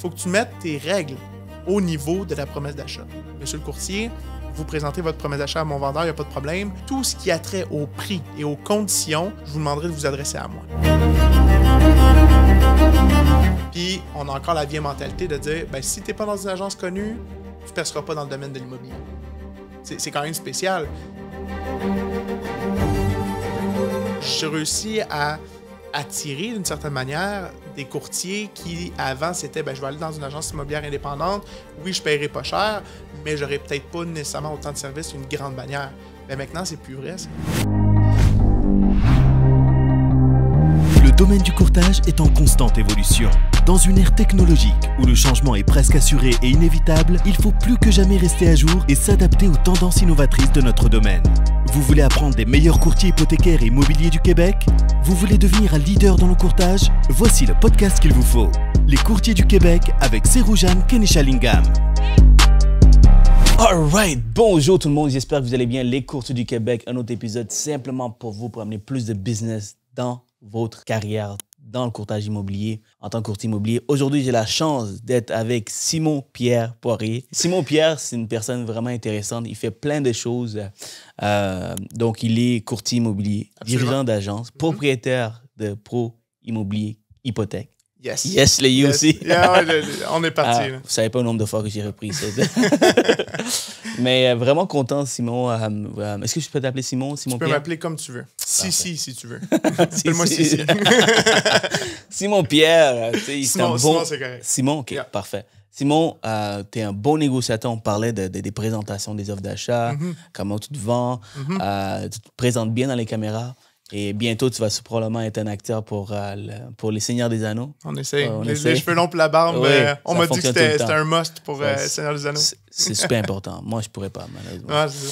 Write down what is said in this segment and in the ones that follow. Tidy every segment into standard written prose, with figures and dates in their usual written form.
faut que tu mettes tes règles au niveau de la promesse d'achat. Monsieur le courtier, vous présentez votre promesse d'achat à mon vendeur, il n'y a pas de problème. Tout ce qui a trait au prix et aux conditions, je vous demanderai de vous adresser à moi. Puis, on a encore la vieille mentalité de dire, ben, si tu n'es pas dans une agence connue, tu ne perceras pas dans le domaine de l'immobilier. C'est quand même spécial. J'ai réussi à attirer d'une certaine manière des courtiers qui, avant, c'était je vais aller dans une agence immobilière indépendante, oui, je paierai pas cher, mais j'aurais peut-être pas nécessairement autant de services qu'une grande bannière. Mais maintenant, c'est plus vrai, ça. Le domaine du courtage est en constante évolution. Dans une ère technologique où le changement est presque assuré et inévitable, il faut plus que jamais rester à jour et s'adapter aux tendances innovatrices de notre domaine. Vous voulez apprendre des meilleurs courtiers hypothécaires et immobiliers du Québec? Vous voulez devenir un leader dans le courtage? Voici le podcast qu'il vous faut. Les courtiers du Québec avec Seroujane Kenishalingam. Alright, bonjour tout le monde, j'espère que vous allez bien. Les courtiers du Québec, un autre épisode simplement pour vous, pour amener plus de business dans votre carrière dans le courtage immobilier, en tant que courtier immobilier. Aujourd'hui, j'ai la chance d'être avec Simon-Pierre Poirier. Simon-Pierre, c'est une personne vraiment intéressante. Il fait plein de choses. Donc, il est courtier immobilier, dirigeant d'agence, propriétaire de Pro Immobilier Hypothèque. Yes. Yes, les aussi. Yeah, on est parti. Vous ne savez pas le nombre de fois que j'ai repris ça. Mais vraiment content, Simon. Est-ce que je peux t'appeler Simon? Tu peux m'appeler comme tu veux. Si tu veux. Appelle-moi Sissi. Simon Pierre, Simon, c'est correct. Simon, OK, yeah. Parfait. Simon, tu es un bon négociateur. On parlait des présentations des offres d'achat, comment tu te vends, tu te présentes bien dans les caméras. Et bientôt, tu vas probablement être un acteur pour les Seigneurs des Anneaux. On essaie. Les cheveux longs et la barbe, on m'a dit que c'était un must pour Seigneurs des Anneaux. C'est super important. Moi, je ne pourrais pas, malheureusement. Ouais, c'est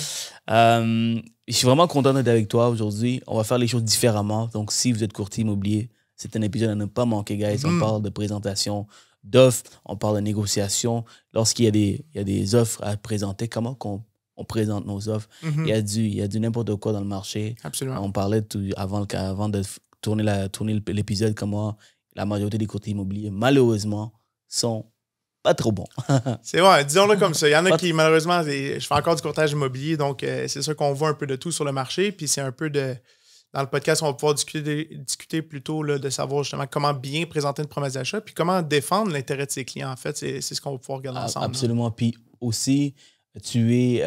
ça. Je suis vraiment content d'être avec toi aujourd'hui. On va faire les choses différemment. Donc, si vous êtes courtier immobilier, c'est un épisode à ne pas manquer, guys. On parle de présentation d'offres, on parle de négociation. Lorsqu'il y a des offres à présenter, comment on présente nos offres. Il y a du n'importe quoi dans le marché. Absolument. On parlait avant de tourner l'épisode comment la majorité des courtiers immobiliers, malheureusement, sont pas trop bons. C'est vrai, disons-le comme ça. Il y en a qui, malheureusement, je fais encore du courtage immobilier, donc c'est sûr qu'on voit un peu de tout sur le marché. Puis c'est un peu de... Dans le podcast, on va pouvoir discuter plutôt là, de savoir justement comment bien présenter une promesse d'achat puis comment défendre l'intérêt de ses clients. En fait, c'est ce qu'on va pouvoir regarder ensemble. Absolument. Là. Puis aussi... Tu es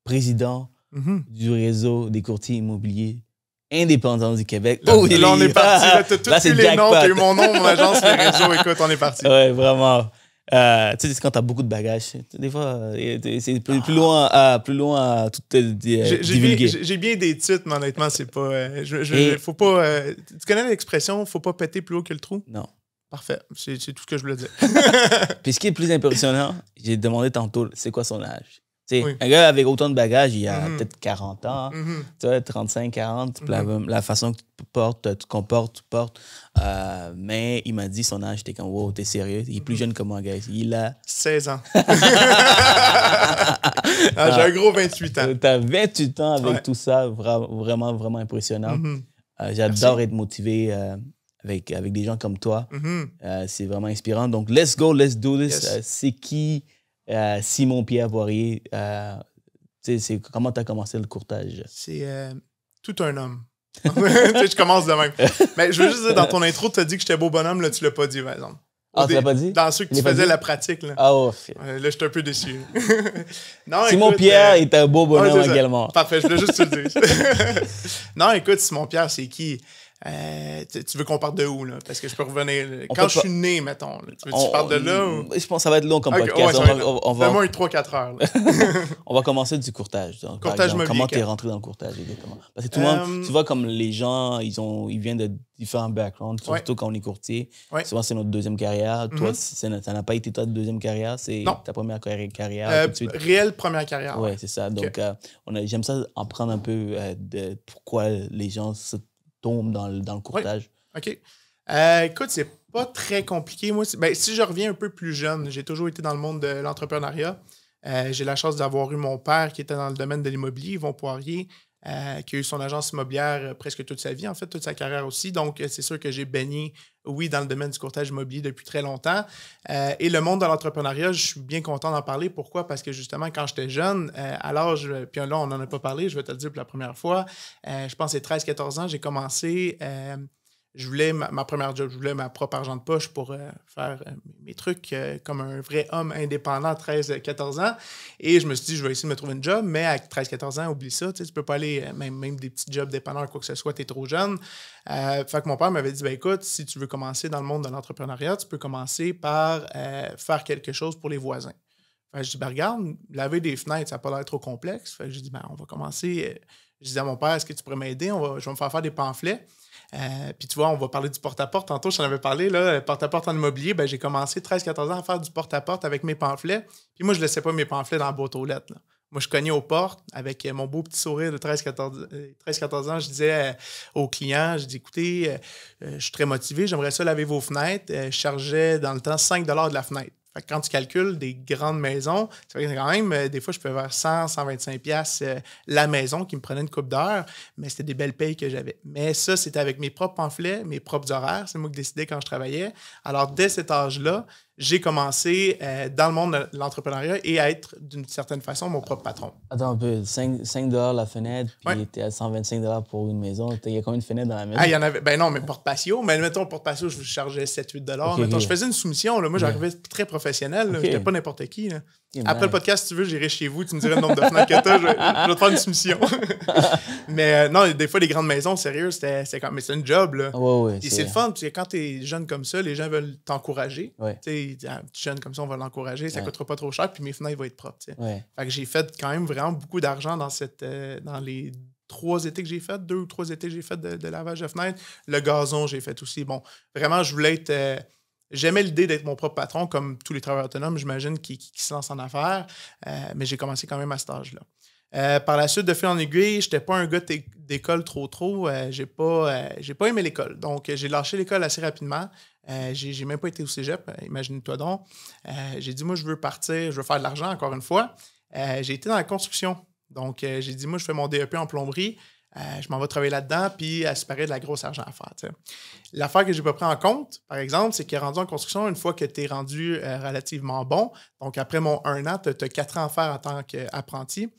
président du réseau des courtiers immobiliers indépendants du Québec. Là, on est parti. Là, tu as tous les noms. Tu as eu mon nom, mon agence, le réseau. Écoute, on est parti. Oui, vraiment. Tu sais, quand tu as beaucoup de bagages, des fois, c'est plus loin à tout divulguer. J'ai bien des titres, mais honnêtement, c'est pas... faut pas tu connais l'expression « faut pas péter plus haut que le trou » ? Non. Parfait. C'est tout ce que je voulais dire. Puis ce qui est le plus impressionnant, j'ai demandé tantôt, c'est quoi son âge? Un gars avec autant de bagages, il a peut-être 40 ans, tu vois, 35, 40, la façon que tu te comportes, tu portes. Mais il m'a dit son âge, j'étais comme, wow, t'es sérieux? Il est plus jeune que moi, guys. Il a 16 ans. J'ai un gros 28 ans. T'as 28 ans avec tout ça, vraiment, vraiment impressionnant. J'adore être motivé avec des gens comme toi. C'est vraiment inspirant. Donc, let's go, let's do this. Yes. C'est qui Simon-Pierre Poirier? Comment tu as commencé le courtage? C'est tout un homme. Je commence de même. Mais je veux juste dire, dans ton intro, tu as dit que j'étais beau bonhomme. Là, tu l'as pas dit, par exemple. Tu l'as pas dit? Dans ceux que tu faisais la pratique. Là, là je suis un peu déçu. Simon-Pierre est un beau bonhomme également. Parfait, je voulais juste te le dire. Non, écoute, Simon-Pierre, c'est qui? Tu veux qu'on parte de où, là? Parce que je peux revenir... Quand je suis né, mettons. Tu parles de là? Ou... Je pense que ça va être long comme podcast. Donne-moi 3-4 heures. On va commencer du courtage. Donc, courtage exemple, comment tu es rentré dans le courtage? Parce que tout le monde, tu vois, comme les gens, ils viennent de différents backgrounds, surtout quand on est courtier. Souvent, c'est notre deuxième carrière. Toi, ça n'a pas été ta deuxième carrière, c'est ta première carrière. Tout de suite. Réelle première carrière. Oui, c'est ça. Donc, j'aime ça en prendre un peu de pourquoi les gens se tombent dans le courtage. OK. Écoute, c'est pas très compliqué. Moi, si je reviens un peu plus jeune, j'ai toujours été dans le monde de l'entrepreneuriat. J'ai la chance d'avoir eu mon père qui était dans le domaine de l'immobilier, Yvon Poirier. qui a eu son agence immobilière presque toute sa vie, en fait, toute sa carrière aussi. Donc, c'est sûr que j'ai baigné, oui, dans le domaine du courtage immobilier depuis très longtemps. Et le monde de l'entrepreneuriat, je suis bien content d'en parler. Pourquoi? Parce que justement, quand j'étais jeune, à l'âge, puis là, on n'en a pas parlé, je vais te le dire pour la première fois, je pense que c'est 13-14 ans, j'ai commencé... je voulais ma première job, je voulais ma propre argent de poche pour faire mes trucs comme un vrai homme indépendant à 13-14 ans. Et je me suis dit, je vais essayer de me trouver une job, mais à 13-14 ans, oublie ça, tu peux pas aller, même des petits jobs dépanneurs, quoi que ce soit, tu es trop jeune. Fait que mon père m'avait dit, ben écoute, si tu veux commencer dans le monde de l'entrepreneuriat, tu peux commencer par faire quelque chose pour les voisins. Fait que je dis, ben regarde, laver des fenêtres, ça n'a pas l'air trop complexe. Fait que j'ai dit, ben on va commencer. Je disais à mon père, est-ce que tu pourrais m'aider? Je vais me faire des pamphlets. Puis tu vois, on va parler du porte-à-porte. Tantôt, je t'en avais parlé, là, porte-à-porte en immobilier. Ben, j'ai commencé 13-14 ans à faire du porte-à-porte avec mes pamphlets. Puis moi, je ne laissais pas mes pamphlets dans la boîte aux lettres. Là. Moi, je cognais aux portes avec mon beau petit sourire de 13-14 ans. Je disais aux clients, je dis, écoutez, je suis très motivé, j'aimerais ça laver vos fenêtres. Je chargeais dans le temps 5 $ de la fenêtre. Fait que quand tu calcules des grandes maisons, ça fait quand même, des fois, je peux faire 100-125$ la maison qui me prenait une coupe d'heure, mais c'était des belles payes que j'avais. Mais ça, c'était avec mes propres pamphlets, mes propres horaires. C'est moi qui décidais quand je travaillais. Alors, dès cet âge-là, j'ai commencé dans le monde de l'entrepreneuriat et à être, d'une certaine façon, mon propre patron. Attends un peu, 5 $ la fenêtre, puis t'es à 125 $ pour une maison. Il y a combien de fenêtres dans la maison? Ah, il y en avait. Ben non, mais porte-patio. Mais mettons, porte-patio, je chargeais 7-8 $. Okay, mettons, je faisais une soumission. Là. Moi, j'arrivais très professionnel. Okay. J'étais pas n'importe qui. Là. Après le podcast, si tu veux, j'irai chez vous. Tu me dirais le nombre de fenêtres que t'as. Je vais te faire une soumission. Mais non, des fois, les grandes maisons, sérieux, c'est une job. Là. Ouais, et c'est le fun. Quand t'es jeune comme ça, les gens veulent t'encourager. Ouais. Tu sais, un petit jeune comme ça, on va l'encourager. Ça coûtera pas trop cher. Puis mes fenêtres vont être propres. Ouais. Fait que j'ai fait quand même vraiment beaucoup d'argent dans les 3 étés que j'ai fait, 2 ou 3 étés que j'ai fait de lavage de fenêtres. Le gazon, j'ai fait aussi. Bon, vraiment, je voulais être... j'aimais l'idée d'être mon propre patron, comme tous les travailleurs autonomes, j'imagine, qui se lancent en affaires. Mais j'ai commencé quand même à cet âge-là. Par la suite, de fil en aiguille, je n'étais pas un gars d'école trop. J'ai pas aimé l'école. Donc, j'ai lâché l'école assez rapidement. J'ai même pas été au cégep, imagine-toi donc. J'ai dit, moi, je veux partir, je veux faire de l'argent, encore une fois. J'ai été dans la construction. Donc, j'ai dit, moi, je fais mon DEP en plomberie. Je m'en vais travailler là-dedans, puis ça paraît de la grosse argent à faire. T'sais. L'affaire que je n'ai pas pris en compte, par exemple, c'est qu'il est rendu en construction, une fois que tu es rendu relativement bon, donc après mon 1 an, tu as 4 ans à faire en tant qu'apprenti.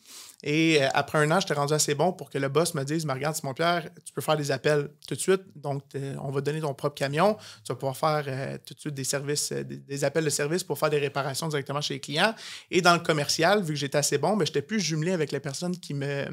Et après 1 an, j'étais rendu assez bon pour que le boss me dise, mais regarde, Simon-Pierre, tu peux faire des appels tout de suite. Donc, on va te donner ton propre camion. Tu vas pouvoir faire tout de suite des services, des appels de service pour faire des réparations directement chez les clients. Et dans le commercial, vu que j'étais assez bon, je n'étais plus jumelé avec les personnes qui me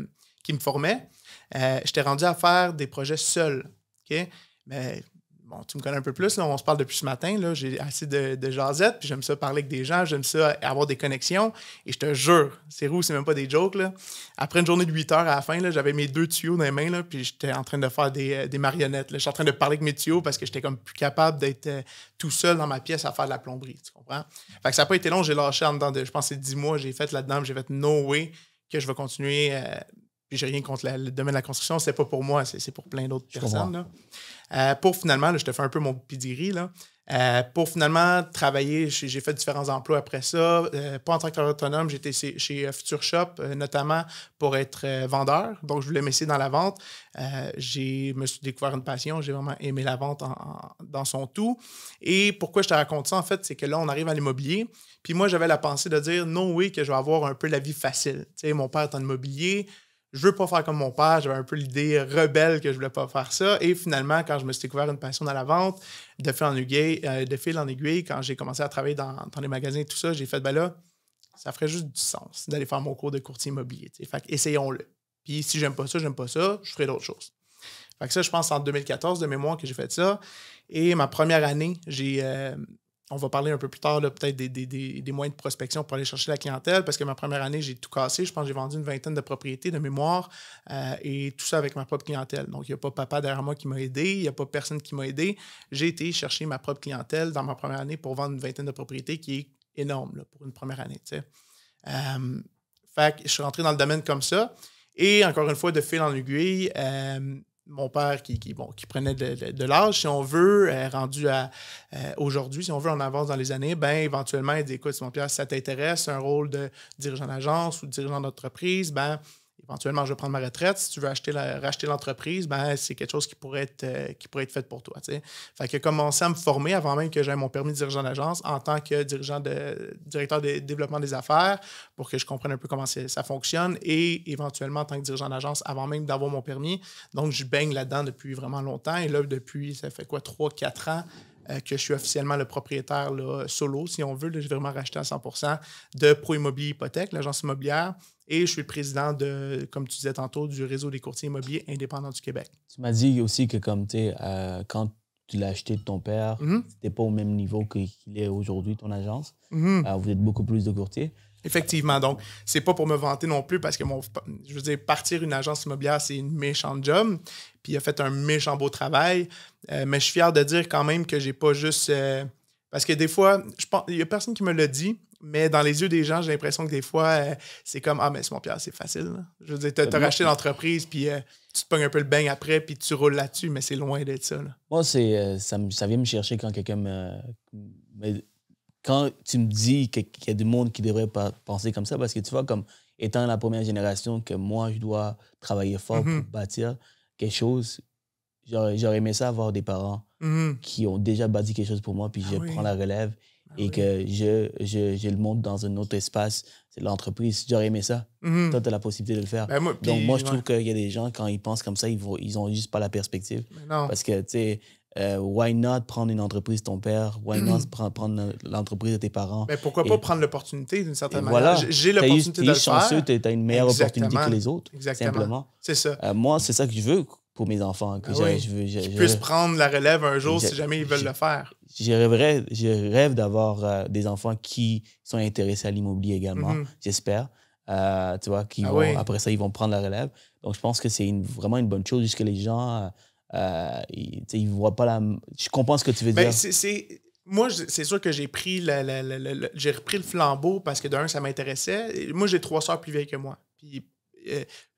formaient. J'étais rendu à faire des projets seul. Okay? Mais bon, tu me connais un peu plus. Là, on se parle depuis ce matin. Là, j'ai assez de jasette, puis j'aime ça parler avec des gens, j'aime ça avoir des connexions. Et je te jure, c'est même pas des jokes. Là. Après une journée de 8 heures à la fin, là, j'avais mes 2 tuyaux dans les mains, là, puis j'étais en train de faire des marionnettes. J'étais en train de parler avec mes tuyaux parce que j'étais comme plus capable d'être tout seul dans ma pièce à faire de la plomberie. Tu comprends? Fait que ça n'a pas été long, j'ai lâché en dedans de, je pense, c'est 10 mois, j'ai fait là-dedans, j'ai fait no way que je vais continuer. Puis j'ai rien contre le domaine de la construction, c'est pas pour moi, c'est pour plein d'autres personnes. Là. Pour finalement, là, je te fais un peu mon pedigree, là. Pour finalement travailler, j'ai fait différents emplois après ça. Pas en tant que travailleur autonome, j'étais chez Future Shop, notamment pour être vendeur. Donc, je voulais m'essayer dans la vente. Je me suis découvert une passion. J'ai vraiment aimé la vente dans son tout. Et pourquoi je te raconte ça, en fait, c'est que là, on arrive à l'immobilier. Puis moi, j'avais la pensée de dire, non, oui, que je vais avoir un peu la vie facile. Tu sais, mon père est en immobilier. Je veux pas faire comme mon père. J'avais un peu l'idée rebelle que je voulais pas faire ça. Et finalement, quand je me suis découvert une passion dans la vente, de fil en aiguille, quand j'ai commencé à travailler dans les magasins et tout ça, j'ai fait, ben là, ça ferait juste du sens d'aller faire mon cours de courtier immobilier. T'sais. Fait essayons-le. Puis si j'aime pas ça, je ferai d'autres choses. Fait que ça, je pense en 2014, de mémoire, que j'ai fait ça. Et ma première année, on va parler un peu plus tard, là, peut-être des moyens de prospection pour aller chercher la clientèle, parce que ma première année, j'ai tout cassé. Je pense que j'ai vendu une 20aine de propriétés de mémoire et tout ça avec ma propre clientèle. Donc, il n'y a pas papa derrière moi qui m'a aidé, il n'y a pas personne qui m'a aidé. J'ai été chercher ma propre clientèle dans ma première année pour vendre une 20aine de propriétés, qui est énorme là, pour une première année. Fait que je suis rentré dans le domaine comme ça. Et encore une fois, de fil en aiguille, mon père qui prenait de l'âge, si on veut, rendu à aujourd'hui, si on veut, on avance dans les années, ben éventuellement, il dit, écoute, Simon-Pierre, si ça t'intéresse, un rôle de dirigeant d'agence ou de dirigeant d'entreprise, ben éventuellement, je vais prendre ma retraite. Si tu veux racheter l'entreprise, ben, c'est quelque chose qui pourrait être fait pour toi. T'sais. Fait que commencer à me former avant même que j'aie mon permis de dirigeant d'agence en tant que directeur de développement des affaires pour que je comprenne un peu comment ça fonctionne et éventuellement en tant que dirigeant d'agence avant même d'avoir mon permis. Donc, je baigne là-dedans depuis vraiment longtemps. Et là, depuis, ça fait quoi, 3-4 ans que je suis officiellement le propriétaire là, solo, si on veut. J'ai vraiment racheté à 100% de Pro Immobilier Hypothèque, l'agence immobilière. Et je suis le président comme tu disais tantôt, du réseau des courtiers immobiliers indépendants du Québec. Tu m'as dit aussi que comme quand tu l'as acheté de ton père, c'était pas au même niveau qu'il est aujourd'hui, ton agence. Vous êtes beaucoup plus de courtiers. Effectivement. Donc, c'est pas pour me vanter non plus parce que, je veux dire, partir une agence immobilière, c'est une méchante job. Puis, il a fait un méchant beau travail. Mais je suis fier de dire quand même que j'ai pas juste... parce que des fois, il y a personne qui me l'a dit, mais dans les yeux des gens, j'ai l'impression que des fois, c'est comme « Ah, mais Simon-Pierre, c'est facile. Là. » Je veux dire, t'as racheté l'entreprise, puis tu te pognes un peu le beigne après, puis tu roules là-dessus, mais c'est loin d'être ça. Là. Moi, ça vient me chercher quand quelqu'un quand tu me dis qu'il y a du monde qui devrait penser comme ça, parce que tu vois, comme étant la première génération, que moi, je dois travailler fort pour bâtir quelque chose, j'aurais aimé ça avoir des parents qui ont déjà bâti quelque chose pour moi, puis je prends la relève et que je le monte dans un autre espace, c'est l'entreprise. J'aurais aimé ça. Toi, tu as la possibilité de le faire. Donc, moi, je trouve qu'il y a des gens, quand ils pensent comme ça, ils ont juste pas la perspective. Parce que, tu sais, why not prendre une entreprise de ton père? Why not prendre l'entreprise de tes parents? Mais pourquoi pas prendre l'opportunité d'une certaine manière? J'ai l'opportunité de le faire. T'es chanceux, t'as une meilleure opportunité que les autres. Exactement. Simplement. C'est ça. Moi, c'est ça que je veux pour mes enfants. Que qu'ils puissent prendre la relève un jour si jamais ils veulent le faire. Je rêve d'avoir des enfants qui sont intéressés à l'immobilier également, j'espère. Tu vois, après ça, ils vont prendre la relève. Donc, je pense que c'est vraiment une bonne chose, jusque les gens... ils voient pas la... Je comprends ce que tu veux dire. Moi, c'est sûr que j'ai repris le flambeau parce que d'un, ça m'intéressait. Moi, j'ai 3 sœurs plus vieilles que moi. Puis,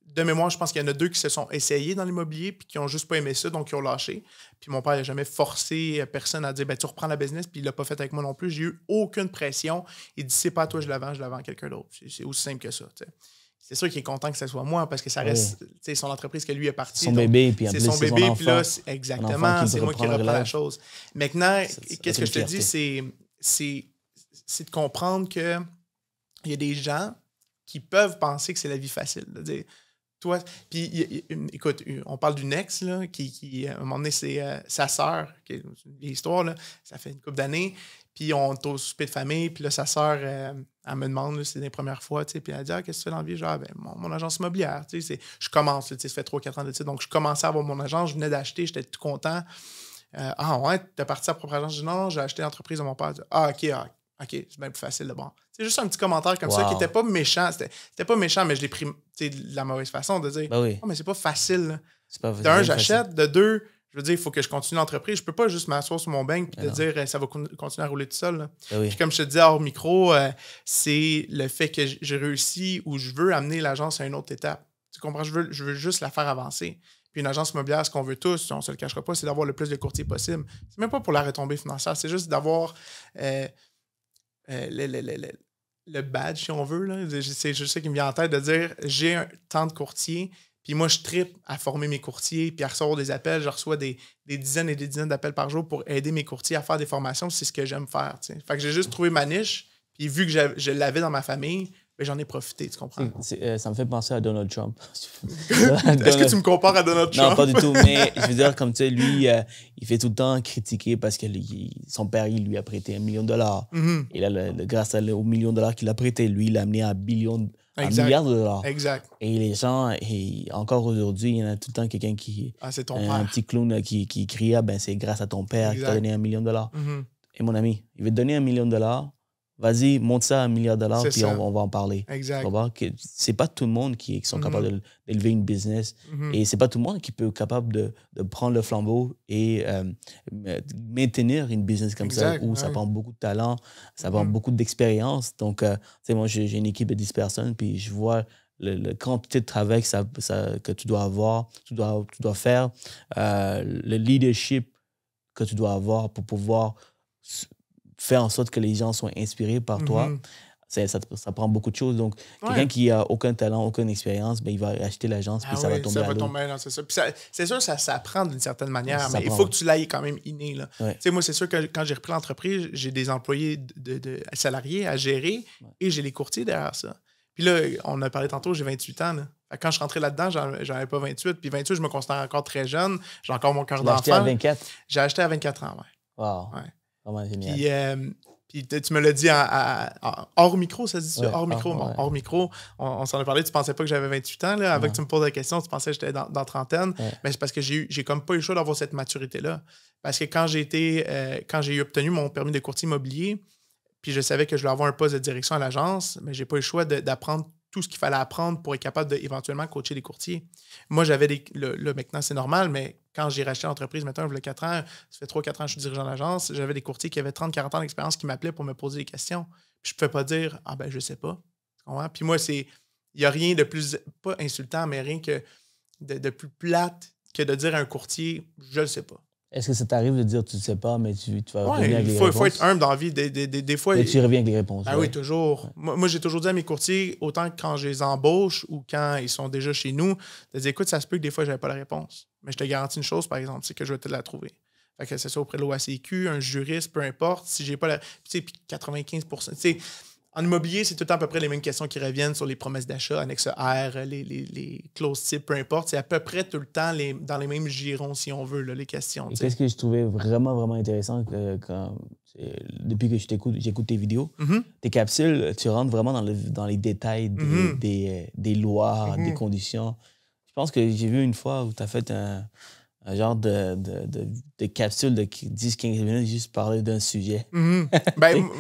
de mémoire, je pense qu'il y en a 2 qui se sont essayés dans l'immobilier puis qui n'ont juste pas aimé ça, donc ils ont lâché. Puis mon père n'a jamais forcé personne à dire tu reprends la business, puis il l'a pas fait avec moi non plus. J'ai eu aucune pression. Il dit c'est pas à toi, je la vends à quelqu'un d'autre. C'est aussi simple que ça. T'sais. C'est sûr qu'il est content que ce soit moi parce que ça reste son entreprise que lui est parti. Son bébé, puis c'est son bébé, puis là, exactement, c'est moi qui reprends la chose. Maintenant, qu'est-ce que je te dis, c'est de comprendre qu'il y a des gens qui peuvent penser que c'est la vie facile. De dire, toi, puis écoute, on parle d'une ex là, qui à un moment donné, c'est sa sœur, qui est une vieille histoire, là, ça fait une couple d'années. Puis on est au souper de famille, puis là, sa sœur, elle me demande, c'est les premières fois, puis elle dit qu'est-ce que tu fais dans la vie? Genre, mon agence immobilière, je commence, ça fait 3-4 ans de ça, donc je commençais à avoir mon agence, je venais d'acheter, j'étais tout content. Ouais, t'es parti à la propre agence? Je dis non, j'ai acheté l'entreprise de mon père. OK, c'est bien plus facile de bon. C'est juste un petit commentaire comme ça qui n'était pas méchant. C'était pas méchant, mais je l'ai pris de la mauvaise façon de dire oh, mais c'est pas facile. D'un, j'achète. De 2, je veux dire, il faut que je continue l'entreprise. Je peux pas juste m'asseoir sur mon beigne et te dire ça va continuer à rouler tout seul. Là. Puis comme je te disais hors micro, c'est le fait que j'ai réussi ou je veux amener l'agence à une autre étape. Tu comprends? Je veux juste la faire avancer. Puis une agence immobilière, ce qu'on veut tous, on ne se le cachera pas, c'est d'avoir le plus de courtiers possible. C'est même pas pour la retombée financière, c'est juste d'avoir le badge, si on veut. Là. C'est juste ça qui me vient en tête de dire j'ai tant de courtiers, puis moi, je trippe à former mes courtiers, puis à recevoir des appels. Je reçois des dizaines et des dizaines d'appels par jour pour aider mes courtiers à faire des formations. C'est ce que j'aime faire. T'sais. Fait que j'ai juste trouvé ma niche, puis vu que je l'avais dans ma famille, ben, j'en ai profité, tu comprends? Ça me fait penser à Donald Trump. Est-ce que tu me compares à Donald Trump? Non, pas du tout, mais je veux dire, comme tu sais, lui, il fait tout le temps critiquer parce que son père, il lui a prêté $1 million. Et là, grâce au $1 million qu'il a prêté, lui, il l'a amené à $1 milliard de dollars. Exact. Et les gens, encore aujourd'hui, il y en a tout le temps quelqu'un qui... c'est ton père. Un petit clown qui crie c'est grâce à ton père qui t'a donné $1 million. Et mon ami, il veut te donner $1 million. Vas-y, monte ça à $1 milliard, puis on va en parler. Exact. Tu vas voir que c'est pas tout le monde qui sont capables d'élever une business. Et c'est pas tout le monde qui peut être capable de prendre le flambeau et maintenir une business comme ça, où ça prend beaucoup de talent, ça prend beaucoup d'expérience. Donc, tu sais, moi, j'ai une équipe de 10 personnes, puis je vois le quantité de travail que tu dois avoir, tu dois faire, le leadership que tu dois avoir pour pouvoir faire en sorte que les gens soient inspirés par toi. ça prend beaucoup de choses. Donc, quelqu'un qui a aucun talent, aucune expérience, ben, il va acheter l'agence, puis ça va tomber à l'eau. C'est ça. Puis c'est sûr, ça s'apprend d'une certaine manière, mais il faut que tu l'ailles quand même inné. Moi, c'est sûr que quand j'ai repris l'entreprise, j'ai des employés de salariés à gérer et j'ai les courtiers derrière ça. Puis là, on a parlé tantôt, j'ai 28 ans. Là. Quand je suis rentré là-dedans, j'en avais pas 28. Puis 28, je me considère encore très jeune. J'ai encore mon cœur d'enfant. Tu l'as acheté à 24? J'ai acheté à 24 ans, oui. Wow. Ouais. Vraiment génial. Puis tu me l'as dit hors micro, ça se dit? Hors micro. Hors micro, on s'en a parlé. Tu pensais pas que j'avais 28 ans. Là. Avant que tu me poses la question, tu pensais que j'étais dans trentaine. Mais c'est parce que j'ai comme pas eu le choix d'avoir cette maturité-là. Parce que quand j'ai obtenu mon permis de courtier immobilier, puis je savais que je voulais avoir un poste de direction à l'agence, mais j'ai pas eu le choix d'apprendre tout ce qu'il fallait apprendre pour être capable d'éventuellement coacher des courtiers. Moi, j'avais là, maintenant, c'est normal, mais quand j'ai racheté l'entreprise, maintenant, il y a 4 ans, ça fait 3-4 ans que je suis dirigeant d'agence, j'avais des courtiers qui avaient 30-40 ans d'expérience qui m'appelaient pour me poser des questions. Puis je ne pouvais pas dire « Ah ben, je sais pas. » Tu comprends? Puis moi, il n'y a rien de plus, pas insultant, mais rien que de plus plate que de dire à un courtier « Je ne sais pas. » Est-ce que ça t'arrive de dire tu ne sais pas, mais tu vas revenir avec les réponses? Il faut être humble dans la vie. Des fois, mais tu reviens avec les réponses. Ah oui, toujours. Moi, j'ai toujours dit à mes courtiers, autant quand je les embauche ou quand ils sont déjà chez nous, de dire écoute, ça se peut que des fois, je n'avais pas la réponse. Mais je te garantis une chose, par exemple, c'est que je vais te la trouver. Fait que c'est ça auprès de l'OACQ, un juriste, peu importe. Si j'ai pas la. Puis 95%. Tu sais, en immobilier, c'est tout le temps à peu près les mêmes questions qui reviennent sur les promesses d'achat, annexe R, les clauses type, peu importe. C'est à peu près tout le temps dans les mêmes girons, si on veut, là, les questions. Et qu'est-ce que je trouvais vraiment, vraiment intéressant depuis que j'écoute tes vidéos, tes capsules, tu rentres vraiment dans les détails des lois, des conditions. Je pense que j'ai vu une fois où tu as fait un genre de capsule de 10-15 minutes juste parler d'un sujet.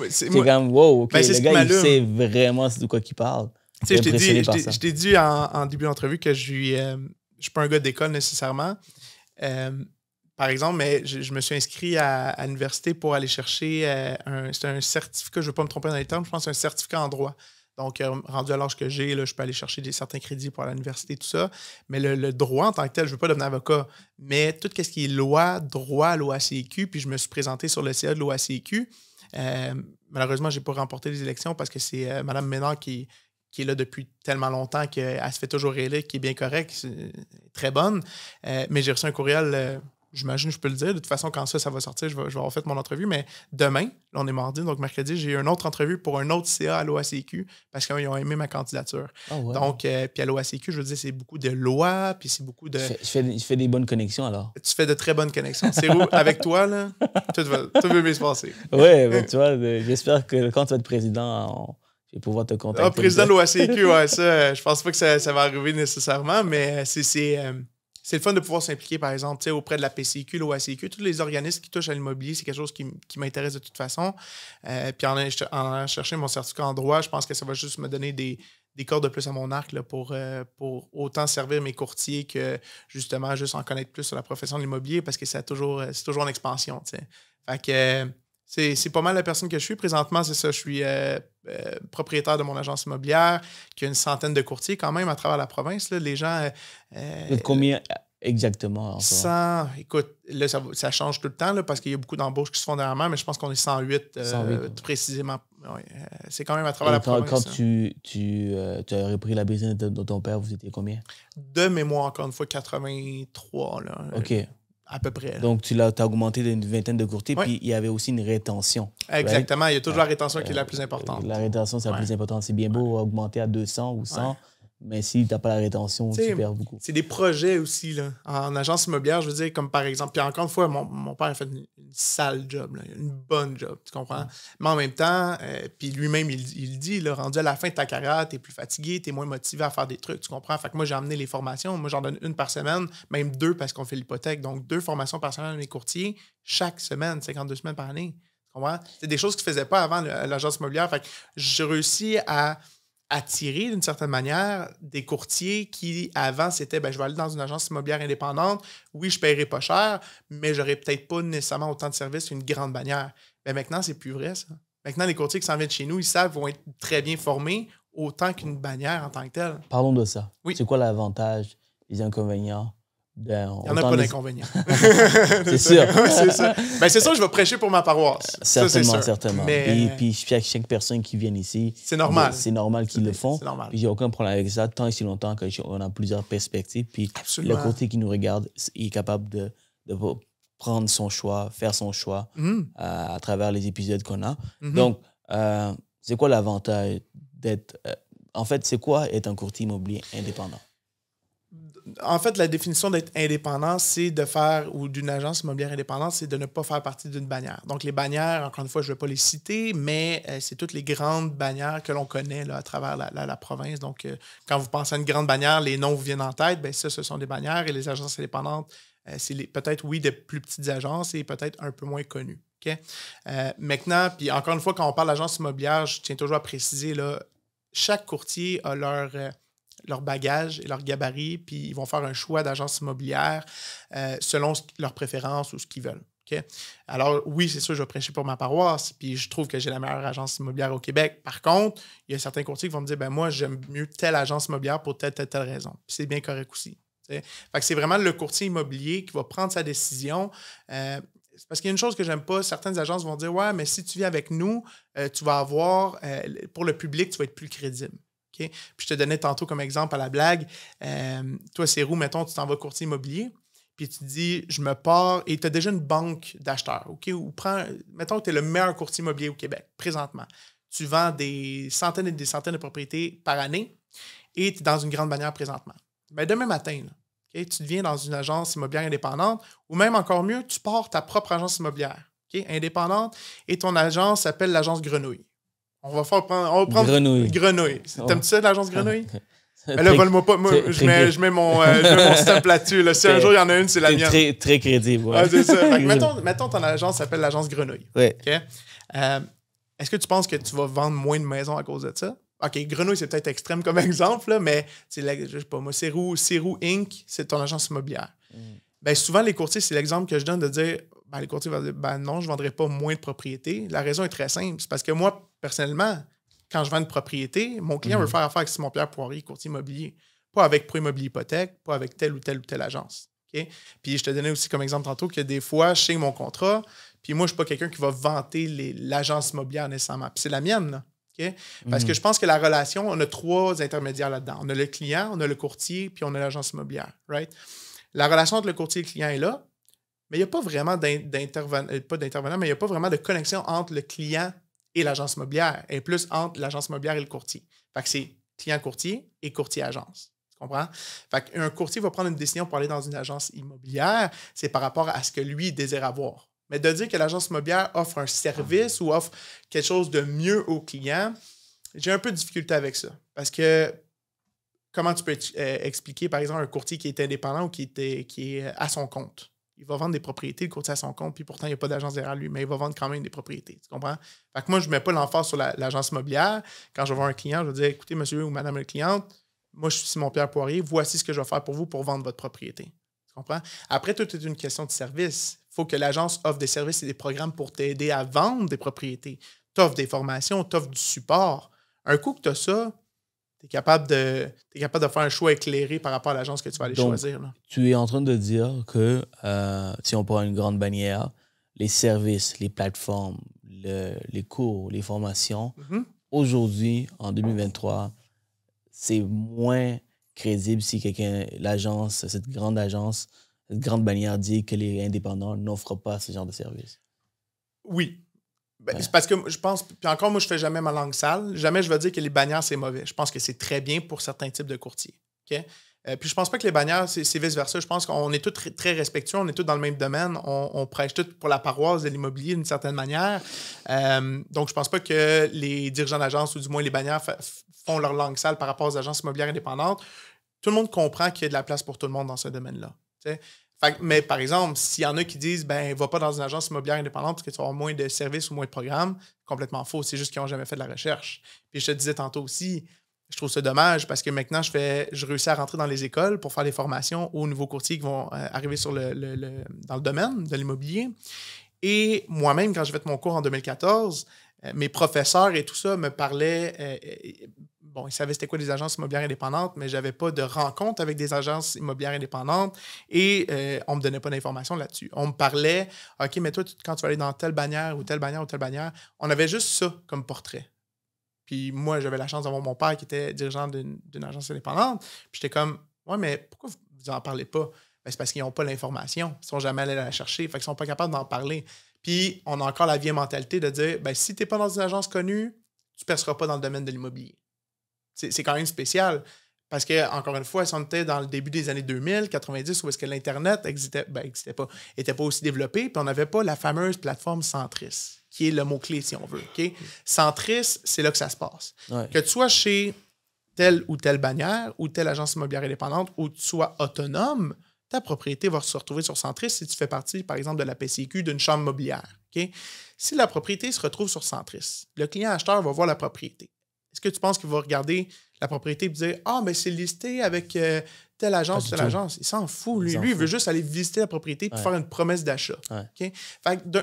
C'est comme, wow, OK, le gars, il sait vraiment de quoi il parle. Je t'ai dit en début d'entrevue que je suis pas un gars d'école nécessairement. Par exemple, mais je me suis inscrit à l'université pour aller chercher c'est un certificat, je ne veux pas me tromper dans les termes, je pense que c'est un certificat en droit. Donc, rendu à l'âge que j'ai, là, je peux aller chercher certains crédits pour aller à l'université, tout ça. Mais le droit en tant que tel, je ne veux pas devenir avocat. Mais tout ce qui est loi, droit, l'OACQ, puis je me suis présenté sur le CA de l'OACQ. Malheureusement, je n'ai pas remporté les élections parce que c'est Mme Ménard qui est là depuis tellement longtemps qu'elle se fait toujours réélire, qui est bien correcte, c'est très bonne. Mais j'ai reçu un courriel... J'imagine, je peux le dire. De toute façon, quand ça va sortir, je vais avoir fait mon entrevue. Mais demain, là, on est mardi, donc mercredi, j'ai eu une autre entrevue pour un autre CA à l'OACQ parce qu'ils ont aimé ma candidature. Oh, ouais. Donc, puis à l'OACQ, je veux dire, c'est beaucoup de lois, puis c'est beaucoup de... Je fais des bonnes connexions, alors. Tu fais de très bonnes connexions. C'est où? Avec toi, là, tout va bien se passer. Oui, mais tu vois, j'espère que quand tu vas être président, je vais pouvoir te contacter. Président de l'OACQ, ouais, ça, je pense pas que ça va arriver nécessairement, mais c'est le fun de pouvoir s'impliquer, par exemple, auprès de la PCQ, l'OACQ, tous les organismes qui touchent à l'immobilier, c'est quelque chose qui m'intéresse de toute façon. Puis en allant chercher mon certificat en droit, je pense que ça va juste me donner des cordes de plus à mon arc là, pour autant servir mes courtiers que justement juste en connaître plus sur la profession de l'immobilier parce que c'est toujours en expansion. T'sais. Fait que c'est pas mal la personne que je suis. Présentement, c'est ça. Je suis propriétaire de mon agence immobilière qui a une centaine de courtiers quand même à travers la province. Là. Les gens... combien exactement? 100. Écoute, là, ça change tout le temps là, parce qu'il y a beaucoup d'embauches qui se font dernièrement, mais je pense qu'on est 108, précisément. Ouais, c'est quand même à travers la province. Quand tu as repris la business de ton père, vous étiez combien? De mémoire, encore une fois, 83. Là, OK. À peu près. Là. Donc, tu as augmenté d'une vingtaine de courtiers, puis il y avait aussi une rétention. Exactement. Right? Il y a toujours la rétention qui est la plus importante. La rétention, c'est la plus importante. C'est bien beau augmenter à 200 ou 100, mais si tu n'as pas la rétention, tu perds beaucoup. C'est des projets aussi. Là. En agence immobilière, je veux dire, comme par exemple, puis encore une fois, mon père a fait une sale job, là, une bonne job, tu comprends? Mais en même temps, puis lui-même, il dit, là, rendu à la fin de ta carrière, tu es plus fatigué, tu es moins motivé à faire des trucs, tu comprends? Fait que moi, j'ai emmené les formations. Moi, j'en donne une par semaine, même 2 parce qu'on fait l'hypothèque. Donc, 2 formations par semaine à mes courtiers, chaque semaine, 52 semaines par année. Tu comprends? C'est des choses que je ne faisais pas avant l'agence immobilière. Fait que j'ai réussi à attirer d'une certaine manière des courtiers qui, avant, c'était je vais aller dans une agence immobilière indépendante. Oui, je ne paierai pas cher, mais je n'aurai peut-être pas nécessairement autant de services qu'une grande bannière. Mais maintenant, c'est plus vrai, ça. Maintenant, les courtiers qui s'en viennent chez nous, ils savent, vont être très bien formés, autant qu'une bannière en tant que telle. Parlons de ça. Oui. C'est quoi l'avantage, les inconvénients Il n'y en a pas d'inconvénients. C'est sûr. C'est ça. Ben, c'est ça, je vais prêcher pour ma paroisse. Certainement, ça, certainement. Mais, puis chaque personne qui vient ici, c'est normal. C'est normal qu'ils le font. C'est normal. Puis j'ai aucun problème avec ça, tant et si longtemps qu'on a plusieurs perspectives. Puis Absolument. le côté qui nous regarde, il est capable de prendre son choix, faire son choix à travers les épisodes qu'on a. Donc, c'est quoi l'avantage d'être... en fait, c'est quoi être un courtier immobilier indépendant? En fait, la définition d'être indépendant, c'est de faire, ou d'une agence immobilière indépendante, c'est de ne pas faire partie d'une bannière. Donc, les bannières, encore une fois, je ne vais pas les citer, mais c'est toutes les grandes bannières que l'on connaît là, à travers la province. Donc, quand vous pensez à une grande bannière, les noms vous viennent en tête, bien ça, ce sont des bannières. Et les agences indépendantes, c'est peut-être, oui, des plus petites agences et peut-être un peu moins connues. Okay? Maintenant, puis encore une fois, quand on parle d'agence immobilière, je tiens toujours à préciser, là, chaque courtier a leur bagage et leur gabarit, puis ils vont faire un choix d'agence immobilière selon leurs préférences ou ce qu'ils veulent. Okay? Alors, oui, c'est sûr, je vais prêcher pour ma paroisse, puis je trouve que j'ai la meilleure agence immobilière au Québec. Par contre, il y a certains courtiers qui vont me dire, ben moi, j'aime mieux telle agence immobilière pour telle raison. Puis c'est bien correct aussi. T'sais. Fait que c'est vraiment le courtier immobilier qui va prendre sa décision. Parce qu'il y a une chose que j'aime pas, certaines agences vont dire, ouais, mais si tu viens avec nous, tu vas avoir, pour le public, tu vas être plus crédible. Okay? Puis je te donnais tantôt comme exemple à la blague, toi, Cérou, mettons, tu t'en vas courtier immobilier, puis tu te dis, je me pars, et tu as déjà une banque d'acheteurs, OK? Ou mettons que tu es le meilleur courtier immobilier au Québec, présentement. Tu vends des centaines et des centaines de propriétés par année, et tu es dans une grande bannière présentement. Bien, demain matin, là, okay, tu deviens dans une agence immobilière indépendante, ou même encore mieux, tu pars ta propre agence immobilière, okay, indépendante, et ton agence s'appelle l'agence Grenouille. On va prendre Grenouille. T'aimes-tu ça, l'agence Grenouille? Mais là, vole-moi pas. Moi, je mets mon stamp là-dessus. Là. Si un jour, il y en a une, c'est la mienne. Très, très crédible. Ouais. Ah, c'est ça. Fait que mettons, ton agence s'appelle l'agence Grenouille. Ouais. Okay? Est-ce que tu penses que tu vas vendre moins de maisons à cause de ça? OK, Grenouille, c'est peut-être extrême comme exemple, là, mais je sais pas, moi, Cérou Inc., c'est ton agence immobilière. Ben, souvent, les courtiers, c'est l'exemple que je donne de dire, ben, les courtiers vont dire, ben non, je ne vendrai pas moins de propriétés. La raison est très simple. C'est parce que moi, personnellement, quand je vends une propriété, mon client veut faire affaire avec Simon-Pierre Poirier, courtier immobilier. Pas avec Pro Immobilier Hypothèque, pas avec telle ou telle agence. Okay? Puis je te donnais aussi comme exemple tantôt que des fois, je signe mon contrat, puis moi, je ne suis pas quelqu'un qui va vanter l'agence immobilière nécessairement. Puis c'est la mienne, là. Okay? Parce que je pense que la relation, on a 3 intermédiaires là-dedans. On a le client, on a le courtier, puis on a l'agence immobilière. Right? La relation entre le courtier et le client est là, mais il n'y a pas vraiment d'intervenant, mais il n'y a pas vraiment de connexion entre le client et l'agence immobilière, et plus entre l'agence immobilière et le courtier. Fait que c'est client-courtier et courtier-agence. Tu comprends? Fait qu'un courtier va prendre une décision pour aller dans une agence immobilière, c'est par rapport à ce que lui désire avoir. Mais de dire que l'agence immobilière offre un service ou offre quelque chose de mieux au client, j'ai un peu de difficulté avec ça. Parce que comment tu peux expliquer, par exemple, un courtier qui est indépendant ou qui est à son compte? Il va vendre des propriétés, le courtier à son compte, puis pourtant, il n'y a pas d'agence derrière lui, mais il va vendre quand même des propriétés. Tu comprends? Fait que moi, je ne mets pas l'emphase sur l'agence immobilière. Quand je vais voir un client, je vais dire, écoutez, monsieur ou madame la cliente, moi, je suis Simon-Pierre Poirier, voici ce que je vais faire pour vous pour vendre votre propriété. Tu comprends? Après, tout est une question de service. Il faut que l'agence offre des services et des programmes pour t'aider à vendre des propriétés. Tu offres des formations, tu offres du support. Un coup que tu as ça, tu es capable de faire un choix éclairé par rapport à l'agence que tu vas aller choisir. Là. Tu es en train de dire que si on prend une grande bannière, les services, les plateformes, les cours, les formations, aujourd'hui, en 2023, c'est moins crédible si cette grande bannière dit que les indépendants n'offrent pas ce genre de service. Oui. Ben, c'est parce que je pense, puis encore, moi, je fais jamais ma langue sale. Jamais je vais dire que les bannières, c'est mauvais. Je pense que c'est très bien pour certains types de courtiers. Okay? Puis je pense pas que les bannières, c'est vice-versa. Je pense qu'on est tous très respectueux, on est tous dans le même domaine, on prêche tous pour la paroisse de l'immobilier d'une certaine manière. Donc, je pense pas que les dirigeants d'agence, ou du moins les bannières, font leur langue sale par rapport aux agences immobilières indépendantes. Tout le monde comprend qu'il y a de la place pour tout le monde dans ce domaine-là. T'sais? Mais par exemple, s'il y en a qui disent ben va pas dans une agence immobilière indépendante parce que tu vas avoir moins de services ou moins de programmes, complètement faux. C'est juste qu'ils n'ont jamais fait de la recherche. Puis je te disais tantôt aussi, je trouve ça dommage parce que maintenant, je réussis à rentrer dans les écoles pour faire des formations aux nouveaux courtiers qui vont arriver dans le domaine de l'immobilier. Et moi-même, quand j'ai fait mon cours en 2014, mes professeurs et tout ça me parlaient bon, ils savaient c'était quoi des agences immobilières indépendantes, mais je n'avais pas de rencontre avec des agences immobilières indépendantes et on ne me donnait pas d'informations là-dessus. On me parlait, OK, mais toi, quand tu vas aller dans telle bannière ou telle bannière ou telle bannière, on avait juste ça comme portrait. Puis moi, j'avais la chance d'avoir mon père qui était dirigeant d'une agence indépendante. Puis j'étais comme, ouais, mais pourquoi vous n'en parlez pas? Ben, c'est parce qu'ils n'ont pas l'information. Ils ne sont jamais allés la chercher. Fait qu'ils ne sont pas capables d'en parler. Puis on a encore la vieille mentalité de dire, ben, si tu n'es pas dans une agence connue, tu ne perceras pas dans le domaine de l'immobilier. C'est quand même spécial. Parce que, encore une fois, si on était dans le début des années 2000, 90, où est-ce que l'Internet n'était pas aussi développé, puis on n'avait pas la fameuse plateforme Centris, qui est le mot-clé, si on veut. Okay? Centris, c'est là que ça se passe. Ouais. Que tu sois chez telle ou telle bannière ou telle agence immobilière indépendante ou tu sois autonome, ta propriété va se retrouver sur Centris si tu fais partie, par exemple, de la PCQ d'une chambre mobilière. Okay? Si la propriété se retrouve sur Centris, le client acheteur va voir la propriété. Est-ce que tu penses qu'il va regarder la propriété et dire « Ah, mais c'est listé avec telle agence ou telle agence. » Il s'en fout. Lui, il veut juste aller visiter la propriété et faire une promesse d'achat. Ouais. Okay? Fait que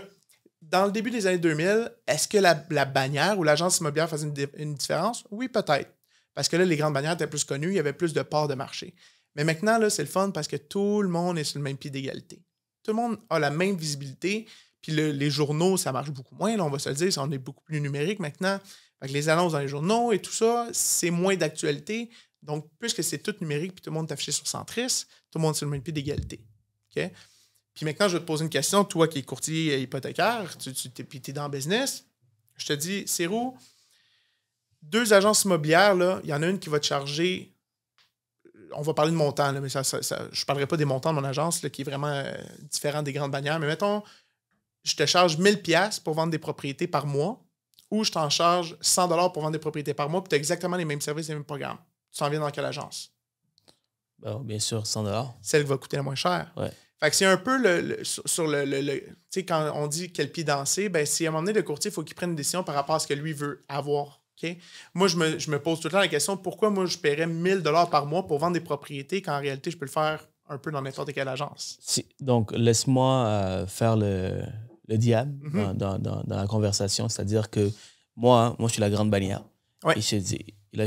dans le début des années 2000, est-ce que la bannière ou l'agence immobilière faisait une différence? Oui, peut-être. Parce que là, les grandes bannières étaient plus connues, il y avait plus de parts de marché. Mais maintenant, là, c'est le fun parce que tout le monde est sur le même pied d'égalité. Tout le monde a la même visibilité. Puis les journaux, ça marche beaucoup moins, là, on va se le dire. On est beaucoup plus numérique maintenant. Fait que les annonces dans les journaux et tout ça, c'est moins d'actualité. Donc, puisque c'est tout numérique puis tout le monde est affiché sur Centris, tout le monde est sur le même pied d'égalité. Okay? Puis maintenant, je vais te poser une question. Toi qui es courtier hypothécaire, tu es dans le business, je te dis, Sirou, 2 agences immobilières, il y en a une qui va te charger, on va parler de montant, là, mais je ne parlerai pas des montants de mon agence là, qui est vraiment différent des grandes bannières, mais mettons, je te charge 1000$ pour vendre des propriétés par mois ou je t'en charge 100$ pour vendre des propriétés par mois puis tu as exactement les mêmes services et les mêmes programmes. Tu t'en viens dans quelle agence? Ben, bien sûr, 100$. Celle qui va coûter la moins cher. Ouais. Fait que c'est un peu sur le tu sais, quand on dit quel pied danser, ben si à un moment donné, le courtier, il faut qu'il prenne une décision par rapport à ce que lui veut avoir. Okay? Moi, je me pose tout le temps la question pourquoi moi je paierais 1000$ par mois pour vendre des propriétés quand en réalité, je peux le faire un peu dans n'importe quelle agence. Donc, laisse-moi faire le diable dans la conversation. C'est-à-dire que moi, je suis la grande bannière. Ouais. Et je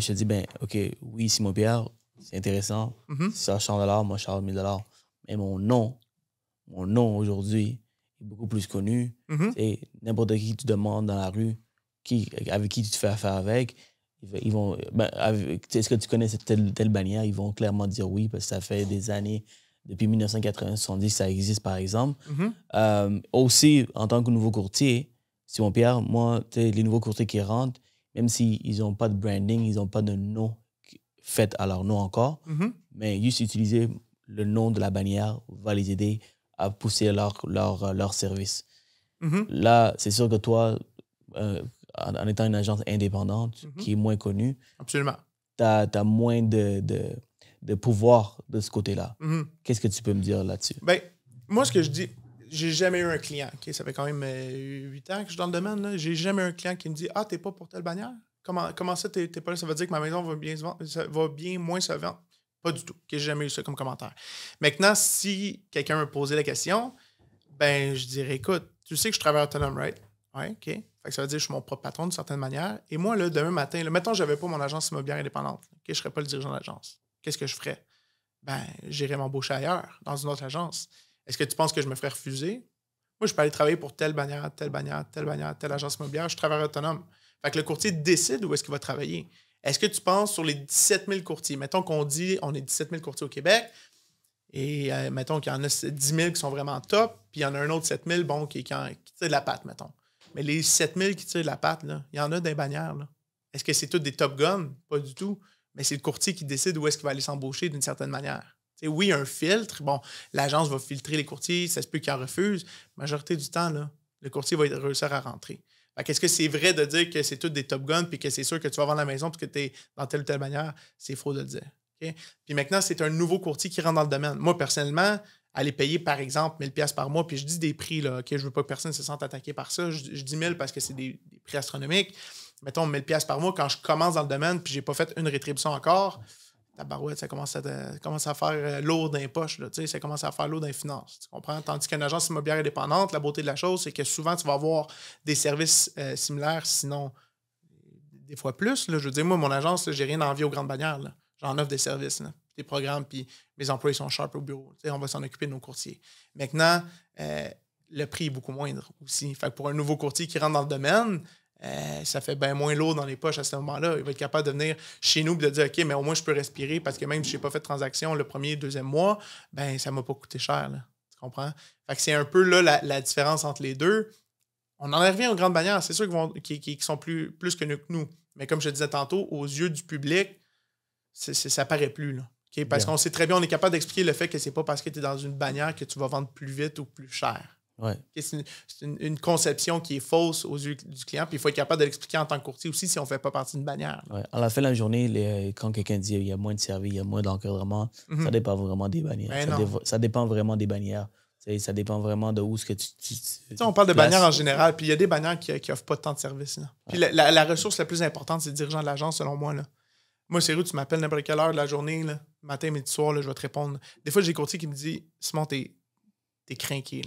te dis, ben, OK, oui, Simon-Pierre, c'est intéressant. Si ça charge 100$, moi, je charge 1000$. Mais mon nom aujourd'hui est beaucoup plus connu. Et n'importe qui tu demandes dans la rue, avec qui tu te fais affaire avec, ils vont. Est-ce que tu connais cette telle bannière? Ils vont clairement dire oui, parce que ça fait des années, depuis 1990, ça existe, par exemple. Aussi, en tant que nouveau courtier, Simon-Pierre, moi, les nouveaux courtiers qui rentrent, même s'ils n'ont pas de branding, ils n'ont pas de nom fait à leur nom encore, mais juste utiliser le nom de la bannière va les aider à pousser leur service. Là, c'est sûr que toi, en étant une agence indépendante qui est moins connue, absolument, tu as moins de pouvoir de ce côté-là. Qu'est-ce que tu peux me dire là-dessus? Ben, moi, ce que je dis, j'ai jamais eu un client. Okay? Ça fait quand même 8 ans que je suis dans le domaine. Là. J'ai jamais eu un client qui me dit « Ah, t'es pas pour telle bannière? Comment ça, t'es pas là? Ça veut dire que ma maison va bien moins se vendre. » Pas du tout. Okay? J'ai jamais eu ça comme commentaire. Maintenant, si quelqu'un me posait la question, ben, je dirais « Écoute, tu sais que je travaille autonome, right? » Ouais, OK. Fait que ça veut dire que je suis mon propre patron d'une certaine manière. Et moi, là, demain matin, mettons que je n'avais pas mon agence immobilière indépendante. Okay? Je ne serais pas le dirigeant de l'agence. Qu'est-ce que je ferais? Ben, j'irais m'embaucher ailleurs, dans une autre agence. Est-ce que tu penses que je me ferais refuser? Moi, je peux aller travailler pour telle bannière, telle agence immobilière. Je travaille autonome. Fait que le courtier décide où est-ce qu'il va travailler. Est-ce que tu penses sur les 17 000 courtiers? Mettons qu'on dit on est 17 000 courtiers au Québec et mettons qu'il y en a 10 000 qui sont vraiment top, puis il y en a un autre 7 000 bon, qui tire de la patte, mettons. Mais les 7 000 qui tirent de la patte, là, il y en a des bannières. Là. Est-ce que c'est tous des top guns? Pas du tout. Mais c'est le courtier qui décide où est-ce qu'il va aller s'embaucher d'une certaine manière. T'sais, oui, un filtre. Bon, l'agence va filtrer les courtiers, ça se peut qu'il en refuse. La majorité du temps, là, le courtier va réussir à rentrer. Est-ce que c'est vrai de dire que c'est tous des top guns puis que c'est sûr que tu vas vendre la maison parce que tu es dans telle ou telle manière? C'est faux de le dire. Okay? Puis maintenant, c'est un nouveau courtier qui rentre dans le domaine. Moi, personnellement, aller payer, par exemple, 1000$ par mois, puis je dis des prix, là, okay, je ne veux pas que personne se sente attaqué par ça. Je dis 1000 parce que c'est des prix astronomiques. Mettons 1000$ par mois, quand je commence dans le domaine puis je n'ai pas fait une rétribution encore, la barouette, ça commence à faire lourd dans les poches. Là, ça commence à faire lourd dans les finances. Tu comprends? Tandis qu'une agence immobilière indépendante, la beauté de la chose, c'est que souvent, tu vas avoir des services similaires, sinon des fois plus. Là, je veux dire, moi, mon agence, j'ai rien envie aux grandes bannières. Là. J'en offre des services, là, des programmes, puis mes employés sont sharp au bureau. On va s'en occuper de nos courtiers. Maintenant, le prix est beaucoup moindre aussi. Fait que pour un nouveau courtier qui rentre dans le domaine, ça fait bien moins lourd dans les poches à ce moment-là. Il va être capable de venir chez nous et de dire « OK, mais au moins, je peux respirer parce que même si je n'ai pas fait de transaction le premier, deuxième mois, ben ça ne m'a pas coûté cher. » Là. Tu comprends? Fait que c'est un peu là la différence entre les deux. On en revient aux grandes bannières. C'est sûr qu'ils sont plus que nous. Mais comme je te disais tantôt, aux yeux du public, ça paraît plus. Là. Okay? Parce qu'on sait très bien, on est capable d'expliquer le fait que c'est pas parce que tu es dans une bannière que tu vas vendre plus vite ou plus cher. Ouais. C'est une conception qui est fausse aux yeux du client, puis il faut être capable de l'expliquer en tant que courtier aussi si on ne fait pas partie d'une bannière. Ouais. À la fin de la journée, quand quelqu'un dit qu'il y a moins de services, il y a moins d'encadrement, ça dépend vraiment des bannières. Ça dépend vraiment des bannières. Ça dépend vraiment de où ce que tu on parle de bannières en général, puis il y a des bannières qui n'offrent pas tant de services. Là. Puis la ressource la plus importante, c'est le dirigeant de l'agence, selon moi. Là. Moi, c'est tu m'appelles n'importe quelle heure de la journée, là, matin, midi, soir, là, je vais te répondre. Des fois, j'ai des courtiers qui me disent « Simon, t'es crinqué. »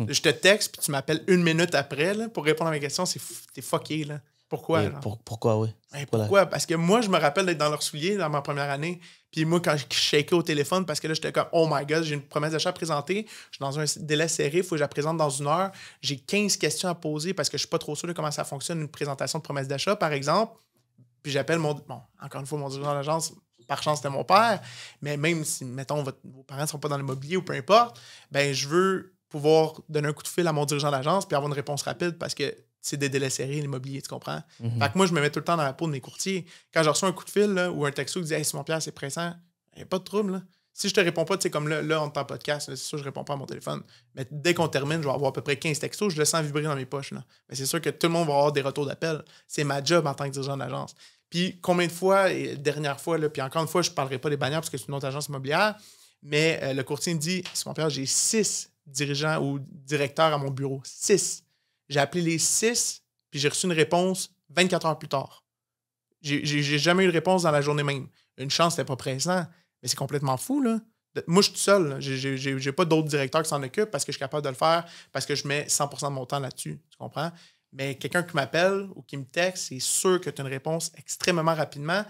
Je te texte, puis tu m'appelles 1 minute après là, pour répondre à mes questions. T'es fucké. Là. Pourquoi? Pourquoi, oui? Pourquoi? Parce que moi, je me rappelle d'être dans leurs souliers dans ma première année. Puis moi, quand je shakais au téléphone, parce que là, j'étais comme « Oh my God, j'ai une promesse d'achat à présenter. Je suis dans un délai serré. Il faut que je la présente dans 1 heure. J'ai 15 questions à poser parce que je ne suis pas trop sûr de comment ça fonctionne, une présentation de promesse d'achat, par exemple. » Puis j'appelle encore une fois, mon dirigeant d'agence. Par chance, c'était mon père. Mais même si, mettons, vos parents ne sont pas dans l'immobilier ou peu importe, ben je veux pouvoir donner un coup de fil à mon dirigeant d'agence puis avoir une réponse rapide parce que c'est des délais serrés, l'immobilier, tu comprends? Fait que moi, je me mets tout le temps dans la peau de mes courtiers. Quand je reçois un coup de fil là, ou un texto qui dit « Hey, Simon-Pierre, c'est pressant », il n'y a pas de trouble. Là. Si je te réponds pas, tu sais, comme là, on est en podcast, là, c'est sûr que je réponds pas à mon téléphone. Mais dès qu'on termine, je vais avoir à peu près 15 textos, je le sens vibrer dans mes poches. Là. Mais c'est sûr que tout le monde va avoir des retours d'appel. C'est ma job en tant que dirigeant d'agence. Puis combien de fois, et dernière fois, là, puis encore une fois, je ne parlerai pas des bannières parce que c'est une autre agence immobilière, mais le courtier me dit « Simon-Pierre, j'ai 6 dirigeants ou directeurs à mon bureau. 6. J'ai appelé les 6, puis j'ai reçu une réponse 24 heures plus tard. J'ai jamais eu de réponse dans la journée même. Une chance, c'était pas pressant, mais c'est complètement fou, là. Moi, je suis tout seul. J'ai pas d'autres directeurs qui s'en occupent parce que je suis capable de le faire, parce que je mets 100% de mon temps là-dessus. Tu comprends? Mais quelqu'un qui m'appelle ou qui me texte, c'est sûr que tu as une réponse extrêmement rapidement.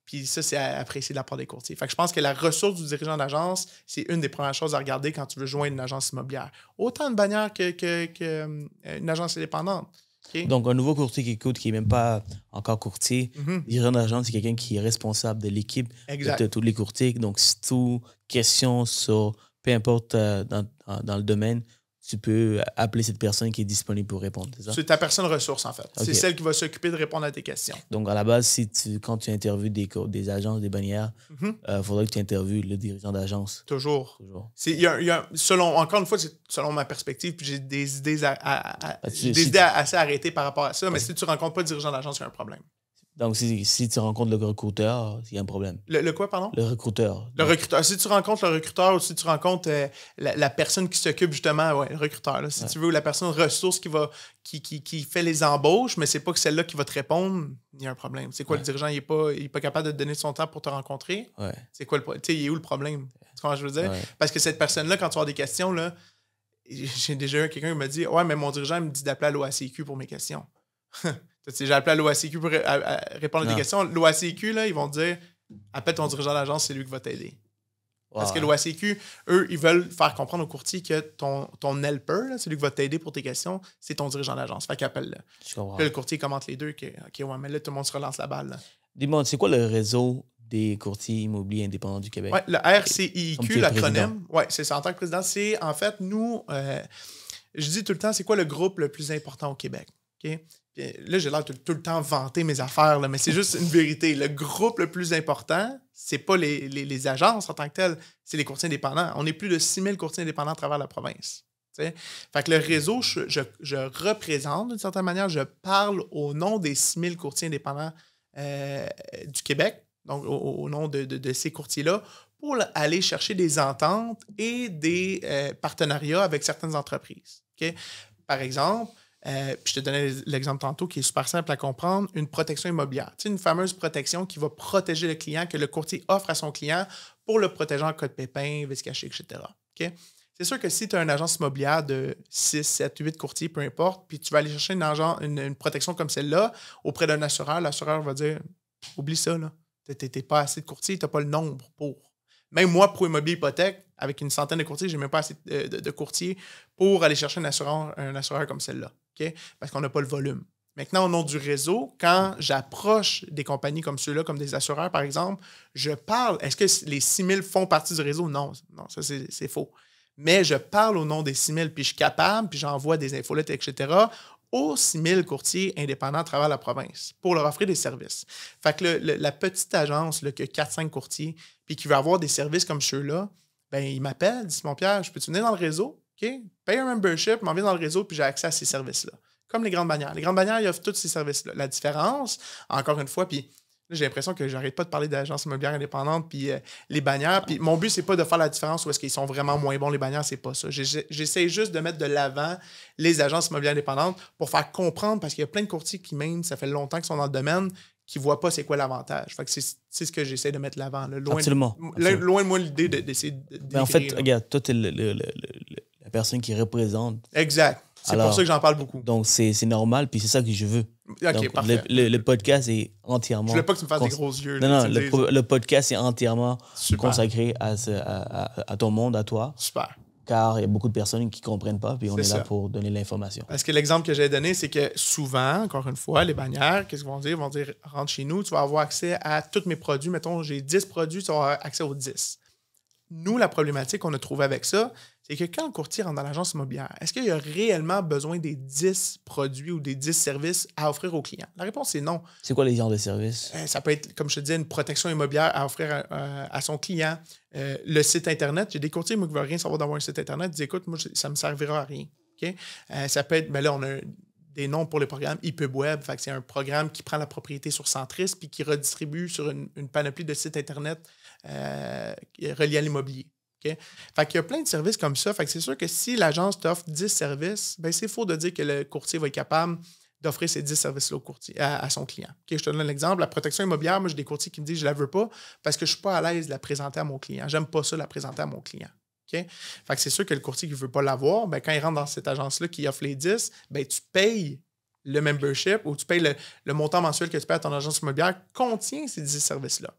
Puis ça, c'est apprécié de la part des courtiers. Fait que je pense que la ressource du dirigeant d'agence, c'est une des premières choses à regarder quand tu veux joindre une agence immobilière. Autant une bannière qu'une agence indépendante. Okay? Donc, un nouveau courtier qui écoute, qui n'est même pas encore courtier, dirigeant d'agence, c'est quelqu'un qui est responsable de l'équipe de tous les courtiers. Donc, si tu as question sur, peu importe dans le domaine, tu peux appeler cette personne qui est disponible pour répondre. C'est ta personne ressource, en fait. Okay. C'est celle qui va s'occuper de répondre à tes questions. Donc, à la base, quand tu interviews des agences, des bannières, faudrait que tu interviewes le dirigeant d'agence. Toujours. Encore une fois, c'est selon ma perspective, puis j'ai des idées, assez arrêtées par rapport à ça, mais si tu ne rencontres pas le dirigeant d'agence, il y a un problème. Donc, si tu rencontres le recruteur, il y a un problème. Le quoi, pardon? Le recruteur. Le recruteur. Si tu rencontres le recruteur ou si tu rencontres la personne qui s'occupe justement, le recruteur. Là, si tu veux, ou la personne ressource qui fait les embauches, mais c'est pas que celle-là qui va te répondre, il y a un problème. C'est quoi, le dirigeant, il est pas capable de te donner son temps pour te rencontrer? Ouais. C'est quoi il est où le problème? Tu comprends ce que je veux dire? Ouais. Parce que cette personne-là, quand tu as des questions, là, j'ai déjà eu quelqu'un qui m'a dit « Ouais, mais mon dirigeant me dit d'appeler à l'OACQ pour mes questions. » J'ai appelé à l'OACQ pour répondre à des questions. L'OACQ, là, ils vont te dire appelle ton dirigeant d'agence, c'est lui qui va t'aider. Wow. Parce que l'OACQ, eux, ils veulent faire comprendre au courtier que ton helper, là, celui qui va t'aider pour tes questions, c'est ton dirigeant d'agence. Fait qu'appelle-le. Puis le courtier commente les deux. OK, ouais, mais là, tout le monde se relance la balle. Dis-moi, c'est quoi le réseau des courtiers immobiliers indépendants du Québec? Oui, le RCIQ, l'acronyme. Oui, c'est ça. En tant que président, c'est en fait, nous, je dis tout le temps, c'est quoi le groupe le plus important au Québec? OK? Là, j'ai l'air tout le temps vanter mes affaires, là, mais c'est juste une vérité. Le groupe le plus important, c'est pas les agences en tant que telles, c'est les courtiers indépendants. On est plus de 6000 courtiers indépendants à travers la province. T'sais? Fait que le réseau, je représente d'une certaine manière, je parle au nom des 6000 courtiers indépendants du Québec, donc au nom de ces courtiers-là, pour aller chercher des ententes et des partenariats avec certaines entreprises. Okay? Par exemple, puis je te donnais l'exemple tantôt qui est super simple à comprendre, une protection immobilière. Tu sais, une fameuse protection qui va protéger le client, que le courtier offre à son client pour le protéger en cas de pépin, vice caché, etc. Okay? C'est sûr que si tu as une agence immobilière de 6, 7, 8 courtiers, peu importe, puis tu vas aller chercher une protection comme celle-là auprès d'un assureur, l'assureur va dire « Oublie ça, là. T'es pas assez de courtiers, tu n'as pas le nombre pour. » Même moi, Pro Immobilier Hypothèque, avec une centaine de courtiers, je n'ai même pas assez de courtiers pour aller chercher un assureur comme celle-là. Okay? Parce qu'on n'a pas le volume. Maintenant, au nom du réseau, quand j'approche des compagnies comme ceux-là, comme des assureurs, par exemple, je parle. Est-ce que les 6 000 font partie du réseau? Non, ça, c'est faux. Mais je parle au nom des 6 000, puis je suis capable, puis j'envoie des infolettes, etc., aux 6 000 courtiers indépendants à travers la province pour leur offrir des services. Fait que la petite agence là, qui a 4-5 courtiers, puis qui veut avoir des services comme ceux-là, ben il m'appelle, dit « Simon-Pierre, je peux-tu venir dans le réseau? OK? Paye un membership, m'en viens dans le réseau, puis j'ai accès à ces services-là. » Comme les grandes bannières. Les grandes bannières, ils offrent tous ces services-là. La différence, encore une fois, puis là, j'ai l'impression que j'arrête pas de parler d'agences immobilières indépendantes, puis les bannières. Puis mon but, c'est pas de faire la différence où est-ce qu'ils sont vraiment moins bons, les bannières, c'est pas ça. J'essaie juste de mettre de l'avant les agences immobilières indépendantes pour faire comprendre, parce qu'il y a plein de courtiers qui, même, ça fait longtemps qu'ils sont dans le domaine, qui ne voient pas c'est quoi l'avantage. Fait que c'est ce que j'essaie de mettre de l'avant. Absolument. Loin de moi l'idée d'essayer de mais en fait, regarde, toi, tu es la personne qui représente. Exact. C'est pour ça que j'en parle beaucoup. Donc, c'est normal, puis c'est ça que je veux. OK, donc, parfait. Le podcast est entièrement... Je voulais pas que tu me fasses des gros yeux. Non, le podcast est entièrement consacré à ton monde, à toi. Super. Car il y a beaucoup de personnes qui ne comprennent pas, puis on est là pour donner l'information. Parce que l'exemple que j'ai donné, c'est que souvent, encore une fois, les bannières, qu'est-ce qu'ils vont dire? Ils vont dire, rentre chez nous, tu vas avoir accès à tous mes produits. Mettons, j'ai 10 produits, tu vas avoir accès aux 10. Nous, la problématique qu'on a trouvée avec ça, c'est que quand le courtier rentre dans l'agence immobilière, est-ce qu'il y a réellement besoin des 10 produits ou des 10 services à offrir aux clients? La réponse est non. C'est quoi les genres de services? Ça peut être, comme je te disais, une protection immobilière à offrir à son client. Le site Internet, j'ai des courtiers qui ne veulent rien savoir d'avoir un site Internet. Ils disent, écoute, moi, ça ne me servira à rien. Okay? Ça peut être, ben là, on a des noms pour les programmes ePubWeb. Fait que c'est un programme qui prend la propriété sur Centris puis qui redistribue sur une panoplie de sites Internet reliés à l'immobilier. Okay? Fait qu'il y a plein de services comme ça. Fait que c'est sûr que si l'agence t'offre 10 services, ben c'est faux de dire que le courtier va être capable d'offrir ces 10 services-là au courtier, à son client. Okay? Je te donne un exemple. La protection immobilière, moi, j'ai des courtiers qui me disent « je ne la veux pas parce que je ne suis pas à l'aise de la présenter à mon client. J'aime pas ça, la présenter à mon client. » Okay? Fait que c'est sûr que le courtier qui ne veut pas l'avoir, ben, quand il rentre dans cette agence-là qui offre les 10, ben, tu payes le membership ou tu payes le montant mensuel que tu payes à ton agence immobilière contient ces 10 services-là.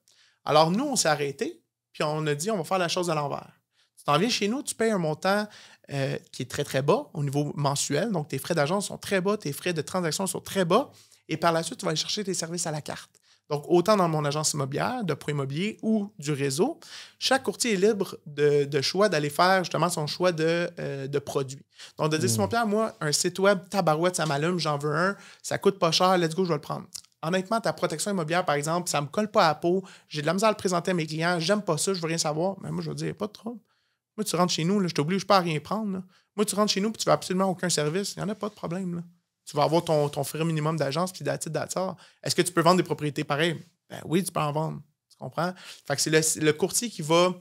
Alors, nous, on s'est arrêtés, puis on a dit, on va faire la chose à l'envers. Tu t'en viens chez nous, tu payes un montant qui est très, très bas au niveau mensuel. Donc, tes frais d'agence sont très bas, tes frais de transaction sont très bas. Et par la suite, tu vas aller chercher tes services à la carte. Donc, autant dans mon agence immobilière, de Pro Immobilier ou du réseau, chaque courtier est libre de choix d'aller faire justement son choix de produits. Donc, de dire, Simon-Pierre, moi, un site web, tabarouette, ça m'allume, j'en veux un, ça coûte pas cher, let's go, je vais le prendre. Honnêtement, ta protection immobilière, par exemple, ça ne me colle pas à la peau, j'ai de la misère à le présenter à mes clients, j'aime pas ça, je veux rien savoir. Mais moi, je vais dire, pas de trouble. Moi, tu rentres chez nous, là, je t'oblige pas à rien prendre. Là. Moi, tu rentres chez nous et tu veux absolument aucun service, il n'y en a pas de problème. Là. Tu vas avoir ton frais minimum d'agence puis d'attitude. Est-ce que tu peux vendre des propriétés pareilles? Ben oui, tu peux en vendre. Tu comprends? Fait que c'est le courtier qui va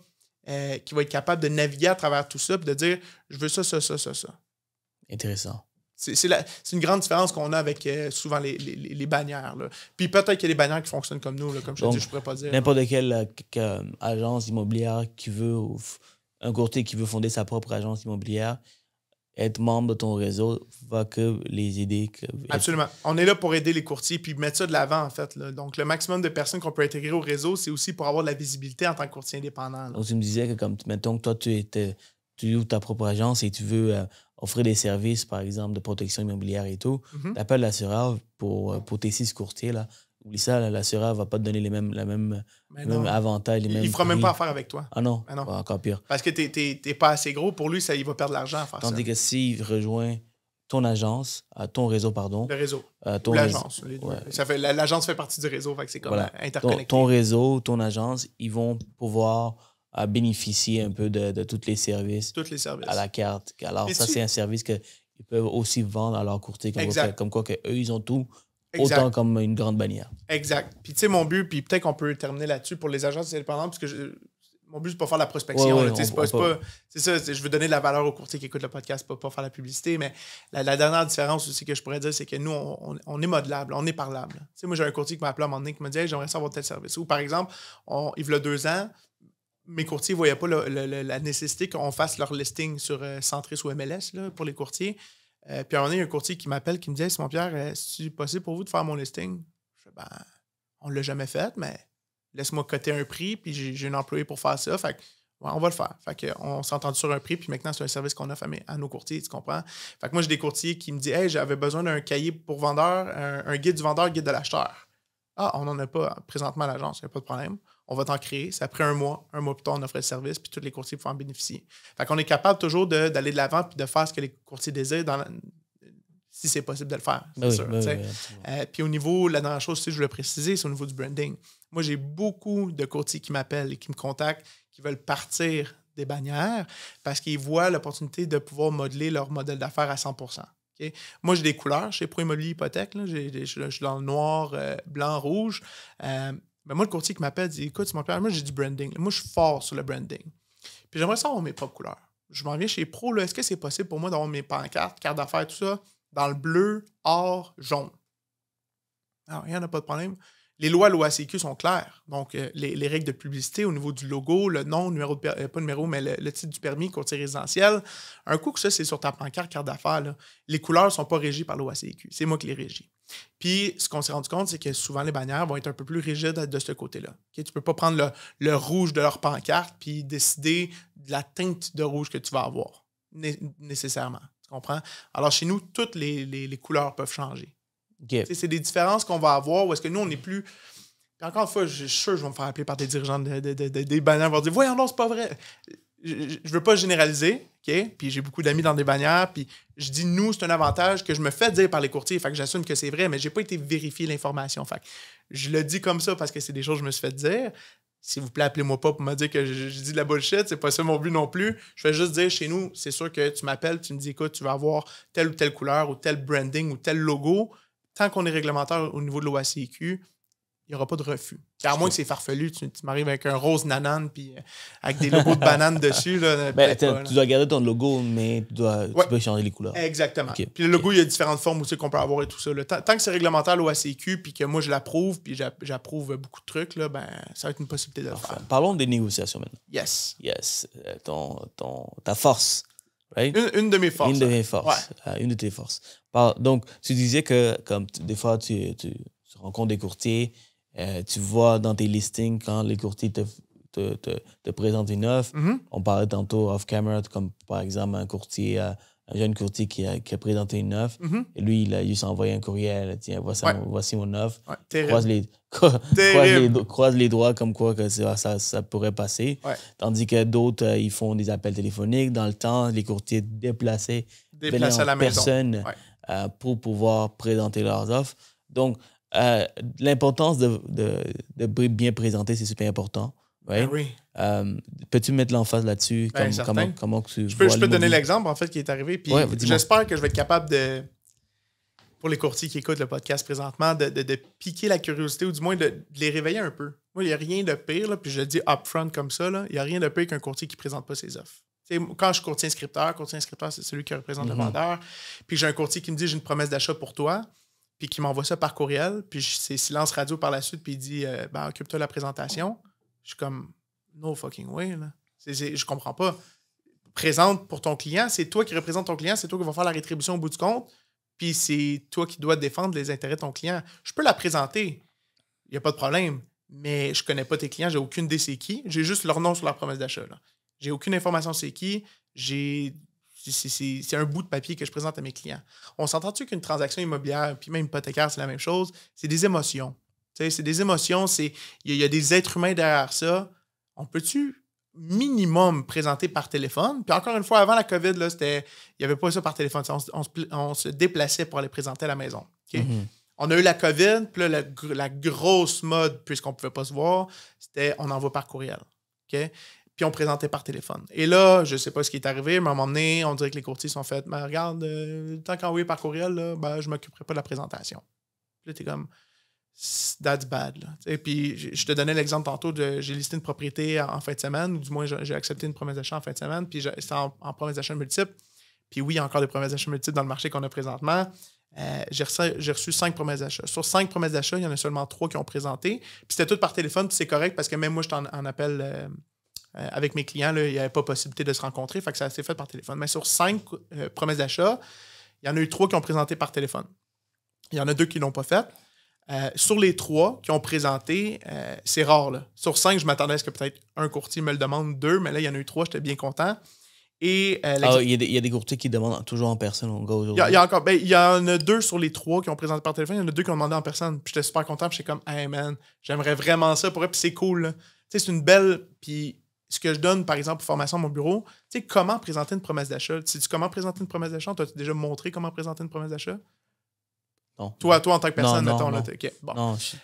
être capable de naviguer à travers tout ça et de dire, je veux ça. Intéressant. C'est une grande différence qu'on a avec souvent les bannières. Là. Puis peut-être qu'il y a des bannières qui fonctionnent comme nous, là, comme je te dis, je pourrais pas dire. N'importe quelle agence immobilière qui veut, un courtier qui veut fonder sa propre agence immobilière, être membre de ton réseau va que les aider. Absolument. On est là pour aider les courtiers puis mettre ça de l'avant, en fait. Là. Donc, le maximum de personnes qu'on peut intégrer au réseau, c'est aussi pour avoir de la visibilité en tant que courtier indépendant. Là. Donc, tu me disais que, comme, mettons que toi, tu ouvres ta propre agence et tu veux offrir des services, par exemple, de protection immobilière et tout, tu appelles l'assureur pour tes 6 courtiers. Là. Oublie ça, l'assureur ne va pas te donner les mêmes avantages. Il ne fera même pas affaire avec toi. Ah non? Ah non. Encore pire. Parce que tu n'es pas assez gros. Pour lui, il va perdre de l'argent à faire ça. Tandis que s'il rejoint ton agence, ton réseau, pardon. Le réseau. Ton l'agence. Ouais. L'agence fait partie du réseau, fait que c'est comme interconnecté. Ton réseau, ton agence, ils vont pouvoir bénéficier un peu de tous les services. Tous les services. À la carte. Alors, c'est un service qu'ils peuvent aussi vendre à leur courtier. Comme quoi, eux, ils ont tout. Exact. Autant comme une grande bannière. Exact. Puis tu sais, mon but, puis peut-être qu'on peut terminer là-dessus pour les agences indépendantes, parce que mon but, c'est pas faire la prospection. C'est ça, je veux donner de la valeur aux courtiers qui écoutent le podcast, pas faire la publicité, mais la dernière différence aussi que je pourrais dire, c'est que nous, on est modelable, on est parlable. Tu sais, moi, j'ai un courtier qui m'a appelé à un moment donné qui m'a dit hey, j'aimerais savoir tel service. Ou par exemple, il y a 2 ans, mes courtiers ne voyaient pas la nécessité qu'on fasse leur listing sur Centris ou MLS là, pour les courtiers. Puis à un moment donné, il y a un courtier qui m'appelle qui me dit « Hey, Simon-Pierre, c'est possible pour vous de faire mon listing? » Je fais « Ben, on ne l'a jamais fait, mais laisse-moi coter un prix, puis j'ai un employé pour faire ça. » Fait que, ouais, on va le faire. Fait que, on s'est entendu sur un prix, puis maintenant, c'est un service qu'on offre à nos courtiers, tu comprends? Fait que moi, j'ai des courtiers qui me disent « Hey, j'avais besoin d'un cahier pour vendeur, un guide du vendeur, guide de l'acheteur. » Ah, on n'en a pas présentement à l'agence, il n'y a pas de problème. On va t'en créer. Ça a pris un mois plus tard, on offre le service, puis tous les courtiers peuvent en bénéficier. Fait qu'on est capable toujours d'aller de l'avant puis de faire ce que les courtiers désirent si c'est possible de le faire, c'est sûr. Puis au niveau, la dernière chose, je voulais préciser, c'est au niveau du branding. Moi, j'ai beaucoup de courtiers qui m'appellent et qui me contactent, qui veulent partir des bannières parce qu'ils voient l'opportunité de pouvoir modeler leur modèle d'affaires à 100%. Okay? Moi, j'ai des couleurs chez Pro Immobilier Hypothèque. Là. Je suis dans le noir, blanc, rouge. Mais moi, le courtier qui m'appelle dit « Écoute, Simon-Pierre, moi, j'ai du branding. Moi, je suis fort sur le branding. Puis j'aimerais savoir mes propres couleurs. Je m'en viens chez Pro. Là, est-ce que c'est possible pour moi d'avoir mes pancartes, cartes d'affaires, tout ça, dans le bleu, or, jaune? » Alors, il n'y en a pas de problème. Les lois à l'OACQ sont claires. Donc, les règles de publicité au niveau du logo, le nom, numéro de pas numéro, mais le titre du permis, courtier résidentiel. Un coup que ça, c'est sur ta pancarte, carte d'affaires, là, les couleurs ne sont pas régies par l'OACQ. C'est moi qui les régis. Puis, ce qu'on s'est rendu compte, c'est que souvent, les bannières vont être un peu plus rigides de ce côté-là. Okay? Tu ne peux pas prendre le rouge de leur pancarte puis décider de la teinte de rouge que tu vas avoir, nécessairement. Tu comprends? Alors, chez nous, toutes les couleurs peuvent changer. Okay. C'est des différences qu'on va avoir où est-ce que nous, on n'est plus... Puis encore une fois, je suis sûr que je vais me faire appeler par des dirigeants des bannières. Ils vont dire « Voyons, non, c'est pas vrai. » Je veux pas généraliser, OK? Puis j'ai beaucoup d'amis dans des bannières, puis je dis « nous », c'est un avantage que je me fais dire par les courtiers, fait que j'assume que c'est vrai, mais j'ai pas été vérifier l'information. Fait que je le dis comme ça parce que c'est des choses que je me suis fait dire. S'il vous plaît, appelez-moi pas pour me dire que je dis de la bullshit, c'est pas ça mon but non plus. Je vais juste dire, chez nous, c'est sûr que tu m'appelles, tu me dis « Écoute, tu vas avoir telle ou telle couleur, ou tel branding, ou tel logo. » Tant qu'on est réglementaire au niveau de l'OACQ, il n'y aura pas de refus. À moins que c'est farfelu, tu m'arrives avec un rose nanane puis avec des logos de banane dessus. Là, tu dois garder ton logo, mais tu peux changer les couleurs. Exactement. Okay. Puis le logo, il y a différentes formes aussi qu'on peut avoir et tout ça. Là. Tant que c'est réglementaire l'OACQ puis que moi je l'approuve puis j'approuve beaucoup de trucs, là, ben, ça va être une possibilité de le faire. Parlons des négociations maintenant. Yes. Ta force. Right? Une de mes forces. Une de mes forces. Ouais. Une de tes forces. Donc, tu disais que comme des fois, tu rencontres des courtiers, tu vois dans tes listings quand les courtiers te présentent une offre. Mm-hmm. On parlait tantôt off-camera, comme par exemple un jeune courtier qui a présenté une offre. Mm-hmm. Et lui, il a juste envoyé un courriel. Tiens, voici mon offre. Ouais, croise les doigts comme quoi que ça pourrait passer. Ouais. Tandis que d'autres, ils font des appels téléphoniques. Dans le temps, les courtiers déplaçaient à la personne pour pouvoir présenter leurs offres. Donc, l'importance de bien présenter, c'est super important. Right? Oui. Peux-tu mettre l'emphase là-dessus? Comment tu je peux te donner l'exemple, en fait, qui est arrivé. Puis j'espère que je vais être capable de, pour les courtiers qui écoutent le podcast présentement, de piquer la curiosité ou du moins de les réveiller un peu. Moi, il n'y a rien de pire, là, puis je le dis upfront comme ça, il n'y a rien de pire qu'un courtier qui ne présente pas ses offres. T'sais, quand je suis courtier-inscripteur, c'est celui qui représente le vendeur. Puis j'ai un courtier qui me dit « J'ai une promesse d'achat pour toi », puis qui m'envoie ça par courriel, puis c'est silence radio par la suite, puis il dit occupe-toi de la présentation. Je suis comme no fucking way, là. Je comprends pas. Présente pour ton client, c'est toi qui représente ton client, c'est toi qui vas faire la rétribution au bout du compte, puis c'est toi qui dois défendre les intérêts de ton client. Je peux la présenter, il n'y a pas de problème, mais je connais pas tes clients, j'ai aucune idée c'est qui, j'ai juste leur nom sur leur promesse d'achat. Là. J'ai aucune information c'est qui, c'est un bout de papier que je présente à mes clients. On s'entend-tu qu'une transaction immobilière, puis même hypothécaire, c'est la même chose, c'est des émotions. C'est des émotions, il y a des êtres humains derrière ça. On peut-tu minimum présenter par téléphone? Puis encore une fois, avant la COVID, là, il n'y avait pas ça par téléphone. On se déplaçait pour aller présenter à la maison. Okay? Mm-hmm. On a eu la COVID, puis là, la grosse mode, puisqu'on ne pouvait pas se voir, c'était on envoie par courriel. Okay? Puis on présentait par téléphone. Et là, je ne sais pas ce qui est arrivé, mais à un moment donné, on dirait que les courtiers sont faits, mais regarde, tant qu'envoyer par courriel, là, je ne m'occuperai pas de la présentation. Puis là, tu es comme, that's bad. Là. Et puis, je te donnais l'exemple tantôt j'ai listé une propriété en fin de semaine, ou du moins, j'ai accepté une promesse d'achat en fin de semaine, puis c'était en promesse d'achat multiple. Puis oui, il y a encore des promesses d'achat multiples dans le marché qu'on a présentement. J'ai reçu 5 promesses d'achat. Sur 5 promesses d'achat, il y en a seulement 3 qui ont présenté. Puis c'était tout par téléphone, puis c'est correct parce que même moi, je suis en appel avec mes clients, là, il n'y avait pas possibilité de se rencontrer, fait que ça s'est fait par téléphone. Mais sur 5 promesses d'achat, il y en a eu 3 qui ont présenté par téléphone. Il y en a 2 qui ne l'ont pas fait. Sur les 3 qui ont présenté, c'est rare. Là. Sur 5, je m'attendais à ce que peut-être un courtier me le demande, 2, mais là, il y en a eu 3, j'étais bien content. Et, il y a des courtiers qui demandent toujours en personne au gars aujourd'hui. Il y en a 2 sur les 3 qui ont présenté par téléphone, il y en a 2 qui ont demandé en personne. Puis j'étais super content, puis j'étais comme, hey man, j'aimerais vraiment ça pour eux, puis c'est cool. Là. C'est une belle. Puis ce que je donne, par exemple, pour formation à mon bureau, tu sais, comment présenter une promesse d'achat. Sais-tu comment présenter une promesse d'achat? T'as-tu déjà montré comment présenter une promesse d'achat? Non. Toi, en tant que personne, mettons. Non. Là, okay, bon. Non, je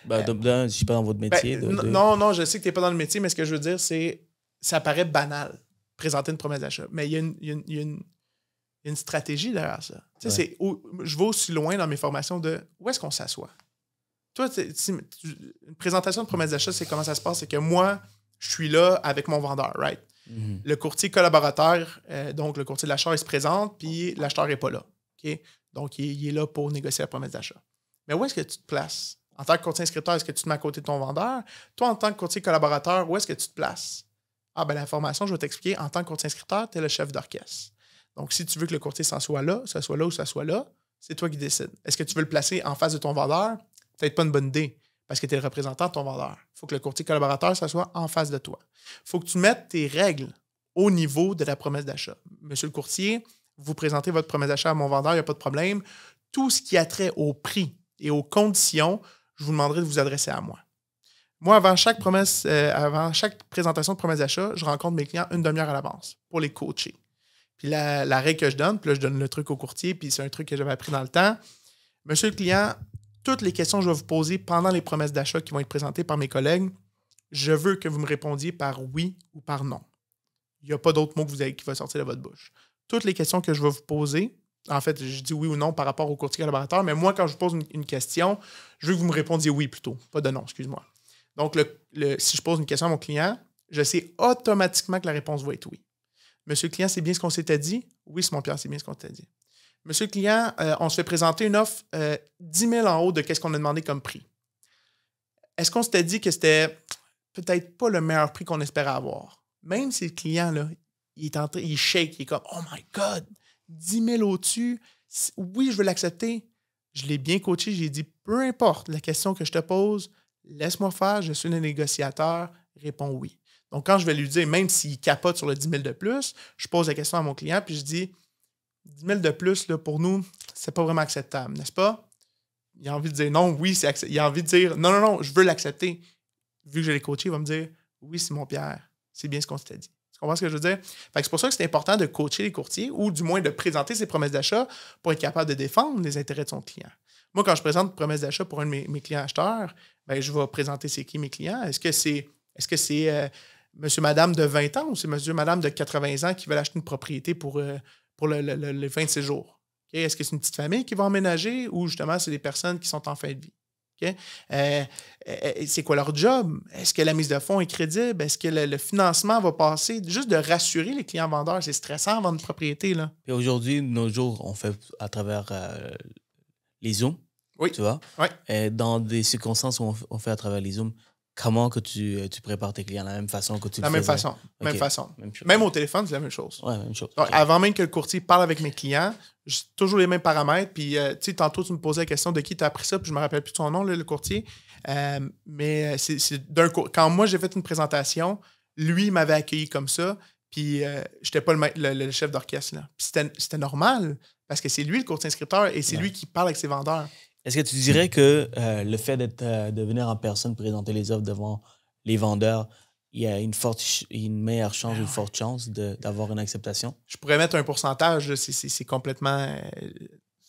ne suis pas dans votre métier. Non, je sais que tu n'es pas dans le métier, mais ce que je veux dire, c'est ça paraît banal, présenter une promesse d'achat. Mais il y a une stratégie derrière ça. Ouais. Je vais aussi loin dans mes formations de où est-ce qu'on s'assoit. Toi, une présentation de promesse d'achat, c'est comment ça se passe? C'est que moi, je suis là avec mon vendeur, right? Mm-hmm. Le courtier collaborateur, donc le courtier de l'achat, il se présente, puis l'acheteur n'est pas là. Okay? Donc, il est là pour négocier la promesse d'achat. Mais où est-ce que tu te places? En tant que courtier inscripteur, est-ce que tu te mets à côté de ton vendeur? Toi, en tant que courtier collaborateur, où est-ce que tu te places? Ah, ben la formation, je vais t'expliquer. En tant que courtier inscripteur, tu es le chef d'orchestre. Donc, si tu veux que le courtier s'en soit là, ça soit là ou ça soit là, c'est toi qui décides. Est-ce que tu veux le placer en face de ton vendeur? Peut-être pas une bonne idée, parce que tu es le représentant de ton vendeur. Il faut que le courtier collaborateur s'assoie en face de toi. Il faut que tu mettes tes règles au niveau de la promesse d'achat. Monsieur le courtier, vous présentez votre promesse d'achat à mon vendeur, il n'y a pas de problème. Tout ce qui a trait au prix et aux conditions, je vous demanderai de vous adresser à moi. Moi, avant chaque présentation de promesse d'achat, je rencontre mes clients une demi-heure à l'avance pour les coacher. Puis la règle que je donne, puis là, je donne le truc au courtier, puis c'est un truc que j'avais appris dans le temps. Monsieur le client, toutes les questions que je vais vous poser pendant les promesses d'achat qui vont être présentées par mes collègues, je veux que vous me répondiez par oui ou par non. Il n'y a pas d'autre mot qui va sortir de votre bouche. Toutes les questions que je vais vous poser, en fait, je dis oui ou non par rapport au courtier collaborateur, mais moi, quand je vous pose une question, je veux que vous me répondiez oui plutôt, pas de non, excuse-moi. Donc, si je pose une question à mon client, je sais automatiquement que la réponse va être oui. Monsieur le client, c'est bien ce qu'on s'était dit? Oui, Simon Pierre, c'est bien ce qu'on s'était dit. Monsieur le client, on se fait présenter une offre 10 000 en haut de ce qu'on a demandé comme prix. Est-ce qu'on s'était dit que c'était peut-être pas le meilleur prix qu'on espérait avoir? Même si le client, là, il shake, il est comme « Oh my God! 10 000 au-dessus, oui, je veux l'accepter. » Je l'ai bien coaché, j'ai dit « Peu importe la question que je te pose, laisse-moi faire, je suis le négociateur, réponds oui. » Donc, quand je vais lui dire, même s'il capote sur le 10 000 de plus, je pose la question à mon client, puis je dis 10 000 de plus, là, pour nous, c'est pas vraiment acceptable, n'est-ce pas? Il a envie de dire non, oui, c'est acceptable. Il a envie de dire non, je veux l'accepter. Vu que je l'ai coaché, il va me dire oui, Simon Pierre, c'est bien ce qu'on s'était dit. Tu comprends ce que je veux dire? Fait que c'est pour ça que c'est important de coacher les courtiers ou du moins de présenter ses promesses d'achat pour être capable de défendre les intérêts de son client. Moi, quand je présente une promesse d'achat pour un de mes clients acheteurs, ben, je vais présenter c'est qui mes clients. Est-ce que c'est monsieur, madame de 20 ans ou c'est monsieur, madame de 80 ans qui veulent acheter une propriété pour les 26 jours? Okay? Est-ce que c'est une petite famille qui va emménager ou justement c'est des personnes qui sont en fin de vie? Okay? C'est quoi leur job? Est-ce que la mise de fonds est crédible? Est-ce que le financement va passer? Juste de rassurer les clients vendeurs, c'est stressant vendre une propriété. Là. Et aujourd'hui, de nos jours, on fait à travers les Zooms. Oui. Tu vois? Oui. Et dans des circonstances où on fait à travers les Zooms, comment que tu prépares tes clients de la même façon que tu le faisais? Même façon. Même au téléphone, c'est la même chose. Oui, même chose. Donc, avant même que le courtier parle avec mes clients, j'ai toujours les mêmes paramètres. Puis, tu sais, tantôt, tu me posais la question de qui tu as appris ça, puis je me rappelle plus de son nom, le courtier. Mais quand moi, j'ai fait une présentation, lui, il m'avait accueilli comme ça. Puis, j'étais pas le chef d'orchestre. Là. Puis, c'était normal, parce que c'est lui le courtier inscripteur et c'est lui qui parle avec ses vendeurs. Est-ce que tu dirais que le fait de venir en personne présenter les offres devant les vendeurs, il y a une meilleure chance, une forte chance d'avoir une acceptation? Je pourrais mettre un pourcentage, là, c'est complètement...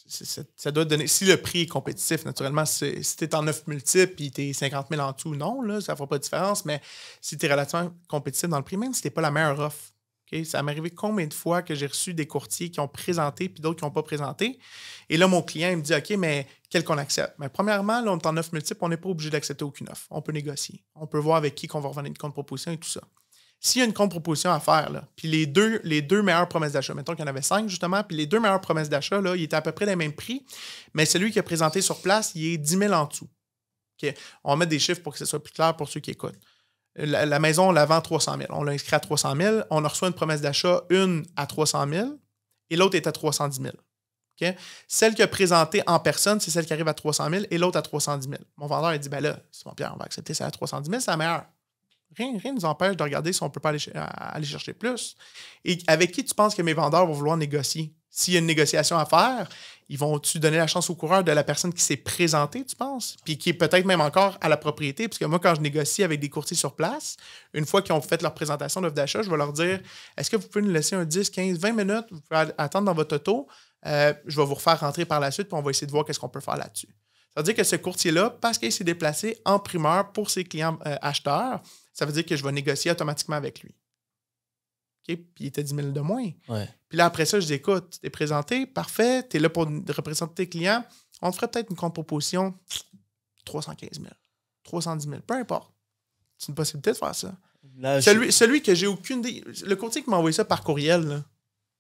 ça doit donner... Si le prix est compétitif, naturellement, si tu es en 9 multiples et tu es 50 000 en dessous, non, là, ça ne fera pas de différence, mais si tu es relativement compétitif dans le prix, même si tu n'es pas la meilleure offre, okay? Ça m'est arrivé combien de fois que j'ai reçu des courtiers qui ont présenté puis d'autres qui n'ont pas présenté. Et là, mon client, il me dit, OK, mais quel qu'on accepte? Mais premièrement, là, on est en 9 multiples, on n'est pas obligé d'accepter aucune offre. On peut négocier. On peut voir avec qui qu'on va revenir une contre-proposition et tout ça. S'il y a une contre-proposition à faire, là, puis les deux meilleures promesses d'achat, mettons qu'il y en avait 5 justement, puis les 2 meilleures promesses d'achat, là, ils étaient à peu près les mêmes prix, mais celui qui a présenté sur place, il est 10 000 en dessous. Okay? On va mettre des chiffres pour que ce soit plus clair pour ceux qui écoutent. la maison, on la vend 300 000. On l'a inscrit à 300 000. On a reçu une promesse d'achat, une à 300 000 et l'autre est à 310 000. Okay? Celle qui a présenté en personne, c'est celle qui arrive à 300 000 et l'autre à 310 000. Mon vendeur, il dit, ben là, Simon Pierre, on va accepter celle à 310 000, c'est la meilleure. Rien ne nous empêche de regarder si on ne peut pas aller chercher plus. Et avec qui tu penses que mes vendeurs vont vouloir négocier? S'il y a une négociation à faire, ils vont-tu donner la chance au coureur de la personne qui s'est présentée, tu penses? Puis qui est peut-être même encore à la propriété. Parce que moi, quand je négocie avec des courtiers sur place, une fois qu'ils ont fait leur présentation d'offre d'achat, je vais leur dire, est-ce que vous pouvez nous laisser un 10, 15, 20 minutes? Vous pouvez attendre dans votre auto. Je vais vous refaire rentrer par la suite, puis on va essayer de voir qu'est-ce qu'on peut faire là-dessus. Ça veut dire que ce courtier-là, parce qu'il s'est déplacé en primeur pour ses clients acheteurs, ça veut dire que je vais négocier automatiquement avec lui. Okay? Puis il était 10 000 de moins. Ouais. Puis là, après ça, je dis, écoute, tu t'es présenté, parfait, tu es là pour représenter tes clients. On te ferait peut-être une contre-proposition 315 000, 310 000, peu importe. C'est une possibilité de faire ça. Là, celui que j'ai aucune idée, le courtier qui m'a envoyé ça par courriel, là,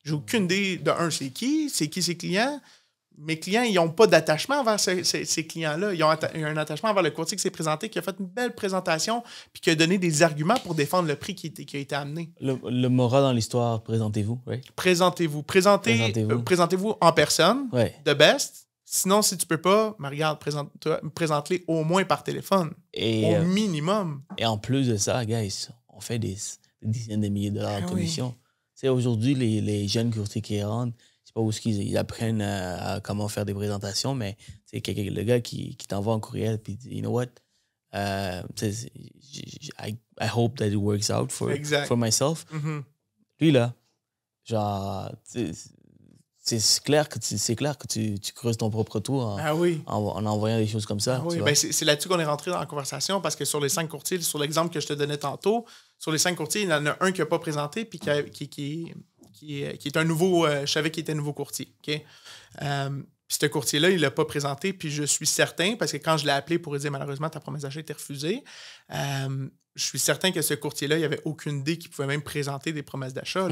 j'ai aucune idée de c'est qui ses clients. Mes clients, ils n'ont pas d'attachement envers ces clients-là. Ils ont un attachement envers le courtier qui s'est présenté, qui a fait une belle présentation, puis qui a donné des arguments pour défendre le prix qui a été amené. Le moral dans l'histoire, présentez-vous, right? Présentez-vous. Présentez-vous en personne, de best. Sinon, si tu peux pas, regarde, présente-les au moins par téléphone. Au minimum. Et en plus de ça, guys, on fait des dizaines de milliers de dollars de commission. Oui. Aujourd'hui, les jeunes courtiers qui rentrent, c'est pas où ils apprennent à comment faire des présentations, mais c'est le gars qui t'envoie un courriel et dit, you know what, I hope that it works out for myself. Mm-hmm. Lui, là, genre, c'est clair que tu creuses ton propre tour en envoyant des choses comme ça. Oui, ben c'est là-dessus qu'on est rentré dans la conversation parce que sur les 5 courtiers, sur l'exemple que je te donnais tantôt, sur les 5 courtiers, il y en a un qui n'a pas présenté puis qui est un nouveau... je savais qu'il était un nouveau courtier. Okay? Puis ce courtier-là, il ne l'a pas présenté, puis je suis certain, parce que quand je l'ai appelé pour lui dire « Malheureusement, ta promesse d'achat a été refusée », je suis certain que ce courtier-là, il n'avait aucune idée qu'il pouvait même présenter des promesses d'achat.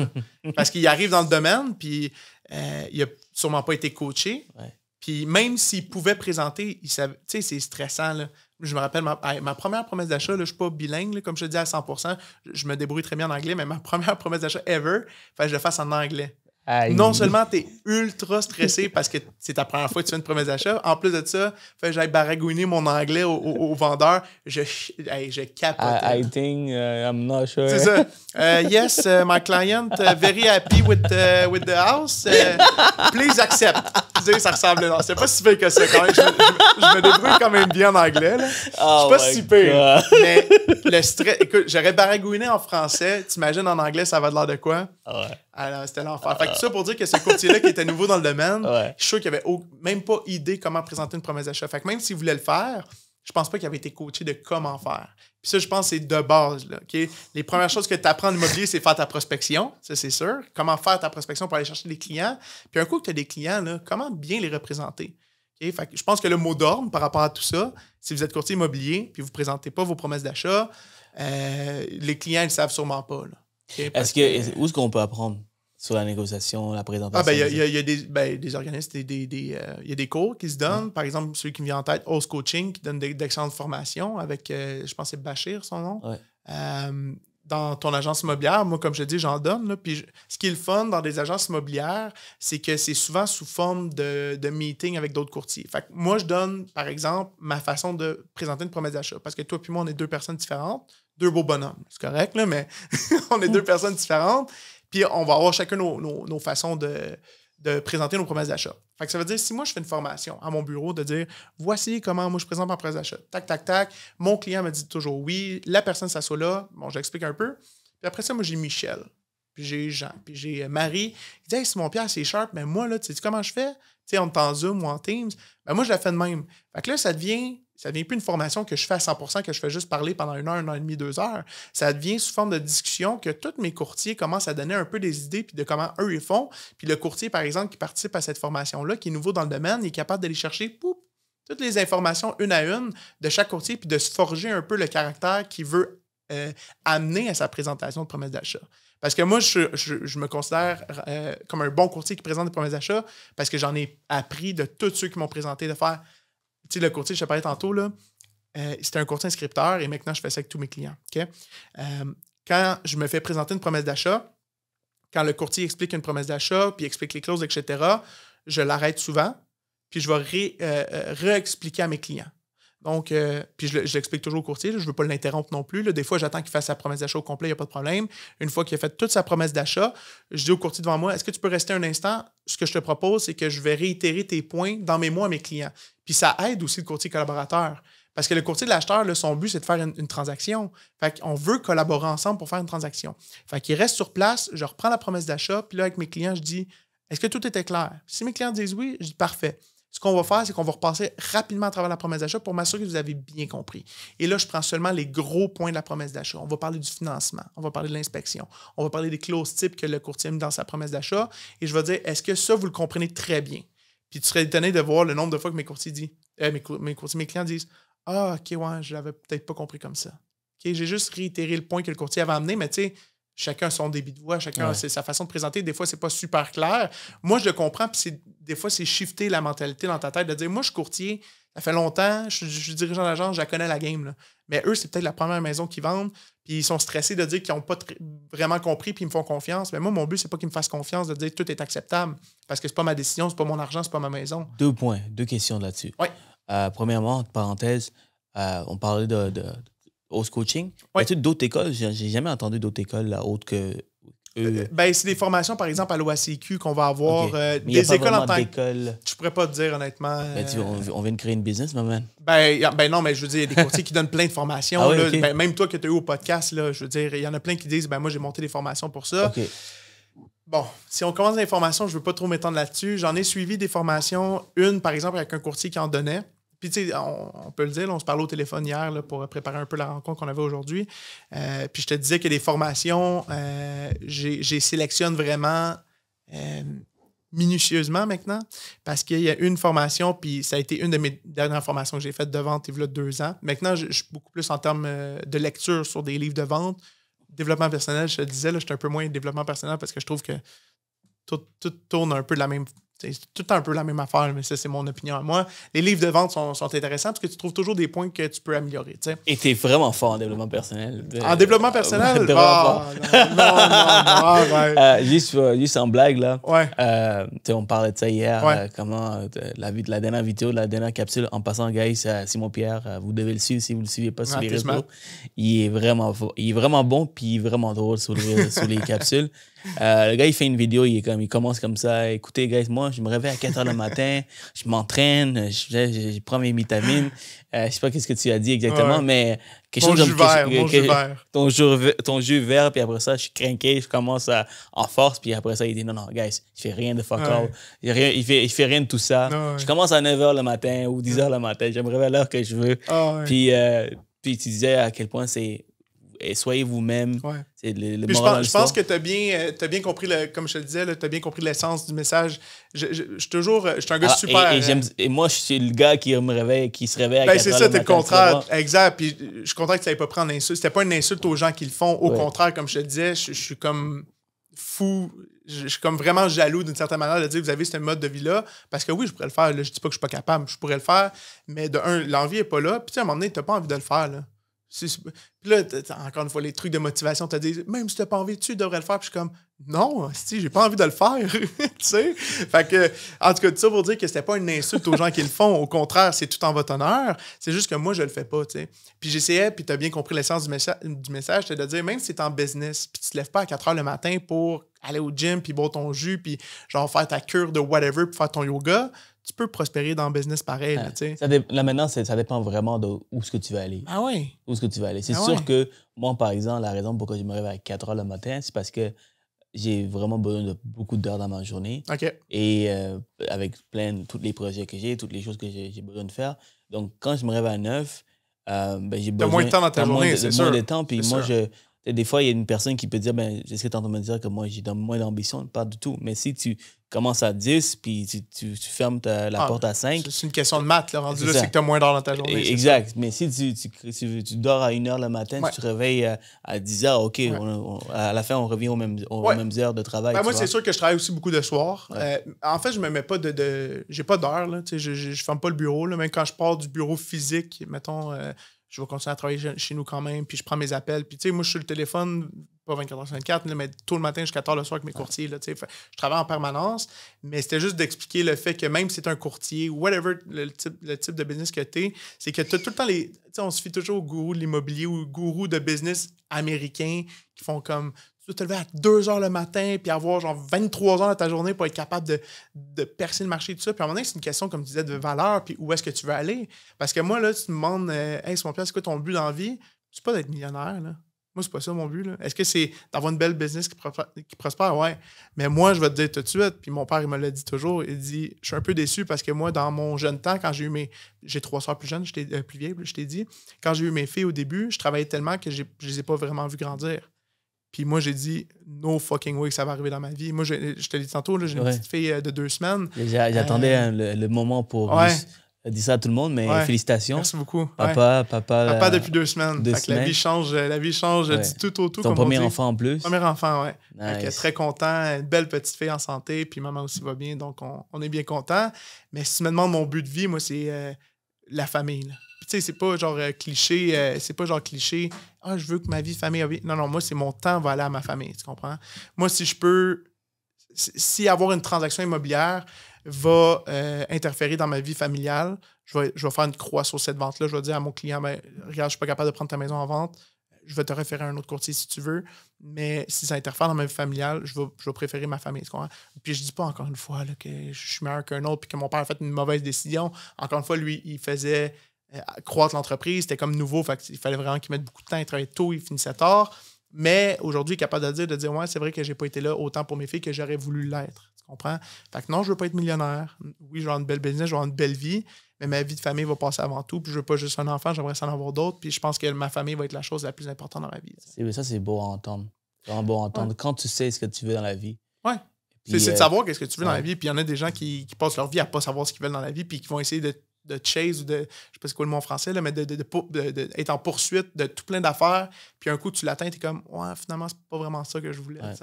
Parce qu'il arrive dans le domaine, puis il n'a sûrement pas été coaché. Ouais. Puis même s'il pouvait présenter, il savait, tu sais, c'est stressant. Là. Je me rappelle, ma première promesse d'achat, je ne suis pas bilingue, là, comme je te dis à 100%, je me débrouille très bien en anglait, mais ma première promesse d'achat ever, il fallait que je le fasse en anglais. Aïe. Non seulement tu es ultra stressé parce que c'est ta première fois que tu fais une promesse d'achat, en plus de ça, fait que j'aille baragouiner mon anglais au vendeur. Je capotais. I think I'm not sure. C'est ça. Yes, my client, very happy with the house. Please accept. Tu sais, ça ressemble. Non, c'est pas si pire que ça quand même. Je me débrouille quand même bien en anglais. Là. Oh, je suis pas si pire. Mais le stress. Écoute, j'aurais baragouiné en français. T'imagines en anglais, ça va de l'air de quoi? Ouais. Alors, c'était l'enfer. Fait que tout ça pour dire que ce courtier-là qui était nouveau dans le domaine, je suis sûr qu'il n'avait même pas idée comment présenter une promesse d'achat. Fait que même s'il voulait le faire, je pense pas qu'il avait été coaché de comment faire. Puis ça, je pense que c'est de base. Là, okay? Les premières choses que tu apprends en immobilier, c'est faire ta prospection. Ça, c'est sûr. Comment faire ta prospection pour aller chercher des clients. Puis un coup que tu as des clients, là, comment bien les représenter. Okay? Fait que je pense que le mot d'ordre par rapport à tout ça, si vous êtes courtier immobilier puis vous ne présentez pas vos promesses d'achat, les clients ne le savent sûrement pas. Là. Okay, où est-ce qu'on peut apprendre sur la négociation, la présentation? Il y a des organismes, il y a des cours qui se donnent. Par exemple, celui qui me vient en tête, Host Coaching, qui donne d'excellentes formations avec, je pense que c'est Bachir, son nom. Ouais. Dans ton agence immobilière, moi, comme je te dis, j'en donne. Là, puis ce qui est le fun dans des agences immobilières, c'est que c'est souvent sous forme de meeting avec d'autres courtiers. Fait que moi, je donne, par exemple, ma façon de présenter une promesse d'achat. Parce que toi et moi, on est 2 personnes différentes. 2 beaux bonhommes. C'est correct, là, mais on est 2 personnes différentes. Puis on va avoir chacun nos façons de présenter nos promesses d'achat. Fait que ça veut dire, si moi, je fais une formation à mon bureau, de dire, voici comment moi, je présente ma promesse d'achat. Tac, tac, tac. Mon client me dit toujours oui. La personne s'assoit là. Bon, j'explique un peu. Puis après ça, moi, j'ai Michel. Puis j'ai Jean. Puis j'ai Marie. Il dit, hey, Simon Pierre, c'est sharp. Mais moi, là, tu sais comment je fais? Tu sais, on est en Zoom ou en Teams. Ben moi, je la fais de même. Fait que là, ça devient plus une formation que je fais à 100%, que je fais juste parler pendant 1 heure, 1 heure et demie, 2 heures. Ça devient sous forme de discussion que tous mes courtiers commencent à donner un peu des idées puis de comment eux ils font. Puis le courtier, par exemple, qui participe à cette formation-là, qui est nouveau dans le domaine, il est capable d'aller chercher toutes les informations une à une de chaque courtier puis de se forger un peu le caractère qu'il veut amener à sa présentation de promesse d'achat. Parce que moi, je me considère comme un bon courtier qui présente des promesses d'achat parce que j'en ai appris de tous ceux qui m'ont présenté de faire... Tu sais, le courtier, je te parlais tantôt, là, c'était un courtier inscripteur et maintenant, je fais ça avec tous mes clients. Okay? Quand je me fais présenter une promesse d'achat, quand le courtier explique une promesse d'achat, puis explique les clauses, etc., je l'arrête souvent, puis je vais réexpliquer à mes clients. Donc, puis je l'explique toujours au courtier, je ne veux pas l'interrompre non plus. Là. Des fois, j'attends qu'il fasse sa promesse d'achat au complet, il n'y a pas de problème. Une fois qu'il a fait toute sa promesse d'achat, je dis au courtier devant moi, est-ce que tu peux rester un instant? Ce que je te propose, c'est que je vais réitérer tes points dans mes mots à mes clients. Puis ça aide aussi le courtier collaborateur. Parce que le courtier de l'acheteur, là, son but, c'est de faire une transaction. Fait qu'on veut collaborer ensemble pour faire une transaction. Fait qu'il reste sur place, je reprends la promesse d'achat, puis là, avec mes clients, je dis, est-ce que tout était clair? Si mes clients disent oui, je dis parfait. Ce qu'on va faire, c'est qu'on va repasser rapidement à travers la promesse d'achat pour m'assurer que vous avez bien compris. Et là, je prends seulement les gros points de la promesse d'achat. On va parler du financement, on va parler de l'inspection, on va parler des clauses types que le courtier a mis dans sa promesse d'achat. Et je vais dire, est-ce que ça, vous le comprenez très bien? Puis tu serais étonné de voir le nombre de fois que mes clients disent, ah, OK, ouais, je l'avais peut-être pas compris comme ça. OK, j'ai juste réitéré le point que le courtier avait amené, mais tu sais, chacun a son débit de voix, chacun a sa façon de présenter. Des fois, c'est pas super clair. Moi, je le comprends, puis des fois, c'est shifter la mentalité dans ta tête de dire, moi, je suis courtier, ça fait longtemps, je suis dirigeant d'agence, je la connais la game. Là. Mais eux, c'est peut-être la première maison qu'ils vendent, puis ils sont stressés de dire qu'ils n'ont pas vraiment compris, puis ils me font confiance. Mais moi, mon but, c'est pas qu'ils me fassent confiance, de dire tout est acceptable, parce que c'est pas ma décision, c'est pas mon argent, c'est pas ma maison. 2 points, 2 questions là-dessus. Oui. Premièrement, entre parenthèses, on parlait de host coaching. Oui. As-tu d'autres écoles? J'ai jamais entendu d'autres écoles là, autres que eux. C'est des formations, par exemple, à l'OACQ qu'on va avoir. Okay. Des écoles en tant que... Je pourrais pas te dire, honnêtement. On vient de créer une business, ma man. Non, mais je veux dire, il y a des courtiers qui donnent plein de formations. Ah oui, là. okay. Même toi que tu as eu au podcast, là, je veux dire, il y en a plein qui disent, moi, j'ai monté des formations pour ça. Okay. Bon, si on commence les formations, je ne veux pas trop m'étendre là-dessus. J'en ai suivi des formations. Une, par exemple, avec un courtier qui en donnait. Puis, tu sais, on peut le dire, là, on se parlait au téléphone hier là, pour préparer un peu la rencontre qu'on avait aujourd'hui. Puis, je te disais que les formations, j'ai sélectionne vraiment minutieusement maintenant parce qu'il y a une formation, puis ça a été une de mes dernières formations que j'ai faites de vente il y a 2 ans. Maintenant, je suis beaucoup plus en termes de lecture sur des livres de vente. Développement personnel, je te disais, là, je suis un peu moins développement personnel parce que je trouve que tout tourne un peu de la même... C'est tout un peu la même affaire, mais ça, c'est mon opinion à moi. Les livres de vente sont intéressants parce que tu trouves toujours des points que tu peux améliorer. T'sais. Et tu es vraiment fort en développement personnel. En développement personnel? Juste en blague, là. Ouais. On parlait de ça hier. Ouais. Comment la dernière vidéo, la dernière capsule. En passant, guys, Simon Pierre, vous devez le suivre si vous ne le suivez pas sur les réseaux. Il est vraiment bon puis il est vraiment drôle sur les capsules. Le gars, il fait une vidéo, il commence comme ça. Écoutez, guys, moi, je me réveille à 4 h le matin, je m'entraîne, je prends mes vitamines. Je sais pas qu'est-ce que tu as dit exactement, mais quelque chose comme ton jus vert, puis après ça, je suis craqué, je commence en force, puis après ça, il dit non, guys, je fais rien de fuck all. Il fait rien de tout ça. Je commence à 9 h le matin ou 10 h le matin, je me réveille à l'heure que je veux. Puis tu disais à quel point c'est. Et soyez vous-même. Ouais. C'est le je pense que tu as bien compris, comme je te le disais, tu as bien compris l'essence du message. Je suis un gars super... Et moi, je suis le gars qui se réveille à 4 c'est ça, t'es le contraire. Exact. Puis je suis content que tu n'avais pas pris en insulte. C'était pas une insulte aux gens qui le font. Au contraire, comme je te disais, je suis comme fou. Je suis comme vraiment jaloux d'une certaine manière de dire vous avez ce mode de vie-là. Parce que oui, je pourrais le faire. Là, je dis pas que je suis pas capable. Je pourrais le faire. Mais de un, l'envie n'est pas là. Puis à un moment donné, tu n'as pas envie de le faire. Là. Puis là, encore une fois, les trucs de motivation te disent même si tu n'as pas envie, tu devrais le faire. Puis je suis comme non, si j'ai pas envie de le faire. Tu sais? Fait que, en tout cas, tout ça pour dire que c'était pas une insulte aux gens qui le font. Au contraire, c'est tout en votre honneur. C'est juste que moi, je le fais pas. Tu sais? Puis j'essayais, puis tu as bien compris l'essence du message, c'était de dire même si tu es en business, puis tu te lèves pas à 4 h le matin pour aller au gym, puis boire ton jus, puis genre faire ta cure de whatever, puis faire ton yoga. Tu peux prospérer dans le business pareil. Là, maintenant, ça dépend vraiment de où est-ce que tu vas aller. Ah oui? Où est-ce que tu vas aller. C'est sûr que moi, par exemple, la raison pourquoi je me réveille à 4 h le matin, c'est parce que j'ai vraiment besoin de beaucoup d'heures dans ma journée. OK. Et avec tous les projets que j'ai, toutes les choses que j'ai besoin de faire. Donc, quand je me réveille à 9, j'ai besoin... T'as moins de temps dans ta journée, c'est sûr. Moins de temps, puis moi, Des fois, il y a une personne qui peut dire, ben, est-ce que tu es en train de me dire que moi, j'ai moins d'ambition? Pas du tout. Mais si tu commences à 10, puis tu fermes la porte à 5... C'est une question de maths, là. Rendu là, ça. c'est que tu as moins d'heures dans ta journée. Exact. Mais si tu dors à 1h le matin, tu te réveilles à 10h, OK, à la fin, on revient aux mêmes heures de travail. Moi, c'est sûr que je travaille aussi beaucoup de soir. En fait, je me mets pas j'ai pas d'heure, là. Je ferme pas le bureau, là. Même quand je pars du bureau physique, mettons... je vais continuer à travailler chez nous quand même, puis je prends mes appels. Puis, tu sais, moi, je suis sur le téléphone, pas 24h/24, mais tôt le matin jusqu'à tard le soir avec mes courtiers. Là, je travaille en permanence, mais c'était juste d'expliquer le fait que même si tu es un courtier, whatever le type de business que tu es, c'est que tu as tout le temps les... Tu sais, on se fie toujours aux gourous de l'immobilier ou aux gourous de business américains qui font comme... Tu dois te lever à 2h le matin puis avoir genre 23 heures de ta journée pour être capable de percer le marché et tout ça. Puis à un moment donné, c'est une question, comme tu disais, de valeur puis où est-ce que tu veux aller. Parce que moi, là, tu me demandes, hey, Simon-Pierre, c'est quoi ton but dans la vie? C'est pas d'être millionnaire, là. Moi, c'est pas ça mon but, là. Est-ce que c'est d'avoir une belle business qui prospère? Ouais. Mais moi, je vais te dire tout de suite, puis mon père, il me l'a dit toujours, il dit, je suis un peu déçu parce que moi, dans mon jeune temps, quand j'ai eu j'ai 3 sœurs plus jeunes, plus vieilles, je t'ai dit, quand j'ai eu mes filles au début, je travaillais tellement que je les ai pas vraiment vues grandir. Puis moi, j'ai dit, no fucking way que ça va arriver dans ma vie. Moi, je te l'ai dit tantôt, j'ai une petite fille de 2 semaines. J'attendais le moment pour dire ça à tout le monde, mais félicitations. Merci beaucoup. Papa depuis 2 semaines. La vie change du tout au tout. Ton premier enfant en plus. Premier enfant, oui. Nice. Très content. Une belle petite fille en santé. Puis maman aussi va bien. Donc, on est bien content. Mais si tu me demandes mon but de vie, moi, c'est la famille. Là. Tu sais, c'est pas genre cliché. Ah, je veux que ma vie de famille... Non, moi, c'est mon temps va aller à ma famille. Tu comprends? Moi, si je peux... Si avoir une transaction immobilière va interférer dans ma vie familiale, je vais faire une croix sur cette vente-là. Je vais dire à mon client, ben, regarde, je suis pas capable de prendre ta maison en vente. Je vais te référer à un autre courtier si tu veux. Mais si ça interfère dans ma vie familiale, je vais préférer ma famille. Tu comprends? Puis je dis pas encore une fois là, que je suis meilleur qu'un autre puis que mon père a fait une mauvaise décision. Encore une fois, lui, il faisait croître l'entreprise. C'était comme nouveau. Fait il fallait vraiment qu'il mette beaucoup de temps. Il travaillait tôt, il finissait tard. Mais aujourd'hui, il est capable de dire ouais, c'est vrai que j'ai pas été là autant pour mes filles que j'aurais voulu l'être. Tu comprends? Fait que non, je veux pas être millionnaire. Oui, je veux avoir une belle business, je veux avoir une belle vie, mais ma vie de famille va passer avant tout. Puis je veux pas juste un enfant, j'aimerais en avoir d'autres. Puis je pense que ma famille va être la chose la plus importante dans ma vie. Ça, c'est beau à entendre. C'est vraiment beau à entendre. Ouais. Quand tu sais ce que tu veux dans la vie. Ouais. C'est de savoir qu'est-ce que tu veux dans la vie. Puis il y en a des gens qui passent leur vie à pas savoir ce qu'ils veulent dans la vie, puis qui vont essayer de chase ou je sais pas c'est quoi le mot en français, là, mais d'être en poursuite de tout plein d'affaires, puis un coup tu l'atteins, t'es comme ouais, finalement c'est pas vraiment ça que je voulais. Ouais.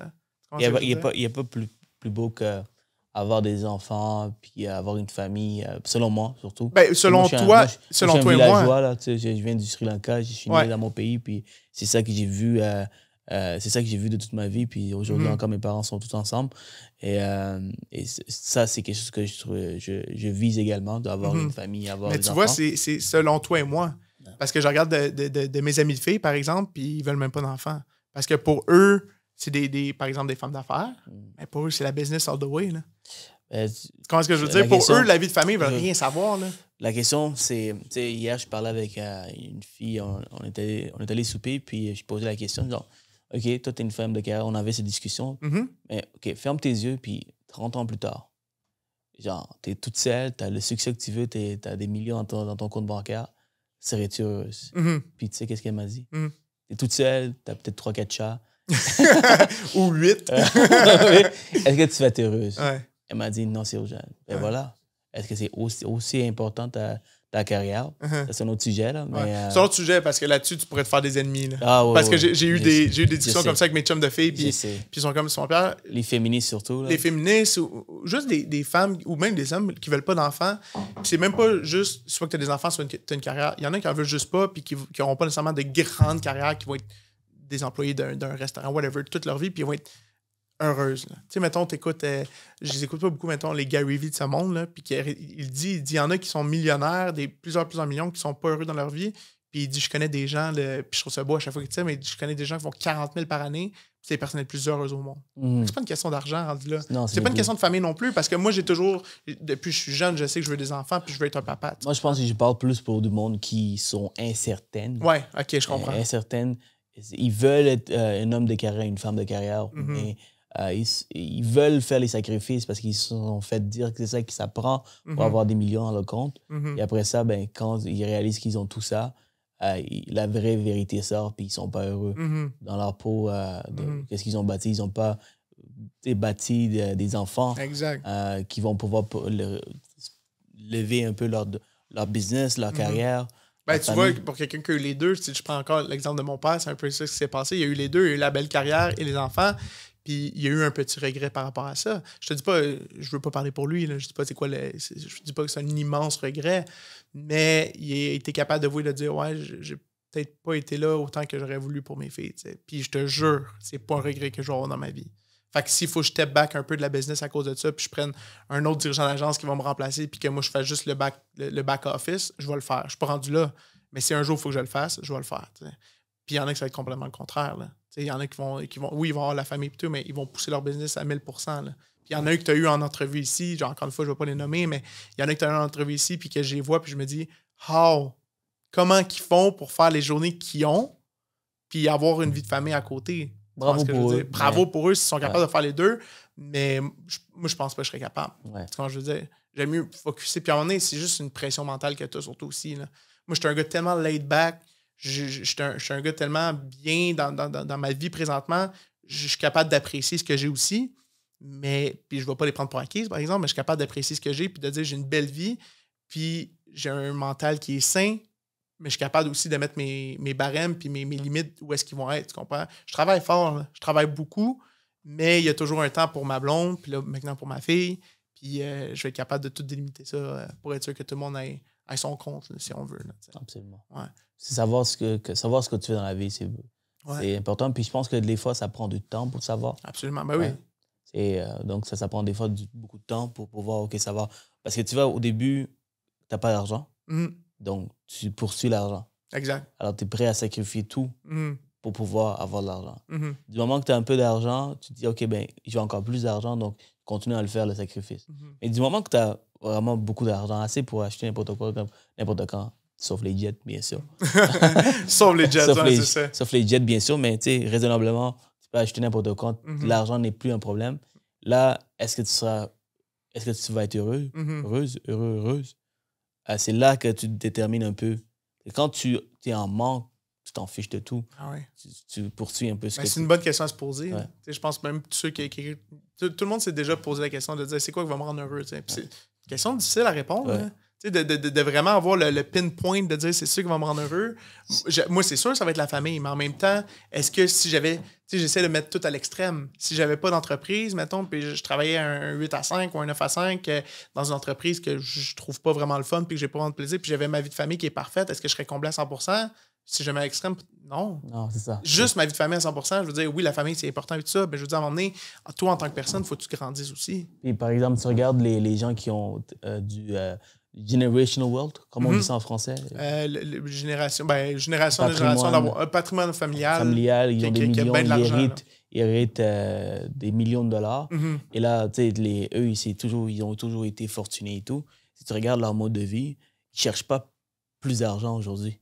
Il n'y a pas plus beau qu'avoir des enfants puis avoir une famille, selon moi surtout. Ben, selon toi et moi. Là, je viens du Sri Lanka, je suis né dans mon pays, puis c'est ça que j'ai vu. C'est ça que j'ai vu de toute ma vie, puis aujourd'hui encore mes parents sont tous ensemble et ça c'est quelque chose que je vise également, d'avoir une famille, avoir des enfants. Mais tu vois, c'est selon toi et moi, parce que je regarde de mes amis de filles par exemple, puis ils veulent même pas d'enfants parce que pour eux c'est par exemple des femmes d'affaires, mais pour eux c'est la business all the way là. Comment est-ce que je veux dire? Pour eux, la vie de famille, ils veulent rien savoir. Là. La question, c'est... Hier, je parlais avec une fille, on est allé souper, puis je posais la question, genre, OK, toi, t'es une femme de carrière, on avait cette discussion, mais OK, ferme tes yeux, puis 30 ans plus tard, genre, t'es toute seule, t'as le succès que tu veux, t'as des millions dans ton compte bancaire, serais-tu heureuse? Puis tu sais qu'est-ce qu'elle m'a dit? T'es toute seule, t'as peut-être 3-4 chats. Ou 8. Est-ce que tu vas être heureuse? Ouais. Elle m'a dit non, c'est urgent. Ben voilà. Est-ce que c'est aussi important ta carrière? C'est un autre sujet, là. Mais, c'est un autre sujet parce que là-dessus, tu pourrais te faire des ennemis. Là. Ah, ouais, parce que j'ai eu des discussions comme ça avec mes chums de filles. Puis ils sont comme Simon-Pierre. Les féministes surtout. Là. Les féministes ou juste des femmes ou même des hommes qui veulent pas d'enfants. Puis c'est même pas juste soit que tu as des enfants, soit tu as une carrière. Il y en a qui en veulent juste pas puis qui n'auront pas nécessairement de grandes carrières, qui vont être des employés d'un restaurant, whatever, toute leur vie, puis ils vont être heureuses. Tu sais, mettons, t'écoutes, je les écoute pas beaucoup, mettons, les Gary Vee de ce monde, là, puis il dit, il y en a qui sont millionnaires, plusieurs millions, qui sont pas heureux dans leur vie, puis il dit, je connais des gens, puis je trouve ça beau à chaque fois qu'il dit ça, mais je connais des gens qui font 40 000 par année, puis c'est les personnes les plus heureuses au monde. C'est pas une question d'argent, rendu là. Non, c'est pas une question de famille non plus, parce que moi, j'ai toujours, depuis que je suis jeune, je sais que je veux des enfants, puis je veux être un papa. Moi, je pense que je parle plus pour du monde qui sont incertaines. Ouais, OK, je comprends. Incertaines. Ils veulent être un homme de carrière, une femme de carrière, mais ils veulent faire les sacrifices parce qu'ils se sont fait dire que c'est ça qui s'apprend pour avoir des millions dans le compte. Et après ça, ben, quand ils réalisent qu'ils ont tout ça, la vraie vérité sort, puis ils sont pas heureux dans leur peau. Qu'est-ce qu'ils ont bâti? Ils n'ont pas bâti des enfants qui vont pouvoir lever un peu leur business, leur carrière. Ben, tu vois, pour quelqu'un qui a eu les deux, si je prends encore l'exemple de mon père, c'est un peu ça qui s'est passé. Il y a eu les deux, il y a eu la belle carrière et les enfants. Puis il y a eu un petit regret par rapport à ça. Je te dis pas, je veux pas parler pour lui, là, je dis pas c'est quoi je dis pas que c'est un immense regret, mais il a été capable de dire ouais, j'ai peut-être pas été là autant que j'aurais voulu pour mes filles. T'sais. Puis je te jure, c'est pas un regret que je vais avoir dans ma vie. Fait que s'il faut que je step back un peu de la business à cause de ça, puis je prenne un autre dirigeant d'agence qui va me remplacer, puis que moi je fasse juste le back office, je vais le faire. Je suis pas rendu là. Mais si un jour il faut que je le fasse, je vais le faire. T'sais. Puis il y en a qui ça va être complètement le contraire. Il y en a qui vont, oui, ils vont avoir la famille et tout, mais ils vont pousser leur business à 1000%. Là. Puis il y en a que tu as eu en entrevue ici, genre encore une fois, je ne vais pas les nommer, mais il y en a que tu as eu en entrevue ici, puis que je les vois, puis je me dis, comment qu'ils font pour faire les journées qu'ils ont, puis avoir une vie de famille à côté. Bravo pour eux. Bravo pour eux s'ils sont capables de faire les deux, mais moi, je pense pas que je serais capable. Ouais. Quand je veux dire, j'aime mieux focusser. Puis à un moment donné, c'est juste une pression mentale que tu as surtout aussi. Là. Moi, je suis un gars tellement laid back. Je suis un gars tellement bien dans ma vie présentement. Je suis capable d'apprécier ce que j'ai aussi. Mais, puis je ne vais pas les prendre pour acquises, par exemple, mais je suis capable d'apprécier ce que j'ai puis de dire j'ai une belle vie. Puis j'ai un mental qui est sain, mais je suis capable aussi de mettre mes barèmes puis mes limites où est-ce qu'ils vont être. Tu comprends? Je travaille fort, là. Je travaille beaucoup, mais il y a toujours un temps pour ma blonde, puis là, maintenant pour ma fille. Puis je vais être capable de tout délimiter ça pour être sûr que tout le monde ait son compte, là, si on veut. Là, absolument. Ouais. C'est savoir ce que tu fais dans la vie, c'est important. Puis je pense que des fois, ça prend du temps pour savoir. Absolument, ben oui. Et donc, ça prend des fois beaucoup de temps pour pouvoir, OK, savoir. Parce que tu vois, au début, tu n'as pas d'argent. Donc, tu poursuis l'argent. Exact. Alors, tu es prêt à sacrifier tout pour pouvoir avoir de l'argent. Du moment que tu as un peu d'argent, tu te dis, OK, ben, j'ai encore plus d'argent, donc continue à le faire, le sacrifice. Mais du moment que tu as vraiment beaucoup d'argent, assez pour acheter n'importe quoi, n'importe quand, sauf les jets, bien sûr. Sauf les jets, c'est ça. Sauf les jets, bien sûr, mais tu sais, raisonnablement, tu peux acheter n'importe quoi. L'argent n'est plus un problème. Là, est-ce que tu vas être heureuse? C'est là que tu te détermines un peu. Et quand tu es en manque, tu t'en fiches de tout. Ah ouais. Tu poursuis un peu ce que c'est une bonne question à se poser. Ouais. Je pense même que tout le monde s'est déjà posé la question de dire c'est quoi qui va me rendre heureux. C'est une question difficile à répondre. Ouais. De vraiment avoir le pinpoint de dire c'est ça qui va me rendre heureux. Moi, c'est sûr ça va être la famille, mais en même temps, est-ce que si j'avais... J'essaie de mettre tout à l'extrême. Si j'avais pas d'entreprise, mettons, puis je travaillais un 8 à 5 ou un 9 à 5 dans une entreprise que je trouve pas vraiment le fun puis que j'ai pas vraiment de plaisir, puis j'avais ma vie de famille qui est parfaite, est-ce que je serais comblé à 100%? Si je mets à l'extrême, non. Non, c'est ça. Juste ma vie de famille à 100%, je veux dire, oui, la famille, c'est important et tout ça, mais je veux dire, à un moment donné, toi, en tant que personne, il faut que tu grandisses aussi. Et par exemple, tu regardes les gens qui ont du generational wealth, comment on dit ça en français? Génération d'avoir un patrimoine familial. Familial, ils ont des millions, ils héritent des millions de dollars. Et là, tu sais, eux, ils ont toujours été fortunés et tout. Si tu regardes leur mode de vie, ils ne cherchent pas plus d'argent aujourd'hui.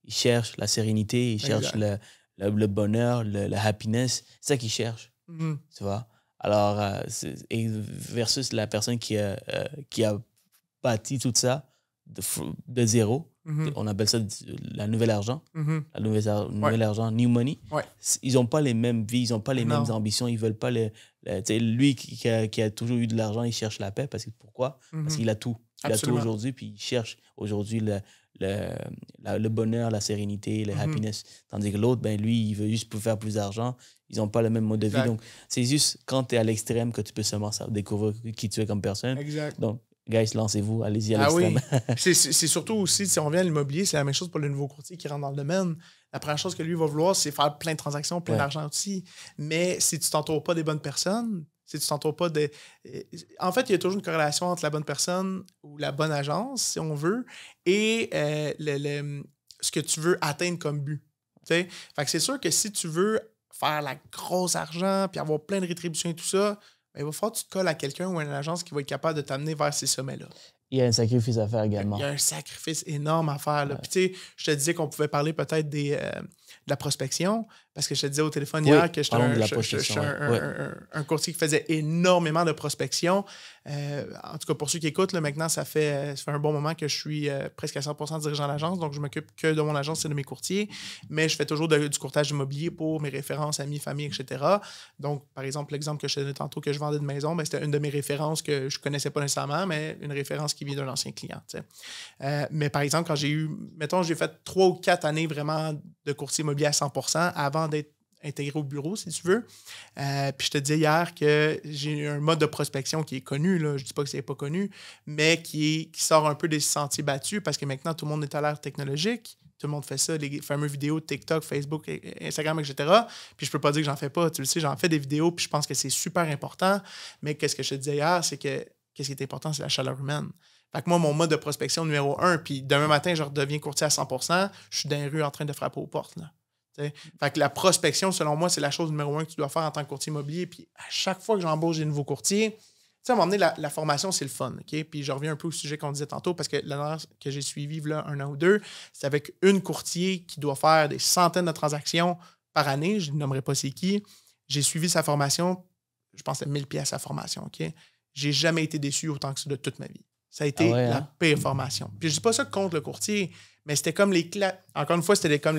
Ils cherchent la sérénité, ils cherchent le bonheur, le happiness. C'est ça qu'ils cherchent, tu vois? Alors, versus la personne qui a bâti tout ça de zéro. On appelle ça la nouvelle argent. La nouvelle argent, new money. Ils n'ont pas les mêmes vies, ils n'ont pas les mêmes ambitions. Ils veulent pas lui qui a toujours eu de l'argent, il cherche la paix. Pourquoi? Parce qu'il a tout. Il a tout aujourd'hui, puis il cherche aujourd'hui le bonheur, la sérénité, le happiness. Tandis que l'autre, ben, lui, il veut juste faire plus d'argent. Ils n'ont pas le même mode de vie. Donc, c'est juste quand tu es à l'extrême que tu peux seulement découvrir qui tu es comme personne. Exact. Donc, guys, lancez-vous, allez-y à l'extrême. Oui. C'est surtout aussi, si on revient à l'immobilier, c'est la même chose pour le nouveau courtier qui rentre dans le domaine. La première chose que lui va vouloir, c'est faire plein de transactions, plein d'argent aussi. Mais si tu ne t'entoures pas des bonnes personnes, si tu t'entoures pas de... En fait, il y a toujours une corrélation entre la bonne personne ou la bonne agence, si on veut, et ce que tu veux atteindre comme but. T'sais? Fait que c'est sûr que si tu veux faire la grosse argent puis avoir plein de rétributions et tout ça, ben, il va falloir que tu te colles à quelqu'un ou à une agence qui va être capable de t'amener vers ces sommets-là. Il y a un sacrifice à faire également. Il y a un sacrifice énorme à faire. Là. Puis, tu sais, je te disais qu'on pouvait parler peut-être de la prospection, parce que je te disais au téléphone hier que j'étais un courtier qui faisait énormément de prospection. En tout cas, pour ceux qui écoutent, là, maintenant, ça fait un bon moment que je suis presque à 100% dirigeant d'agence, donc je m'occupe que de mon agence et de mes courtiers, mais je fais toujours du courtage immobilier pour mes références, amis, famille, etc. Donc, par exemple, l'exemple que je te donnais tantôt que je vendais de maison, ben, c'était une de mes références que je ne connaissais pas nécessairement, mais une référence qui vient d'un ancien client. Mais par exemple, quand j'ai fait 3 ou 4 années vraiment de courtier immobilier à 100% avant d'être intégré au bureau, si tu veux. Puis je te disais hier que j'ai un mode de prospection qui est connu, là. Je ne dis pas que c'est pas connu, mais qui sort un peu des sentiers battus parce que maintenant, tout le monde est à l'ère technologique. Tout le monde fait ça, les fameuses vidéos de TikTok, Facebook, Instagram, etc. Puis je peux pas dire que j'en fais pas. Tu le sais, j'en fais des vidéos, puis je pense que c'est super important. Mais qu'est-ce que je te disais hier, c'est que qu'est-ce qui est important, c'est la chaleur humaine. Fait que moi, mon mode de prospection numéro 1, puis demain matin, je redeviens courtier à 100%, je suis dans les rues en train de frapper aux portes, là. Fait que la prospection, selon moi, c'est la chose numéro 1 que tu dois faire en tant que courtier immobilier. Puis à chaque fois que j'embauche des nouveaux courtiers, à un moment donné, la formation, c'est le fun. Okay? Puis je reviens un peu au sujet qu'on disait tantôt parce que la dernière que j'ai suivi là, 1 an ou 2, c'est avec une courtier qui doit faire des centaines de transactions par année. Je ne nommerai pas c'est qui. J'ai suivi sa formation, je pense que c'était 1000 pièces sa formation. Okay? J'ai jamais été déçu autant que ça de toute ma vie. Ça a été la pire formation. Puis je dis pas ça contre le courtier, mais c'était comme encore une fois, c'était comme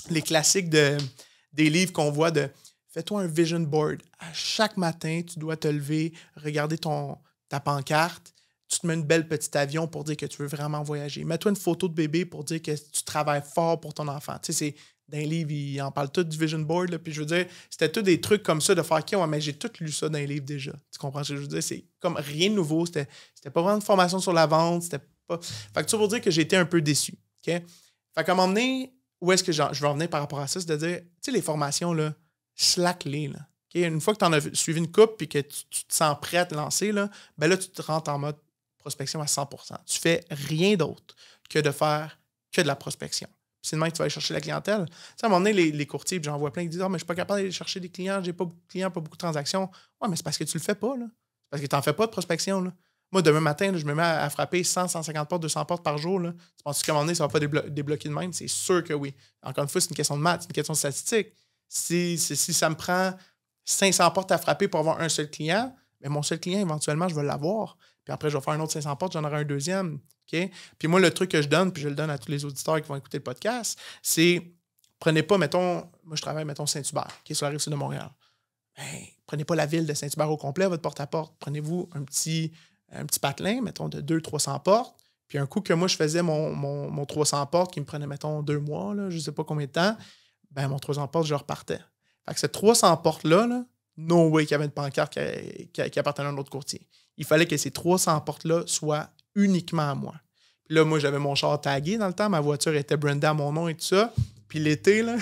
les classiques des livres qu'on voit de fais-toi un vision board. À chaque matin, tu dois te lever, regarder ta pancarte. Tu te mets une belle petite avion pour dire que tu veux vraiment voyager. Mets-toi une photo de bébé pour dire que tu travailles fort pour ton enfant. Tu sais, c'est dans les livres, ils en parlent tous du vision board. Là, puis je veux dire, c'était tous des trucs comme ça de faire OK, mais j'ai tout lu ça dans les livres déjà. Tu comprends ce que je veux dire? C'est comme rien de nouveau. C'était pas vraiment de formation sur la vente. C'était pas. Fait que ça veut dire que j'ai été un peu déçu. OK? Fait qu'à un moment donné, où est-ce que je vais en venir par rapport à ça? C'est de dire, tu sais, les formations, là, slack-les, là. Okay? Une fois que tu en as suivi une coupe et que tu te sens prêt à te lancer, là, ben là, tu te rentres en mode prospection à 100%. Tu fais rien d'autre que de faire que de la prospection. Puis c'est demain que tu vas aller chercher la clientèle. Tu sais, à un moment donné, les courtiers, j'en vois plein qui disent « Ah, mais je suis pas capable d'aller chercher des clients, j'ai pas beaucoup de clients, pas beaucoup de transactions. » Ouais, mais c'est parce que tu le fais pas, là. C'est parce que tu n'en fais pas de prospection, là. Moi, demain matin, là, je me mets à frapper 100, 150 portes, 200 portes par jour. Là. Tu penses qu'à un moment donné, ça ne va pas débloquer de même? C'est sûr que oui. Encore une fois, c'est une question de maths, c'est une question de statistique. Si ça me prend 500 portes à frapper pour avoir un seul client, bien, mon seul client, éventuellement, je vais l'avoir. Puis après, je vais faire un autre 500 portes, j'en aurai un deuxième. Okay? Puis moi, le truc que je donne, puis je le donne à tous les auditeurs qui vont écouter le podcast, c'est prenez pas, mettons, moi, je travaille, mettons, Saint-Hubert, qui est sur la Rive-Sud de Montréal. Bien, prenez pas la ville de Saint-Hubert au complet, votre porte-à-porte. Prenez-vous un petit patelin, mettons, de 200-300 portes. Puis un coup que moi, je faisais mon 300 portes qui me prenait, mettons, 2 mois, là, je ne sais pas combien de temps, ben mon 300 portes, je repartais. Fait que ces 300 portes-là, là, no way qu'il y avait une pancarte qui appartenait à un autre courtier. Il fallait que ces 300 portes-là soient uniquement à moi. Puis là, moi, j'avais mon char tagué dans le temps. Ma voiture était brandée à mon nom et tout ça. Puis l'été, là,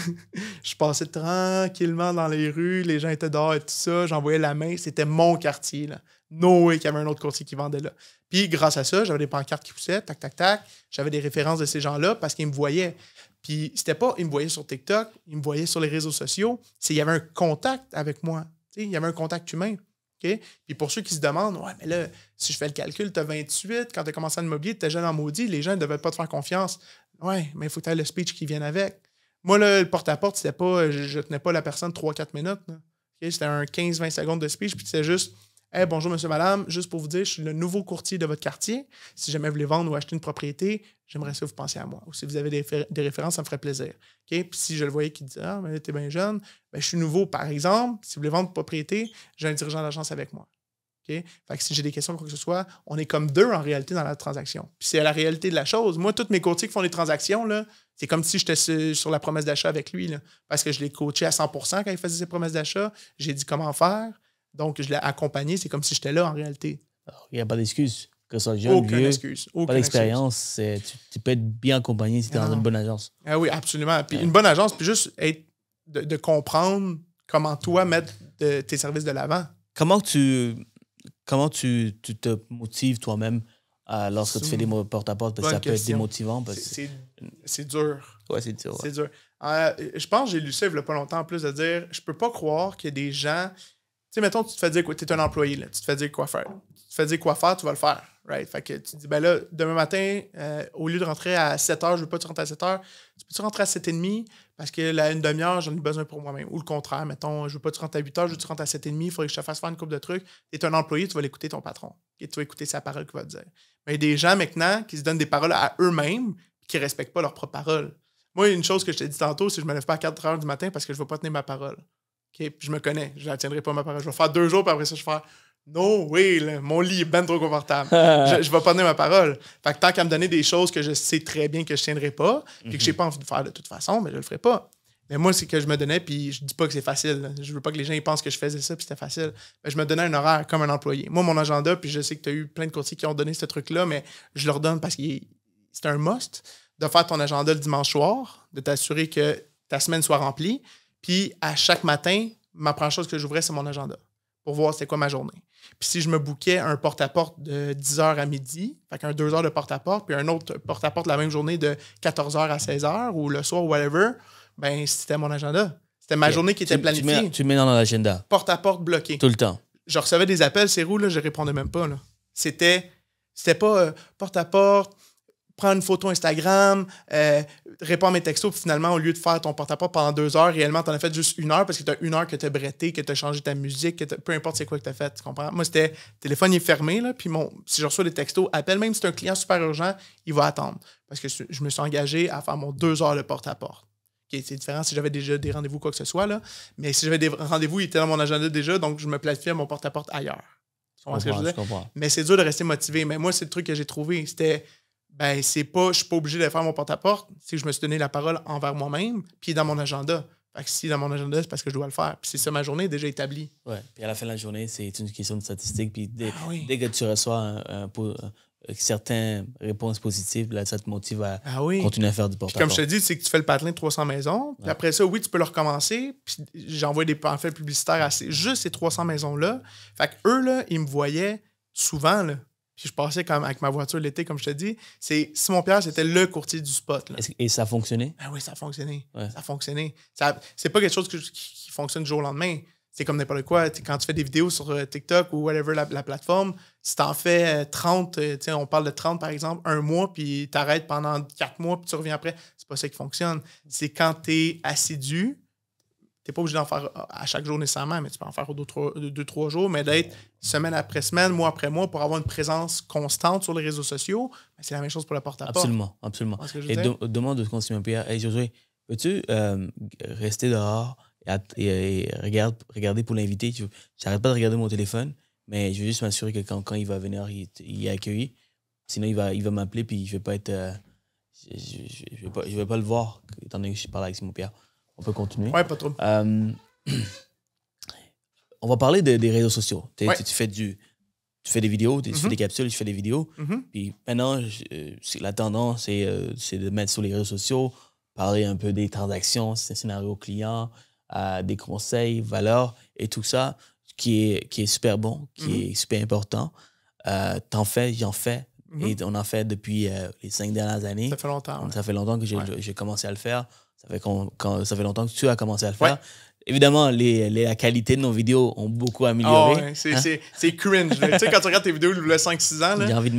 je passais tranquillement dans les rues. Les gens étaient dehors et tout ça. J'envoyais la main. C'était mon quartier, là. No way qu'il y avait un autre courtier qui vendait là. Puis grâce à ça, j'avais des pancartes qui poussaient, tac, tac, tac. J'avais des références de ces gens-là parce qu'ils me voyaient. Puis c'était pas, ils me voyaient sur TikTok, ils me voyaient sur les réseaux sociaux. Il y avait un contact avec moi. Il y avait un contact humain. Okay? Puis pour ceux qui se demandent, ouais, mais là, si je fais le calcul, tu as 28, quand tu as commencé à l'immobilier, tu étais jeune en maudit, les gens ne devaient pas te faire confiance. Ouais, mais il faut que tu aies le speech qui vienne avec. Moi, là, le porte-à-porte, c'était pas, je tenais pas la personne 3-4 minutes. Okay? C'était un 15-20 secondes de speech, puis c'était juste hey, bonjour, monsieur, madame, juste pour vous dire, je suis le nouveau courtier de votre quartier. Si jamais vous voulez vendre ou acheter une propriété, j'aimerais ça que vous pensiez à moi. Ou si vous avez des références, ça me ferait plaisir. Okay? Puis si je le voyais qui dit ah, mais t'es bien jeune, ben, je suis nouveau, par exemple. Si vous voulez vendre une propriété, j'ai un dirigeant d'agence avec moi. Okay? Fait que si j'ai des questions, quoi que ce soit, on est comme deux en réalité dans la transaction. Puis c'est la réalité de la chose. Moi, tous mes courtiers qui font des transactions, là, c'est comme si j'étais sur la promesse d'achat avec lui. Là, parce que je l'ai coaché à 100% quand il faisait ses promesses d'achat. J'ai dit comment faire. Donc, je l'ai accompagné. C'est comme si j'étais là en réalité. Il n'y a pas d'excuse. Que ce soit jeune, vieux, pas d'expérience. Tu peux être bien accompagné si tu es dans une bonne agence. Ah oui, absolument. Puis une bonne agence, puis juste être de comprendre comment toi mettre tes services de l'avant. Comment tu te motives toi-même lorsque tu fais des porte-à-porte? Parce que ça peut être démotivant. C'est dur. Ouais, c'est dur. C'est dur. Je pense que j'ai lu ça il n'y a pas longtemps en plus de dire je peux pas croire qu'il y a des gens sais, mettons, tu te fais dire que tu es un employé, là, tu te fais dire quoi faire. Tu te fais dire quoi faire, tu vas le faire. Right? Fait que tu te dis, ben là, demain matin, au lieu de rentrer à 7h, je veux pas que tu rentres à 7h, tu peux-tu rentrer à 7h30 parce que là, une demi-heure, j'en ai besoin pour moi-même. Ou le contraire, mettons, je veux pas que tu rentres à 8h, je veux que tu rentres à 7h30, il faudrait que je te fasse faire une couple de trucs. Tu es un employé, tu vas l'écouter ton patron. Et tu vas écouter sa parole qu'il va te dire. Mais il y a des gens maintenant qui se donnent des paroles à eux-mêmes et qui respectent pas leurs propres paroles. Moi, une chose que je t'ai dit tantôt, c'est que je me lève pas à 4h du matin parce que je ne vais pas tenir ma parole. Okay? Puis je me connais, je ne tiendrai pas ma parole. Je vais faire 2 jours, puis après ça, je vais faire no way, là, mon lit est ben trop confortable. Je ne vais pas tenir ma parole. Fait que tant qu'à me donner des choses que je sais très bien que je ne tiendrai pas, puis que je n'ai pas envie de faire de toute façon, mais je ne le ferai pas. Mais moi, c'est que je me donnais, puis je dis pas que c'est facile. Là. Je veux pas que les gens ils pensent que je faisais ça, puis c'était facile. Mais je me donnais un horaire comme un employé. Moi, mon agenda, puis je sais que tu as eu plein de courtiers qui ont donné ce truc-là, mais je leur donne parce que c'est un must de faire ton agenda le dimanche soir, de t'assurer que ta semaine soit remplie. Puis à chaque matin, ma première chose que j'ouvrais, c'est mon agenda pour voir c'était quoi ma journée. Puis si je me bookais un porte-à-porte de 10h à midi, fait qu'un 2 heures de porte-à-porte, puis un autre porte-à-porte la même journée de 14h à 16h ou le soir, whatever, ben c'était mon agenda. C'était ma journée qui était planifiée. Tu mets dans l'agenda. Porte-à-porte bloqué. Tout le temps. Je recevais des appels, c'est où, là, je répondais même pas. Là. C'était pas porte-à-porte, prends une photo Instagram, réponds à mes textos, puis finalement, au lieu de faire ton porte-à-porte pendant 2 heures, réellement, t'en as fait juste 1 heure parce que t'as 1 heure que t'as bretté, que t'as changé ta musique, peu importe c'est quoi que t'as fait, tu comprends? Moi, c'était, téléphone est fermé, là, puis si je reçois des textos, appelle, même si c'est un client super urgent, il va attendre. Parce que je me suis engagé à faire mon 2 heures de porte-à-porte. Okay, c'est différent si j'avais déjà des rendez-vous, quoi que ce soit, là. Mais si j'avais des rendez-vous, il était dans mon agenda déjà, donc je me planifiais mon porte-à-porte ailleurs. Tu comprends ce que je veux dire? Mais c'est dur de rester motivé. Mais moi, c'est le truc que j'ai trouvé. C'était, je suis pas obligé de faire mon porte-à-porte. C'est que je me suis donné la parole envers moi-même, puis dans mon agenda. Fait que si dans mon agenda, c'est parce que je dois le faire. Puis c'est ça, ma journée est déjà établie. Ouais. Puis à la fin de la journée, c'est une question de statistique. Puis dès que tu reçois certaines réponses positives, là, ça te motive à continuer à faire du porte-à-porte. Comme je te dis, c'est que tu fais le patelin de 300 maisons. Puis après ça, oui, tu peux le recommencer. Puis j'envoie des pamphlets publicitaires à juste ces 300 maisons-là. Fait qu'eux, là, ils me voyaient souvent, là. Puis je passais comme avec ma voiture l'été, comme je te dis. Simon-Pierre, c'était le courtier du spot. Là. Et ça a fonctionné? Ben oui, ça a fonctionné. Ouais. Ça a fonctionné. C'est pas quelque chose qui fonctionne du jour au lendemain. C'est comme n'importe quoi. Quand tu fais des vidéos sur TikTok ou whatever la plateforme, si t'en fais 30, on parle de 30 par exemple, 1 mois, puis t'arrêtes pendant 4 mois, puis tu reviens après, c'est pas ça qui fonctionne. C'est quand t'es assidu, t'es pas obligé d'en faire à chaque jour nécessairement, mais tu peux en faire aux 2-3 jours, mais d'être semaine après semaine, mois après mois, pour avoir une présence constante sur les réseaux sociaux, ben c'est la même chose pour le porte-à-porte. Absolument, absolument. Et demande de Simon-Pierre, hey Josué, peux-tu rester dehors et regarder pour l'inviter? J'arrête pas de regarder mon téléphone, mais je veux juste m'assurer que quand il va venir, il est accueilli. Sinon, il va m'appeler, puis je vais pas être... je vais pas le voir, étant donné que je parle avec Simon-Pierre. On peut continuer. Ouais, pas trop. On va parler des réseaux sociaux. Tu fais des vidéos, tu fais des capsules, tu fais des vidéos. Puis maintenant, la tendance, c'est de mettre sur les réseaux sociaux, parler un peu des transactions, scénario client, des conseils, valeurs et tout ça, qui est super bon, qui est super important. T'en fais, j'en fais. Et on en fait depuis les 5 dernières années. Ça fait longtemps. Ça fait longtemps que j'ai commencé à le faire. Ça fait longtemps que tu as commencé à le faire. Évidemment, la qualité de nos vidéos ont beaucoup amélioré. C'est cringe. Tu sais, quand tu regardes tes vidéos il y a 5-6 ans... J'ai envie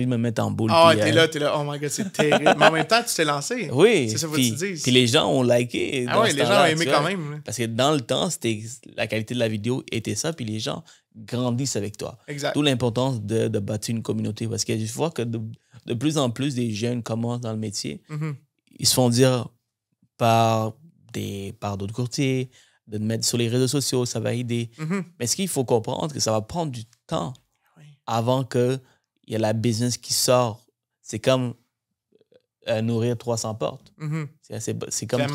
de me mettre en boule. T'es là. Oh my God, c'est terrible. Mais en même temps, tu t'es lancé. Oui. C'est ça qu'il faut que tu dises. Puis les gens ont liké. Les gens ont aimé quand même. Parce que dans le temps, la qualité de la vidéo était ça, puis les gens grandissent avec toi. Exact. D'où l'importance de bâtir une communauté. Parce que je vois que de plus en plus, des jeunes commencent dans le métier. Ils se font dire par d'autres courtiers, de te mettre sur les réseaux sociaux, ça va aider. Mais ce qu'il faut comprendre, que ça va prendre du temps avant qu'il y ait la business qui sort. C'est comme nourrir 300 portes. C'est comme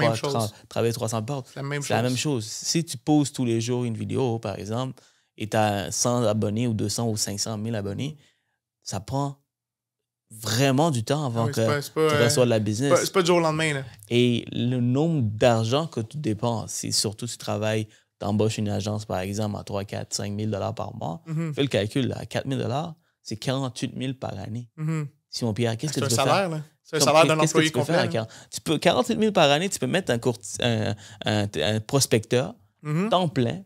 travailler 300 portes. C'est la même chose. Si tu poses tous les jours une vidéo, par exemple, et tu as 100 abonnés ou 200 ou 500 000 abonnés, ça prend vraiment du temps avant que tu reçois de la business. C'est pas du jour au lendemain. Là. Et le nombre d'argent que tu dépenses, c'est surtout si tu travailles, tu embauches une agence, par exemple, à 3, 4, 5 000 $ par mois. Fais le calcul, à 4 000 $, c'est 48 000 par année. Simon-Pierre, qu'est-ce que tu peux faire? Là. C'est un salaire d'un employé complet. 48 000 par année, tu peux mettre un prospecteur, temps plein,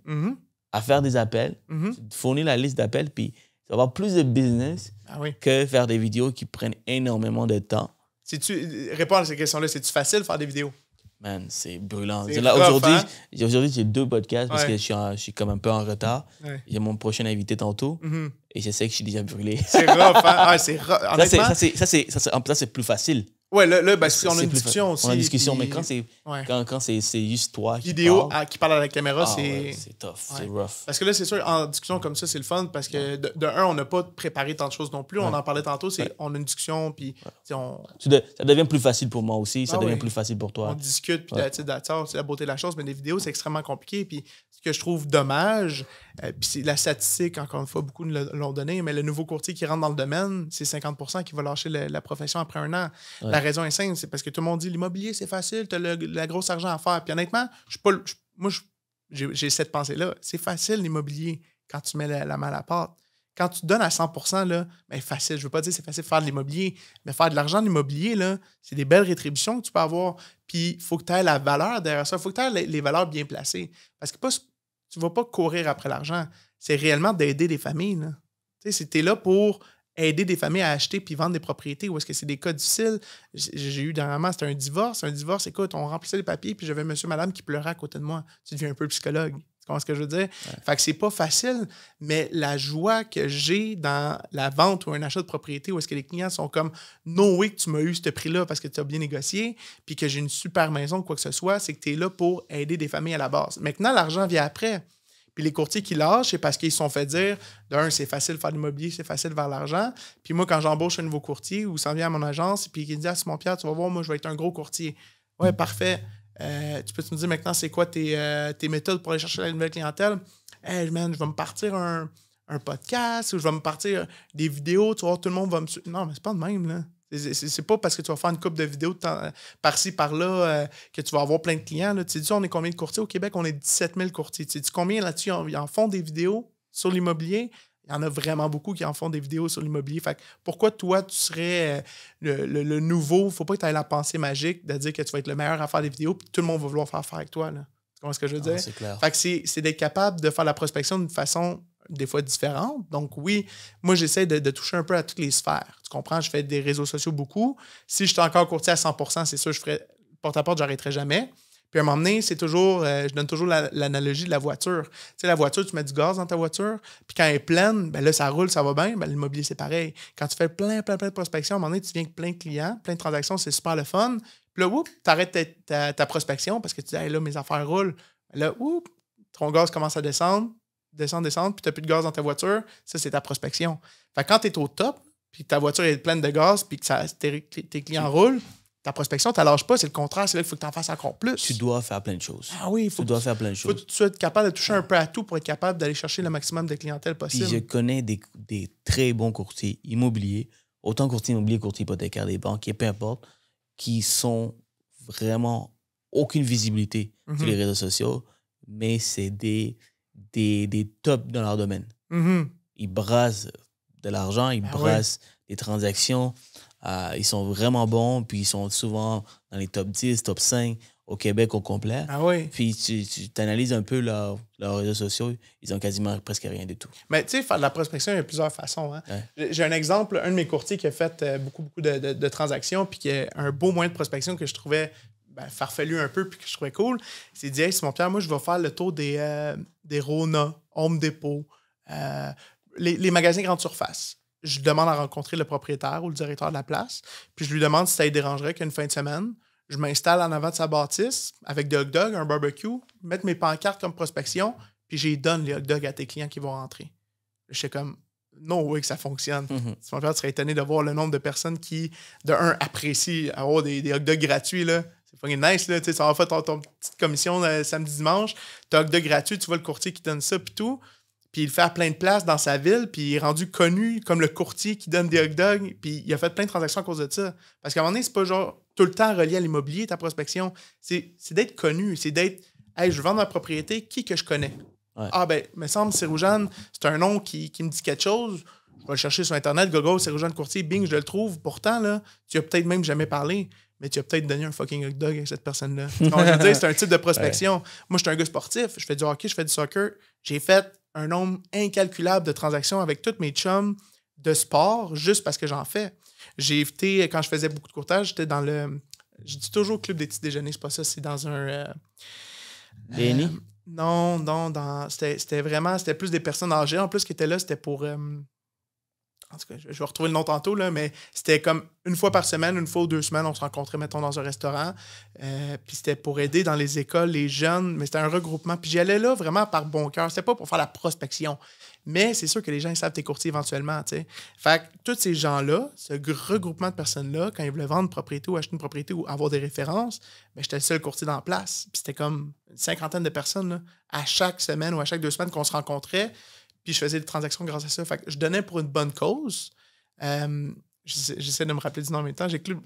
à faire des appels, tu fournis la liste d'appels, puis tu vas avoir plus de business que faire des vidéos qui prennent énormément de temps. Réponds à ces questions-là, c'est-tu facile de faire des vidéos? Man, c'est brûlant. Aujourd'hui, j'ai 2 podcasts parce que je suis comme un peu en retard. J'ai mon prochain invité tantôt et je sais que je suis déjà brûlé. C'est rough, hein? C'est rough. Ça, c'est plus facile. Ouais, là on a une discussion aussi. On a une discussion, puis... mais quand c'est juste toi qui parle à la caméra, c'est tough, c'est rough. Parce que là, c'est sûr, en discussion comme ça, c'est le fun parce que de un, on n'a pas préparé tant de choses non plus. On en parlait tantôt, on a une discussion, puis ça devient plus facile pour moi aussi, ça devient plus facile pour toi. On discute, puis c'est la beauté de la chose, mais les vidéos, c'est extrêmement compliqué. Puis ce que je trouve dommage, puis c'est la statistique, encore une fois, beaucoup l'ont donné, mais le nouveau courtier qui rentre dans le domaine, c'est 50% qui va lâcher la profession après un an. La raison est simple, c'est parce que tout le monde dit l'immobilier, c'est facile, tu as le gros argent à faire. Puis honnêtement, j'ai cette pensée-là. C'est facile l'immobilier quand tu mets la main à la pâte. Quand tu donnes à 100%, là, ben facile. Je veux pas dire que c'est facile de faire de l'immobilier, mais faire de l'argent de l'immobilier, là, c'est des belles rétributions que tu peux avoir. Puis il faut que tu aies la valeur derrière ça. Il faut que tu aies les valeurs bien placées. Parce que tu ne vas pas courir après l'argent. C'est réellement d'aider des familles. Tu sais, es là pour aider des familles à acheter puis vendre des propriétés ou est-ce que c'est des cas difficiles. J'ai eu dernièrement, c'était un divorce. Un divorce, écoute, on remplissait les papiers puis j'avais monsieur, madame qui pleurait à côté de moi. Tu deviens un peu psychologue. Tu comprends ce que je veux dire? Fait que c'est pas facile, mais la joie que j'ai dans la vente ou un achat de propriété où est-ce que les clients sont comme « No way que tu m'as eu ce prix-là parce que tu as bien négocié puis que j'ai une super maison ou quoi que ce soit », c'est que tu es là pour aider des familles à la base. Maintenant, l'argent vient après. Puis les courtiers qui lâchent, c'est parce qu'ils se sont fait dire, d'un, c'est facile de faire de l'immobilier, c'est facile de faire de l'argent. Puis moi, quand j'embauche un nouveau courtier ou s'en vient à mon agence, puis il dit, ah, Simon-Pierre, tu vas voir, moi, je vais être un gros courtier. Ouais, parfait. Tu peux me dire maintenant, c'est quoi tes méthodes pour aller chercher la nouvelle clientèle? Hey, man, je vais me partir un podcast ou je vais me partir des vidéos, tu vois, tout le monde va me suivre. Non, mais c'est pas de même, là. C'est pas parce que tu vas faire une couple de vidéos par-ci, par-là que tu vas avoir plein de clients. Là. Tu sais, on est combien de courtiers au Québec? On est 17 000 courtiers. Tu sais combien là-dessus ils en font des vidéos sur l'immobilier? Il y en a vraiment beaucoup qui en font des vidéos sur l'immobilier. Fait que pourquoi toi, tu serais le nouveau? Faut pas que tu aies la pensée magique de dire que tu vas être le meilleur à faire des vidéos puis tout le monde va vouloir faire affaire avec toi. Là. Tu comprends ce que je veux dire? C'est clair. Fait que c'est d'être capable de faire la prospection d'une façon des fois différentes. Donc oui, moi j'essaie de toucher un peu à toutes les sphères. Tu comprends? Je fais des réseaux sociaux beaucoup. Si je suis encore courtier à 100%, c'est sûr, je ferais porte-à-porte, j'arrêterai jamais. Puis à un moment donné, c'est toujours, je donne toujours l'analogie de la voiture. Tu sais, la voiture, tu mets du gaz dans ta voiture, puis quand elle est pleine, ben là, ça roule, ça va bien. Ben, l'immobilier, c'est pareil. Quand tu fais plein de prospection, à un moment donné, tu viens avec plein de clients, plein de transactions, c'est super le fun. Puis là, tu arrêtes ta prospection parce que tu dis, hey, là, mes affaires roulent. Là, ton gaz commence à descendre, puis tu n'as plus de gaz dans ta voiture. Ça, c'est ta prospection. Fait que quand tu es au top, puis ta voiture est pleine de gaz, puis que tes clients roulent, ta prospection, tu ne lâches pas. C'est le contraire. C'est là qu'il faut que tu en fasses encore plus. Tu dois faire plein de choses. Ah oui, tu dois faire plein de choses. Il faut que tu sois capable de toucher un peu à tout pour être capable d'aller chercher le maximum de clientèle possible. Puis je connais des très bons courtiers immobiliers, autant courtiers immobiliers, courtiers hypothécaires, des banquiers, peu importe, qui sont vraiment aucune visibilité sur les réseaux sociaux, mais c'est des tops dans leur domaine. Ils brassent de l'argent, ils brassent des transactions. Ils sont vraiment bons, puis ils sont souvent dans les top 10, top 5 au Québec au complet. Ah oui. Puis tu analyses un peu leurs réseaux sociaux, ils ont quasiment presque rien du tout. Mais tu sais, faire de la prospection, il y a plusieurs façons. Hein? Ouais. J'ai un exemple, un de mes courtiers qui a fait beaucoup de transactions, puis qui a un beau moyen de prospection que je trouvais farfelu un peu, puis que je trouvais cool. Il s'est dit, hey, Simon-Pierre, moi, je vais faire le tour des Rona, Home Depot, les magasins grande surface. Je lui demande à rencontrer le propriétaire ou le directeur de la place, puis je lui demande si ça lui dérangerait qu'une fin de semaine, je m'installe en avant de sa bâtisse avec des hot dogs, un barbecue, mettre mes pancartes comme prospection, puis je donne les hot dogs à tes clients qui vont rentrer. Je suis comme, non, oui, que ça fonctionne. Simon-Pierre, tu serais étonné de voir le nombre de personnes qui, de un, apprécient avoir des hot dogs gratuits, là. C'est fucking nice, là. Tu vas faire ton petite commission samedi, dimanche, tu as hot dogs gratuits, tu vois le courtier qui donne ça, puis tout. Puis il le fait à plein de places dans sa ville, puis il est rendu connu comme le courtier qui donne des hot dogs, puis il a fait plein de transactions à cause de ça. Parce qu'à un moment donné, c'est pas genre tout le temps relié à l'immobilier, ta prospection. C'est d'être connu, c'est d'être « Hey, je veux vendre ma propriété, qui que je connais? Ouais. Ah ben, me semble, Séroujane, c'est un nom qui me dit quelque chose. Je vais le chercher sur Internet, Google, Séroujane Courtier, bing, je le trouve. Pourtant, là, tu as peut-être même jamais parlé. mais tu as peut-être donné un fucking hot dog à cette personne-là. Je veux dire, c'est un type de prospection. Ouais. Moi, je suis un gars sportif, je fais du hockey, je fais du soccer. J'ai fait un nombre incalculable de transactions avec tous mes chums de sport juste parce que j'en fais. J'ai été, quand je faisais beaucoup de courtage, j'étais dans le... Je dis toujours club des petits déjeuners, c'est pas ça, c'est dans un... Non, c'était plus des personnes âgées. En plus, qui étaient là, c'était pour... en tout cas, je vais retrouver le nom tantôt, là, mais c'était comme une fois par semaine, une fois ou 2 semaines, on se rencontrait, mettons, dans un restaurant. Puis c'était pour aider dans les écoles, les jeunes, mais c'était un regroupement. Puis j'y allais là vraiment par bon cœur. C'était pas pour faire la prospection. Mais c'est sûr que les gens, ils savent tes courtiers éventuellement, tu sais. Fait que tous ces gens-là, ce regroupement de personnes-là, quand ils voulaient vendre une propriété ou acheter une propriété ou avoir des références, ben, j'étais le seul courtier dans la place. Puis c'était comme une 50aine de personnes, là, à chaque semaine ou à chaque 2 semaines qu'on se rencontrait. Puis je faisais des transactions grâce à ça. Fait que je donnais pour une bonne cause. J'essaie de me rappeler du nom en même temps. J'ai Club...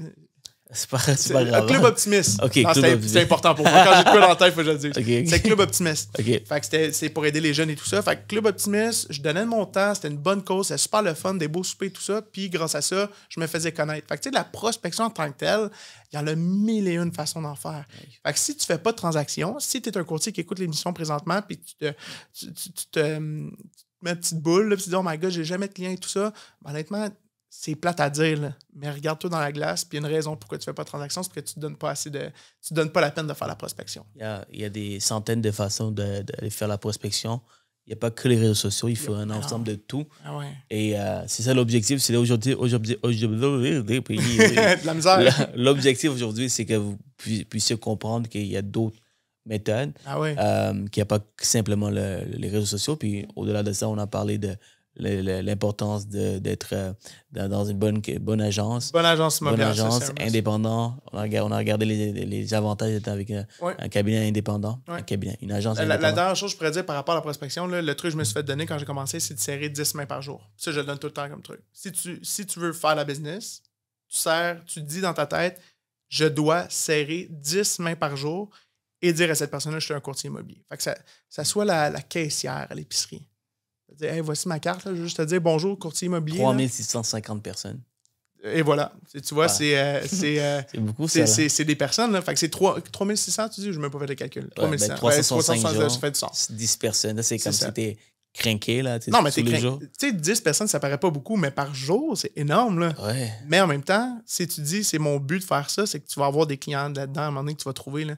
C'est pas grave. Club Optimiste. Okay, c'est important pour moi. Quand j'ai de quoi dans la tête, il faut que je le dise. Okay. C'est Club Optimiste. Okay. Fait que c'est pour aider les jeunes et tout ça. Fait que Club Optimiste, je donnais de mon temps. C'était une bonne cause. C'était super le fun, des beaux soupers et tout ça. Puis grâce à ça, je me faisais connaître. Fait que tu sais, de la prospection en tant que telle, il y en a 1001 façons d'en faire. Fait que si tu fais pas de transaction, si tu es un courtier qui écoute l'émission présentement, puis tu te mets une petite boule, là, puis tu dis « Oh my God, j'ai jamais de clients et tout ça », ben, honnêtement, c'est plate à dire, là. Mais regarde-toi dans la glace, puis il y a une raison pourquoi tu fais pas de transaction, c'est parce que tu donnes pas tu donnes pas la peine de faire la prospection. Il y a des centaines de façons de faire la prospection. Il n'y a pas que les réseaux sociaux, il faut un ensemble de tout. Ah ouais. Et c'est ça l'objectif, c'est aujourd'hui de la misère. L'objectif aujourd'hui, c'est que vous puissiez comprendre qu'il y a d'autres méthodes, qu'il n'y a pas simplement les réseaux sociaux. Puis au-delà de ça, on a parlé de l'importance d'être dans une bonne agence. Bonne agence immobilière. Bonne agence, indépendant. On a regardé les avantages d'être avec un cabinet indépendant. Une agence indépendante. La dernière chose que je pourrais dire par rapport à la prospection, là, le truc que je me suis fait donner quand j'ai commencé, c'est de serrer 10 mains par jour. Ça, je le donne tout le temps comme truc. Si tu veux faire la business, tu dis dans ta tête, je dois serrer 10 mains par jour et dire à cette personne-là, je suis un courtier immobilier. Fait que ça soit la caissière à l'épicerie. Dire, hey, voici ma carte, là. Je veux juste te dire bonjour, courtier immobilier. 3650 personnes. Et voilà. Tu vois, c'est beaucoup, ça. C'est des personnes, là. Fait que c'est 3600, tu dis, je ne me pas fait le calcul. 3600. 365 jours, ça fait du sens. 10 personnes. Là, c'est comme si t'es crinqué, là. Non, mais t'es crinqué. Tu sais, 10 personnes, ça paraît pas beaucoup, mais par jour, c'est énorme, là. Ouais. Mais en même temps, si tu dis, c'est mon but de faire ça, c'est que tu vas avoir des clients là-dedans à un moment donné que tu vas trouver, là.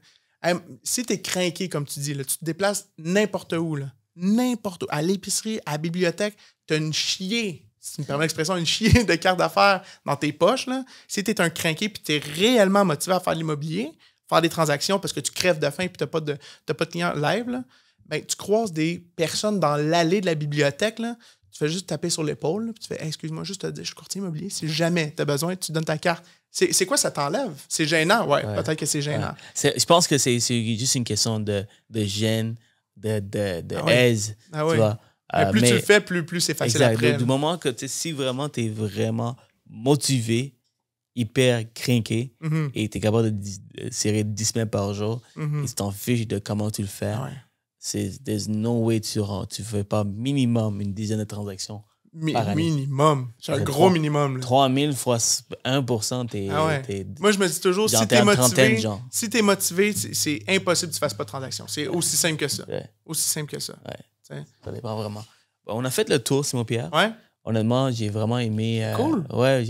Si t'es crinqué, comme tu dis, là, tu te déplaces n'importe où, là. N'importe où. À l'épicerie, à la bibliothèque, tu as une chier, si tu me permets l'expression, une chier de cartes d'affaires dans tes poches. Là. Si tu es un crinqué et tu es réellement motivé à faire de l'immobilier, faire des transactions parce que tu crèves de faim et tu n'as pas de clients live, là, ben, tu croises des personnes dans l'allée de la bibliothèque, là, tu fais juste taper sur l'épaule, là, puis tu fais hey, excuse-moi, juste te dire, je suis courtier immobilier. Si jamais tu as besoin, tu donnes ta carte. C'est quoi, ça t'enlève? C'est gênant? Ouais, peut-être que c'est gênant. Ouais. Je pense que c'est juste une question de gêne, de aise. Ah oui. Tu vois? Plus tu le fais, plus c'est facile après. Du moment que si vraiment tu es vraiment motivé, hyper crinqué, et tu es capable de serrer 10 mains par jour, et tu t'en fiches de comment tu le fais, there's no way tu fais pas minimum une dizaine de transactions. Minimum. C'est un gros minimum. 3000 fois 1%, t'es... Moi, je me dis toujours, si t'es motivé, c'est impossible que tu fasses pas de transaction. C'est aussi simple que ça. Aussi simple que ça. Ouais. Ça dépend vraiment. On a fait le tour, Simon-Pierre. Ouais. Honnêtement, j'ai vraiment aimé... Cool. Ouais,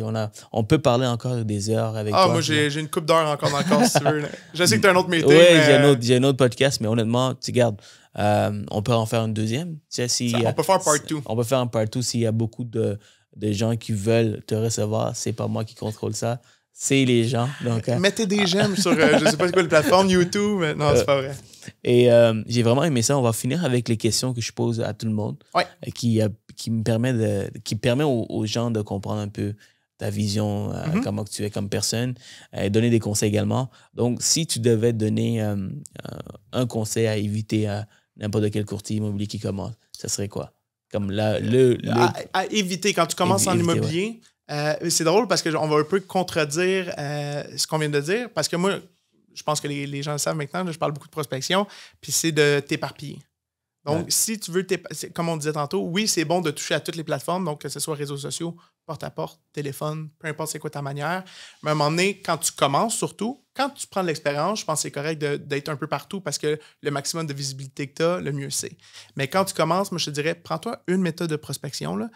on peut parler encore des heures avec toi. Moi, j'ai une couple d'heures encore dans le corps, si tu veux. Je sais que tu as un autre meeting. Oui, j'ai un autre podcast, mais honnêtement, tu gardes... on peut en faire une deuxième. Tu sais, on peut faire part 2. On peut faire un part 2 s'il y a beaucoup de gens qui veulent te recevoir. C'est pas moi qui contrôle ça. C'est les gens. Donc, mettez des j'aime sur, je sais pas c'est quoi la plateforme, YouTube. Mais non, c'est pas vrai. Et j'ai vraiment aimé ça. On va finir avec les questions que je pose à tout le monde. Ouais. Qui permet aux gens de comprendre un peu ta vision, comment tu es comme personne, donner des conseils également. Donc, si tu devais donner un conseil à éviter à n'importe quel courtier immobilier qui commence, ça serait quoi? Comme à éviter quand tu commences en immobilier. C'est drôle parce qu'on va un peu contredire ce qu'on vient de dire. Parce que moi, je pense que les gens le savent maintenant, là, je parle beaucoup de prospection, puis c'est de t'éparpiller. Donc, si tu veux, comme on disait tantôt, oui, c'est bon de toucher à toutes les plateformes, donc que ce soit réseaux sociaux, porte-à-porte, téléphone, peu importe c'est quoi ta manière. Mais à un moment donné, quand tu commences surtout, quand tu prends de l'expérience, je pense que c'est correct d'être un peu partout parce que le maximum de visibilité que tu as, le mieux c'est. Mais quand tu commences, moi, je te dirais, prends-toi une méthode de prospection. Là.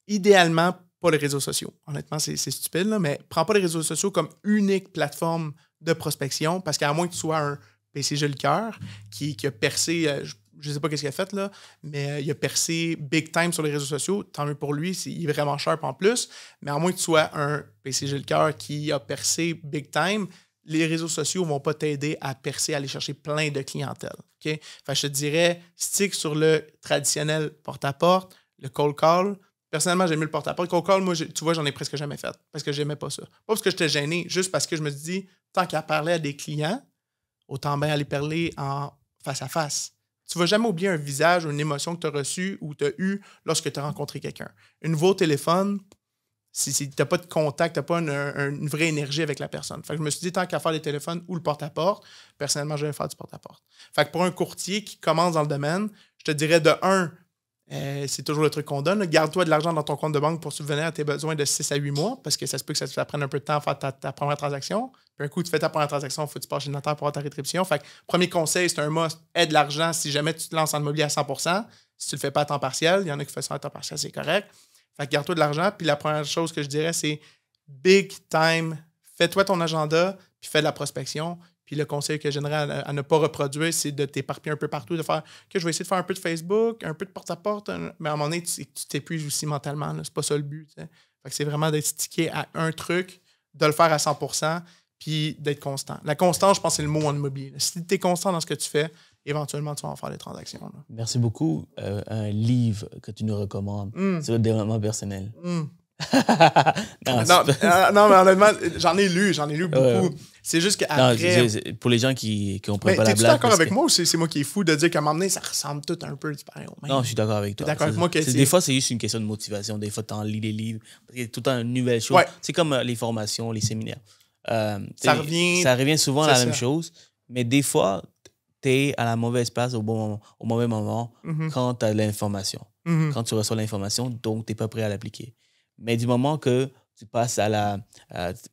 Idéalement, pas les réseaux sociaux. Honnêtement, c'est stupide, là, mais prends pas les réseaux sociaux comme unique plateforme de prospection parce qu'à moins que tu sois un PCG Le Cœur qui a percé, je ne sais pas qu'est-ce qu'il a fait, là, mais il a percé big time sur les réseaux sociaux. Tant mieux pour lui, il est vraiment sharp en plus. Mais à moins que tu sois un PCG Le Cœur qui a percé big time, les réseaux sociaux ne vont pas t'aider à percer, à aller chercher plein de clientèle. Okay? Fait que je te dirais, stick sur le traditionnel porte-à-porte, le cold call. Personnellement, j'ai mis le porte-à-porte. Cold call, moi, tu vois, j'en ai presque jamais fait parce que j'aimais pas ça. Pas parce que j'étais gêné, juste parce que je me suis dit, tant qu'à parler à des clients, autant bien aller parler en face à face. Tu ne vas jamais oublier un visage ou une émotion que tu as reçue ou tu as eue lorsque tu as rencontré quelqu'un. Un nouveau téléphone, si tu n'as pas de contact, tu n'as pas une vraie énergie avec la personne. Fait que je me suis dit, tant qu'à faire les téléphones ou le porte-à-porte, personnellement, je vais faire du porte-à-porte. Fait que pour un courtier qui commence dans le domaine, je te dirais de 1, c'est toujours le truc qu'on donne. Là. Garde-toi de l'argent dans ton compte de banque pour subvenir à tes besoins de 6 à 8 mois parce que ça se peut que ça prenne un peu de temps à faire ta première transaction. Puis un coup, tu fais ta première transaction, il faut que tu passes chez le notaire pour avoir ta rétribution. Fait que, premier conseil, c'est un must. Aide l'argent si jamais tu te lances en immobilier à 100%. Si tu le fais pas à temps partiel, il y en a qui font ça à temps partiel, c'est correct. Fait que garde-toi de l'argent. Puis la première chose que je dirais, c'est big time. Fais-toi ton agenda, puis fais de la prospection. Puis le conseil que j'aimerais à ne pas reproduire, c'est de t'éparpiller un peu partout, de faire que je vais essayer de faire un peu de Facebook, un peu de porte-à-porte, mais à un moment donné, tu t'épuises aussi mentalement. C'est pas ça le but. T'sais. Fait que c'est vraiment d'être stické à un truc, de le faire à 100%, puis d'être constant. La constance, je pense, c'est le mot en immobilier. Si tu es constant dans ce que tu fais, éventuellement, tu vas en faire des transactions. Là. Merci beaucoup. Un livre que tu nous recommandes sur le développement personnel. non, mais honnêtement, j'en ai lu beaucoup. Ouais. C'est juste qu'après... Pour les gens qui ont pris pas la blague... T'es-tu d'accord avec moi ou c'est moi qui est fou de dire qu'à un moment donné, ça ressemble tout un peu du pareil au même? Non, je suis d'accord avec toi. D'accord avec moi que des fois, c'est juste une question de motivation. Des fois, tu en lis des livres. Parce qu'il y a tout le temps une nouvelle chose. Ouais. C'est comme les formations, les séminaires. Ça revient souvent à la même chose. Mais des fois, tu es à la mauvaise place au mauvais moment quand tu as l'information. Quand tu reçois l'information, donc tu n'es pas prêt à l'appliquer. Mais du moment que tu passes à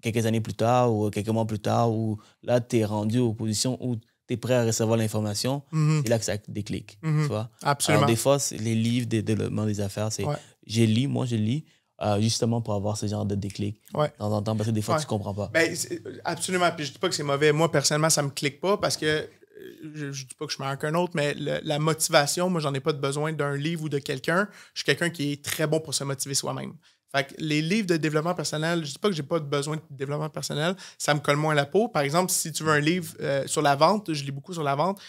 quelques années plus tard ou quelques mois plus tard, où là, tu es rendu aux positions où tu es prêt à recevoir l'information, c'est là que ça déclique. Tu vois? Absolument. Alors, des fois, les livres de développement des affaires, c'est je lis justement pour avoir ce genre de déclic de temps en temps, parce que des fois, tu ne comprends pas. Ben, absolument. Puis je ne dis pas que c'est mauvais. Moi, personnellement, ça ne me clique pas parce que je ne dis pas que je suis meilleur qu'un autre, mais la motivation, moi, j'en ai pas besoin d'un livre ou de quelqu'un. Je suis quelqu'un qui est très bon pour se motiver soi-même. Fait que les livres de développement personnel, je dis pas que j'ai pas besoin de développement personnel, ça me colle moins la peau. Par exemple, si tu veux un livre sur la vente, je lis beaucoup sur la vente.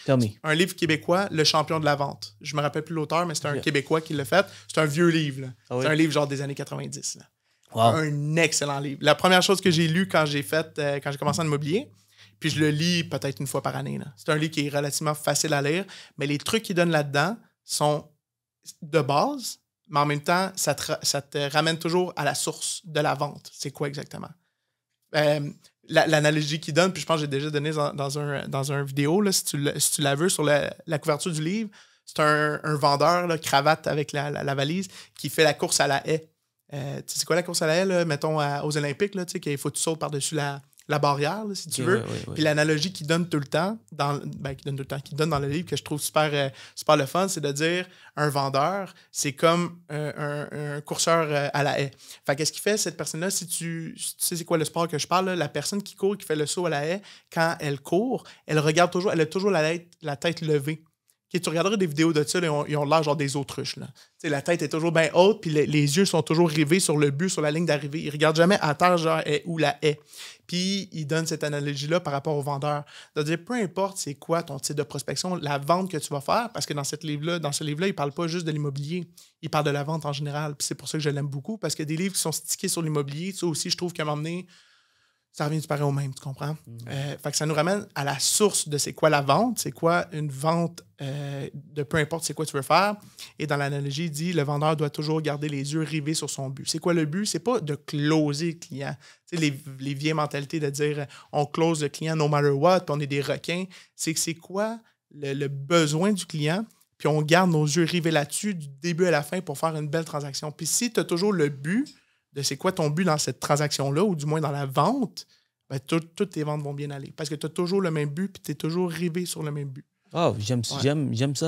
Un livre québécois, Le champion de la vente. Je me rappelle plus l'auteur, mais c'est un Québécois qui l'a fait. C'est un vieux livre. Là. C'est un livre genre des années 90. Là. Wow. Un excellent livre. La première chose que j'ai lu quand j'ai commencé en immobilier, puis je le lis peut-être une fois par année. Là. C'est un livre qui est relativement facile à lire, mais les trucs qu'il donne là-dedans sont de base. Mais en même temps, ça te ramène toujours à la source de la vente. C'est quoi exactement? L'analogie qu'il donne, puis je pense que j'ai déjà donné dans un vidéo, là, si tu la veux, sur la couverture du livre, c'est un vendeur, là, cravate avec la valise, qui fait la course à la haie. Tu sais, c'est quoi la course à la haie, là, mettons, aux Olympiques, là, qu'il faut que tu sautes par-dessus la barrière, là, si tu veux. Puis l'analogie qu'il donne tout le temps, qu'il donne dans le livre, que je trouve super le fun, c'est de dire un vendeur, c'est comme un courseur à la haie. Fait qu'est-ce qu'il fait, cette personne-là, si tu sais c'est quoi le sport que je parle, là, la personne qui court, qui fait le saut à la haie, quand elle court, elle regarde toujours, elle a toujours la tête levée. Okay, tu regarderas des vidéos de ça, là, ils ont l'air genre des autruches. Là. La tête est toujours bien haute, puis les yeux sont toujours rivés sur le but, sur la ligne d'arrivée. Ils ne regardent jamais à terre, genre, où la haie. Puis, ils donnent cette analogie-là par rapport au vendeur. C'est-à-dire, peu importe c'est quoi ton type de prospection, la vente que tu vas faire, parce que dans ce livre-là, il ne parle pas juste de l'immobilier. Il parle de la vente en général. Puis c'est pour ça que je l'aime beaucoup, parce que des livres qui sont stickés sur l'immobilier, ça aussi, je trouve qu'à un moment donné, ça revient du pareil au même, tu comprends? Fait que ça nous ramène à la source de c'est quoi la vente, c'est quoi une vente de peu importe c'est quoi tu veux faire. Et dans l'analogie, il dit le vendeur doit toujours garder les yeux rivés sur son but. C'est quoi le but? C'est pas de closer le client. Tu sais, les vieilles mentalités de dire on close le client no matter what, puis on est des requins. C'est que c'est quoi le besoin du client, puis on garde nos yeux rivés là-dessus du début à la fin pour faire une belle transaction. Puis si tu as toujours le but de c'est quoi ton but dans cette transaction-là, ou du moins dans la vente, ben, toutes tes ventes vont bien aller. Parce que tu as toujours le même but, puis tu es toujours rivé sur le même but. Oh, j'aime ça.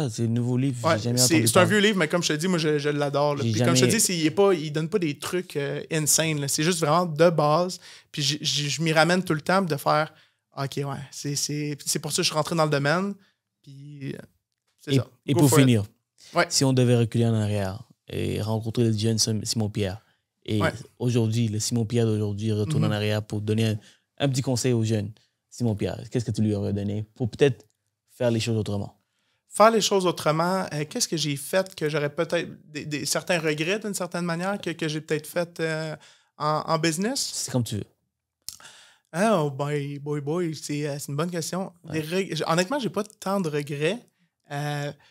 C'est un nouveau livre. Ouais, c'est un vieux livre, mais comme je te dis, moi, je l'adore. Puis comme je te dis, il donne pas des trucs insane. Là. C'est juste vraiment de base. Puis je m'y ramène tout le temps de faire OK, ouais, c'est pour ça que je suis rentré dans le domaine. Puis c'est ça. Et pour finir, ouais. si on devait reculer en arrière et rencontrer le jeune Simon-Pierre, et aujourd'hui, le Simon-Pierre d'aujourd'hui retourne en arrière pour donner un petit conseil aux jeunes, Simon-Pierre, qu'est-ce que tu lui aurais donné pour peut-être faire les choses autrement? Faire les choses autrement, qu'est-ce que j'ai fait que j'aurais peut-être certains regrets d'une certaine manière que j'ai peut-être fait en business? C'est comme tu veux. Oh boy, c'est une bonne question. Ouais. Honnêtement, j'ai pas tant de regrets.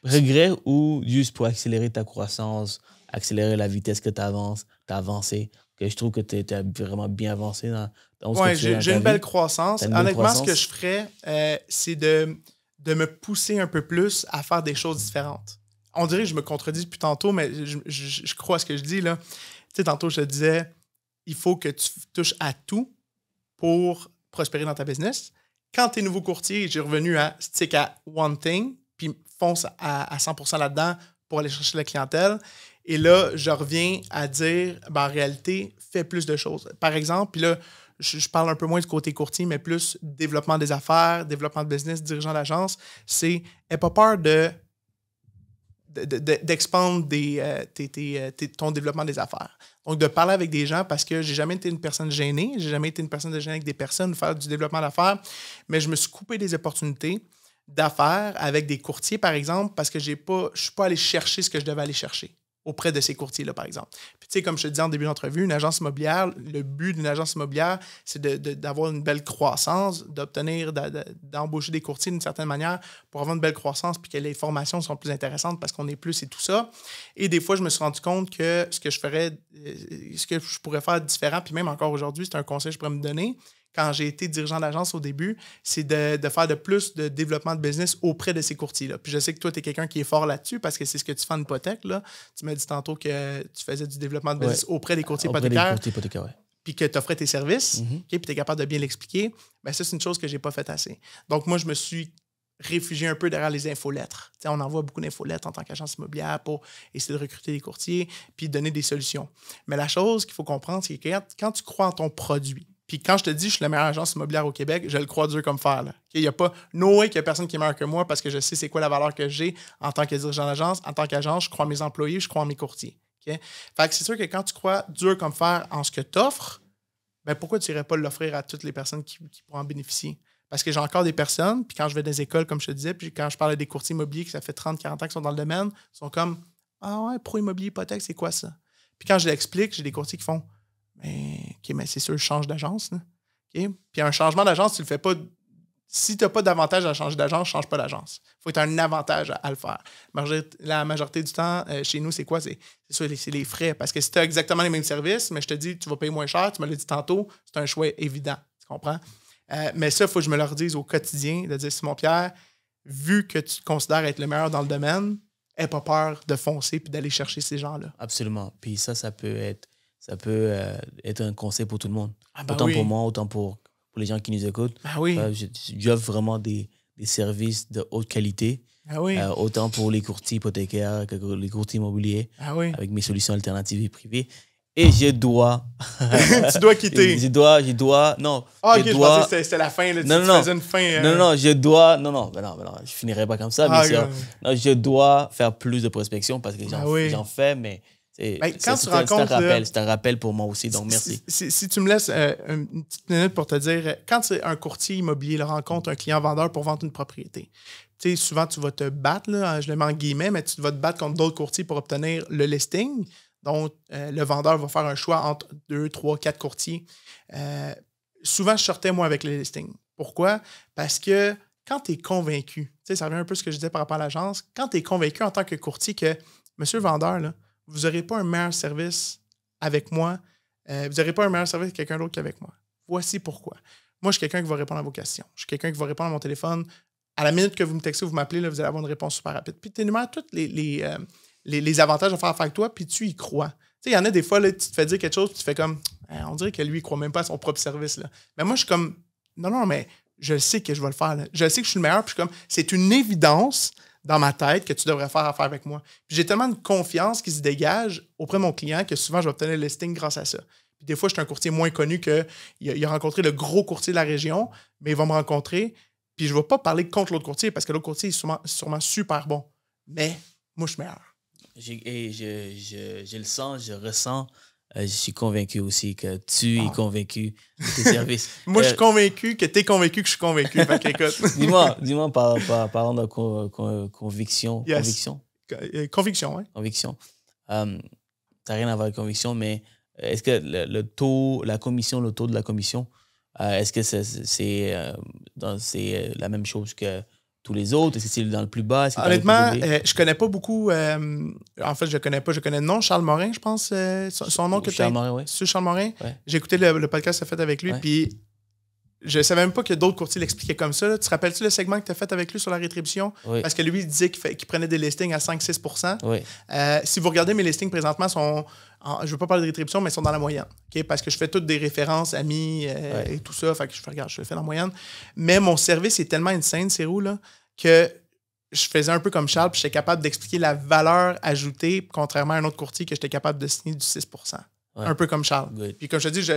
Regrets ou juste pour accélérer ta croissance, accélérer la vitesse que tu avances, tu as avancé, que je trouve que tu as vraiment bien avancé dans ce que tu fais dans j'ai une belle croissance. Honnêtement, ce que je ferais, c'est de me pousser un peu plus à faire des choses différentes. On dirait que je me contredis depuis tantôt, mais je crois à ce que je dis, là. Tu sais, tantôt, je te disais, il faut que tu touches à tout pour prospérer dans ta business. Quand tu es nouveau courtier, j'ai revenu à stick à one thing, puis fonce à 100% là-dedans pour aller chercher la clientèle. Et là, je reviens à dire, en réalité, fais plus de choses. Par exemple, puis là, je parle un peu moins du côté courtier, mais plus développement des affaires, développement de business, dirigeant d'agence. C'est, n'aie pas peur d'expandre ton développement des affaires. Donc, de parler avec des gens, parce que j'ai jamais été une personne gênée, j'ai jamais été une personne gênée avec des personnes, faire du développement d'affaires, mais je me suis coupé des opportunités d'affaires avec des courtiers, par exemple, parce que je ne suis pas allé chercher ce que je devais aller chercher auprès de ces courtiers-là, par exemple. Puis, tu sais, comme je te disais en début d'entrevue, une agence immobilière, le but d'une agence immobilière, c'est d'avoir une belle croissance, d'embaucher des courtiers d'une certaine manière pour avoir une belle croissance puis que les formations sont plus intéressantes parce qu'on est plus et tout ça. Et des fois, je me suis rendu compte que ce que je pourrais faire différent, puis même encore aujourd'hui, c'est un conseil que je pourrais me donner, quand j'ai été dirigeant d'agence au début, c'est de faire de plus de développement de business auprès de ces courtiers-là. Puis je sais que toi, tu es quelqu'un qui est fort là-dessus parce que c'est ce que tu fais en hypothèque. Là. Tu m'as dit tantôt que tu faisais du développement de business auprès des courtiers hypothécaires. Puis que tu offrais tes services, puis tu es capable de bien l'expliquer. Bien, ça, c'est une chose que je n'ai pas faite assez. Donc, moi, je me suis réfugié un peu derrière les infolettres. T'sais, on envoie beaucoup d'infolettres en tant qu'agence immobilière pour essayer de recruter des courtiers puis donner des solutions. Mais la chose qu'il faut comprendre, c'est que quand tu crois en ton produit, puis quand je te dis que je suis la meilleure agence immobilière au Québec, je le crois dur comme fer. Il n'y a pas no way qu'il y a personne qui est meilleur que moi parce que je sais c'est quoi la valeur que j'ai en tant que dirigeant d'agence. En tant qu'agence, je crois en mes employés, je crois en mes courtiers. Okay? Fait que c'est sûr que quand tu crois dur comme fer en ce que tu offres, ben pourquoi tu n'irais pas l'offrir à toutes les personnes qui pourront en bénéficier? Parce que j'ai encore des personnes, puis quand je vais dans des écoles, comme je te disais, puis quand je parle à des courtiers immobiliers qui ça fait 30-40 ans qu'ils sont dans le domaine, ils sont comme « Ah ouais, pro immobilier hypothèque, c'est quoi ça? » Puis quand je l'explique, j'ai des courtiers qui font « mais c'est sûr, je change d'agence. » Okay? Puis un changement d'agence, tu le fais pas. Si tu n'as pas d'avantage à changer d'agence, change pas d'agence. Il faut être un avantage à le faire. La majorité du temps, chez nous, c'est quoi? C'est les frais. Parce que si tu as exactement les mêmes services, mais je te dis, tu vas payer moins cher, tu me l'as dit tantôt, c'est un choix évident. Tu comprends? Mais ça, il faut que je me le redise au quotidien, de dire, Simon-Pierre, vu que tu te considères être le meilleur dans le domaine, n'aie pas peur de foncer et d'aller chercher ces gens-là. Absolument. Puis ça peut être un conseil pour tout le monde. Autant pour moi, autant pour les gens qui nous écoutent. J'offre vraiment des services de haute qualité. Autant pour les courtiers hypothécaires que les courtiers immobiliers. Avec mes solutions alternatives et privées. Et je dois... Tu dois quitter. Je dois... Non. Je pensais que c'était la fin. Là, tu faisais une fin... Non, je dois... Non, je finirai pas comme ça. Mais je dois faire plus de prospection parce que j'en fais, mais... C'est un rappel pour moi aussi, donc merci. Si tu me laisses une petite minute pour te dire, quand tu es un courtier immobilier, rencontre un client vendeur pour vendre une propriété, tu sais, souvent tu vas te battre, là, je le mets en guillemets, mais tu vas te battre contre d'autres courtiers pour obtenir le listing. Donc, le vendeur va faire un choix entre 2, 3, 4 courtiers. Souvent, je sortais moi avec le listing. Pourquoi? Parce que quand tu es convaincu, tu sais, ça revient un peu à ce que je disais par rapport à l'agence, quand tu es convaincu en tant que courtier que, monsieur le vendeur, là, vous n'aurez pas un meilleur service avec moi. Vous n'aurez pas un meilleur service avec quelqu'un d'autre qu'avec moi. Voici pourquoi. Moi, je suis quelqu'un qui va répondre à vos questions. Je suis quelqu'un qui va répondre à mon téléphone à la minute que vous me textez ou vous m'appelez, là, vous allez avoir une réponse super rapide. Puis tu énumères tous les avantages de faire affaire avec toi, puis tu y crois. Tu sais, il y en a des fois, là, tu te fais dire quelque chose, puis tu fais comme, on dirait que lui, il croit même pas à son propre service. Là. Mais moi, je suis comme, non, mais je sais que je vais le faire. Là. Je sais que je suis le meilleur, puis je suis comme, c'est une évidence dans ma tête que tu devrais faire affaire avec moi. Puis j'ai tellement de confiance qui se dégage auprès de mon client que souvent, je vais obtenir le listing grâce à ça. Puis des fois, je suis un courtier moins connu qu'il a rencontré le gros courtier de la région, mais il va me rencontrer, puis je ne vais pas parler contre l'autre courtier parce que l'autre courtier est sûrement super bon. Mais moi, je suis meilleur. Je le sens, je ressens. Je suis convaincu aussi que tu es convaincu de tes services. Moi, je suis convaincu que tu es convaincu que je suis convaincu. Fait qu'écoute. Dis-moi parlant de conviction. Yes. Conviction, oui. Conviction. Ça n'a rien à voir avec conviction, mais est-ce que le taux de la commission, est-ce que c'est la même chose que tous les autres? Est-ce que c'est dans le plus bas? Honnêtement, je connais pas beaucoup. En fait, je connais le nom. Charles Morin, je pense. Son nom que tu as. Charles Morin, oui. C'est Charles Morin. Ouais. J'ai écouté le podcast que tu as fait avec lui, puis je savais même pas que d'autres courtiers l'expliquaient comme ça. Là. Tu te rappelles-tu le segment que tu as fait avec lui sur la rétribution? Oui. Parce que lui, il disait qu'il prenait des listings à 5-6 %. Oui. Si vous regardez mes listings présentement, je ne veux pas parler de rétribution, mais ils sont dans la moyenne. Okay? Parce que je fais toutes des références, amis et tout ça. Fait que je le fais dans la moyenne. Mais mon service est tellement insane, Cyrou, là, que je faisais un peu comme Charles, puis j'étais capable d'expliquer la valeur ajoutée, contrairement à un autre courtier que j'étais capable de signer du 6 %. Ouais. Un peu comme Charles. Good. Puis comme je te dis, je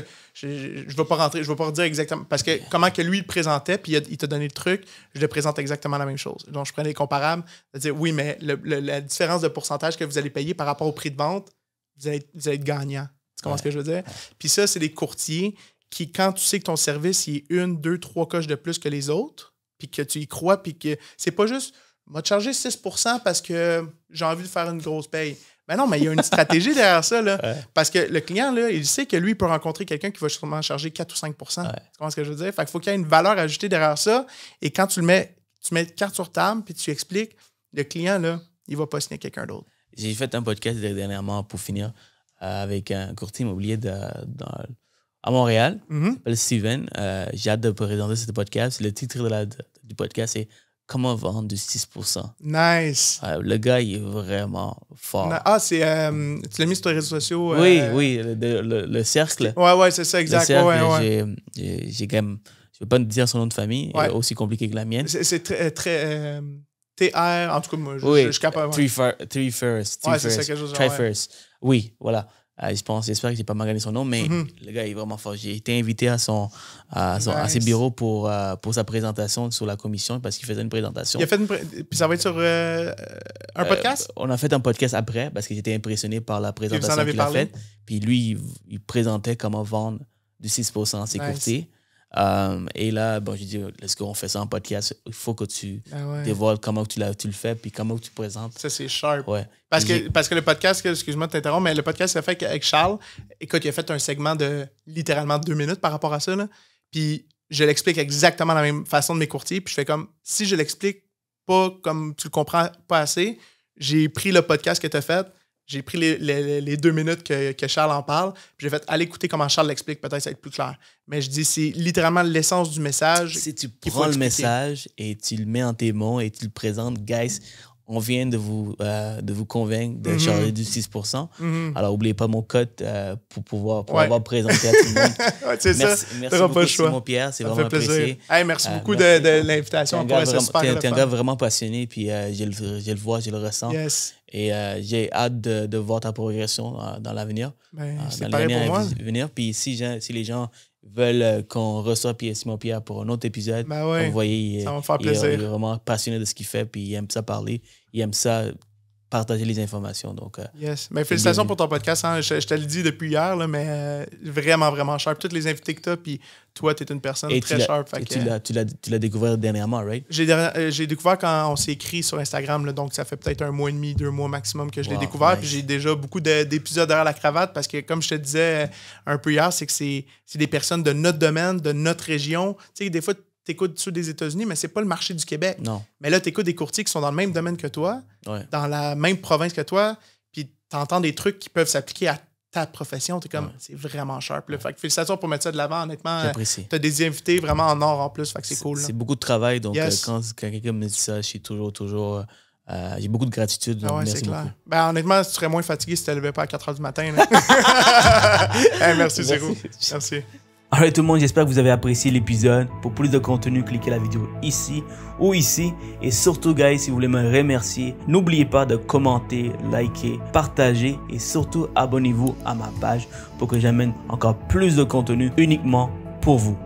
ne vais pas rentrer, je ne vais pas redire exactement. Parce que comment que lui le présentait, puis il t'a donné le truc, je le présente exactement la même chose. Donc, je prenais les comparables, c'est-à-dire, oui, mais la différence de pourcentage que vous allez payer par rapport au prix de vente, vous allez être gagnant. Tu comprends ce que je veux dire? Puis ça, c'est des courtiers qui, quand tu sais que ton service il est 1, 2, 3 coches de plus que les autres, puis que tu y crois, puis que c'est pas juste, m'a chargé 6 % parce que j'ai envie de faire une grosse paye. Ben non, mais il y a une stratégie derrière ça. Là, parce que le client, là, il sait que lui, il peut rencontrer quelqu'un qui va sûrement charger 4 ou 5 %. Tu comprends ce que je veux dire? Fait qu'il faut qu'il y ait une valeur ajoutée derrière ça. Et quand tu mets carte sur table puis tu expliques, le client, là, il va pas signer quelqu'un d'autre. J'ai fait un podcast dernièrement pour finir avec un courtier immobilier à Montréal. Il s'appelle Steven. J'ai hâte de présenter ce podcast. Le titre du podcast, c'est Comment vendre du 6 %. Nice. Le gars, il est vraiment fort. Tu l'as mis sur tes réseaux sociaux? Oui, le cercle. Ouais, c'est ça, exact. Le cercle, j'ai quand même... Je ne veux pas te dire son nom de famille, aussi compliqué que la mienne. C'est très TR, en tout cas, moi, je suis capable. Three First. Ouais, c'est ça, quelque chose. Try First. Oui, voilà. J'espère que j'ai pas mal gagné son nom, mais le gars est vraiment fort. J'ai été invité à ses bureaux pour sa présentation sur la commission parce qu'il faisait une présentation. Puis ça va être sur un podcast? On a fait un podcast après parce que j'étais impressionné par la présentation qu'il a faite. Puis lui, il présentait comment vendre du 6 % à ses courtiers. Et là, j'ai dit, let's go, on fait ça en podcast. Il faut que tu dévoiles comment tu le fais puis comment tu présentes. Ça, c'est sharp. Ouais. Parce que le podcast, excuse-moi de t'interrompre, mais le podcast, c'est fait avec Charles. Écoute, il a fait un segment de littéralement 2 minutes par rapport à ça. Là. Puis je l'explique exactement de la même façon de mes courtiers. Puis je fais comme, si je l'explique pas comme tu le comprends pas assez, j'ai pris le podcast que tu as fait. J'ai pris les 2 minutes que Charles en parle, puis j'ai fait aller écouter comment Charles l'explique, peut-être ça va être plus clair. Mais je dis, c'est littéralement l'essence du message. Si tu prends le message et tu le mets en tes mots et tu le présentes, guys, on vient de vous convaincre de charger du 6 %. Alors, n'oubliez pas mon code pour avoir présenté à tout le monde. C'est merci beaucoup, Simon-Pierre. C'est vraiment apprécié. Merci beaucoup de l'invitation. Tu es un gars vraiment passionné, puis je le vois, je le ressens. Yes. Et j'ai hâte de voir ta progression dans l'avenir. C'est pareil pour moi. Puis si les gens veulent qu'on reçoive Simon-Pierre pour un autre épisode, vous voyez, ça va me faire plaisir. Il est vraiment passionné de ce qu'il fait, puis il aime ça parler, il aime ça partager les informations. Donc, yes. Mais félicitations pour ton podcast. Hein. Je te le dis depuis hier, là, mais vraiment, vraiment sharp. Toutes les invités que tu as, puis toi, tu es une personne très sharp. Tu l'as découvert dernièrement, right? J'ai découvert quand on s'est écrit sur Instagram, là, donc ça fait peut-être 1 mois et demi, 2 mois maximum que je l'ai découvert. Nice. Puis j'ai déjà beaucoup d'épisodes derrière la cravate parce que, comme je te disais un peu hier, c'est que c'est des personnes de notre domaine, de notre région. Tu sais, des fois, tu écoutes ceux des États-Unis, mais c'est pas le marché du Québec. Non. Mais là, tu écoutes des courtiers qui sont dans le même domaine que toi, dans la même province que toi, puis tu entends des trucs qui peuvent s'appliquer à ta profession, t'es comme, c'est vraiment sharp. Là. Fait que félicitations pour mettre ça de l'avant, honnêtement. J'apprécie. T'as des invités vraiment en or en plus, fait que c'est cool. C'est beaucoup de travail, donc Yes. quand quelqu'un me dit ça, je suis toujours j'ai beaucoup de gratitude. Donc Ouais, merci c'est clair. beaucoup. Ben, honnêtement, tu serais moins fatigué si tu ne te levais pas à 4 h du matin. Là. Hey, merci, Zéro. Merci. Alright tout le monde, j'espère que vous avez apprécié l'épisode. Pour plus de contenu, cliquez la vidéo ici ou ici. Et surtout, guys, si vous voulez me remercier, n'oubliez pas de commenter, liker, partager et surtout abonnez-vous à ma page pour que j'amène encore plus de contenu uniquement pour vous.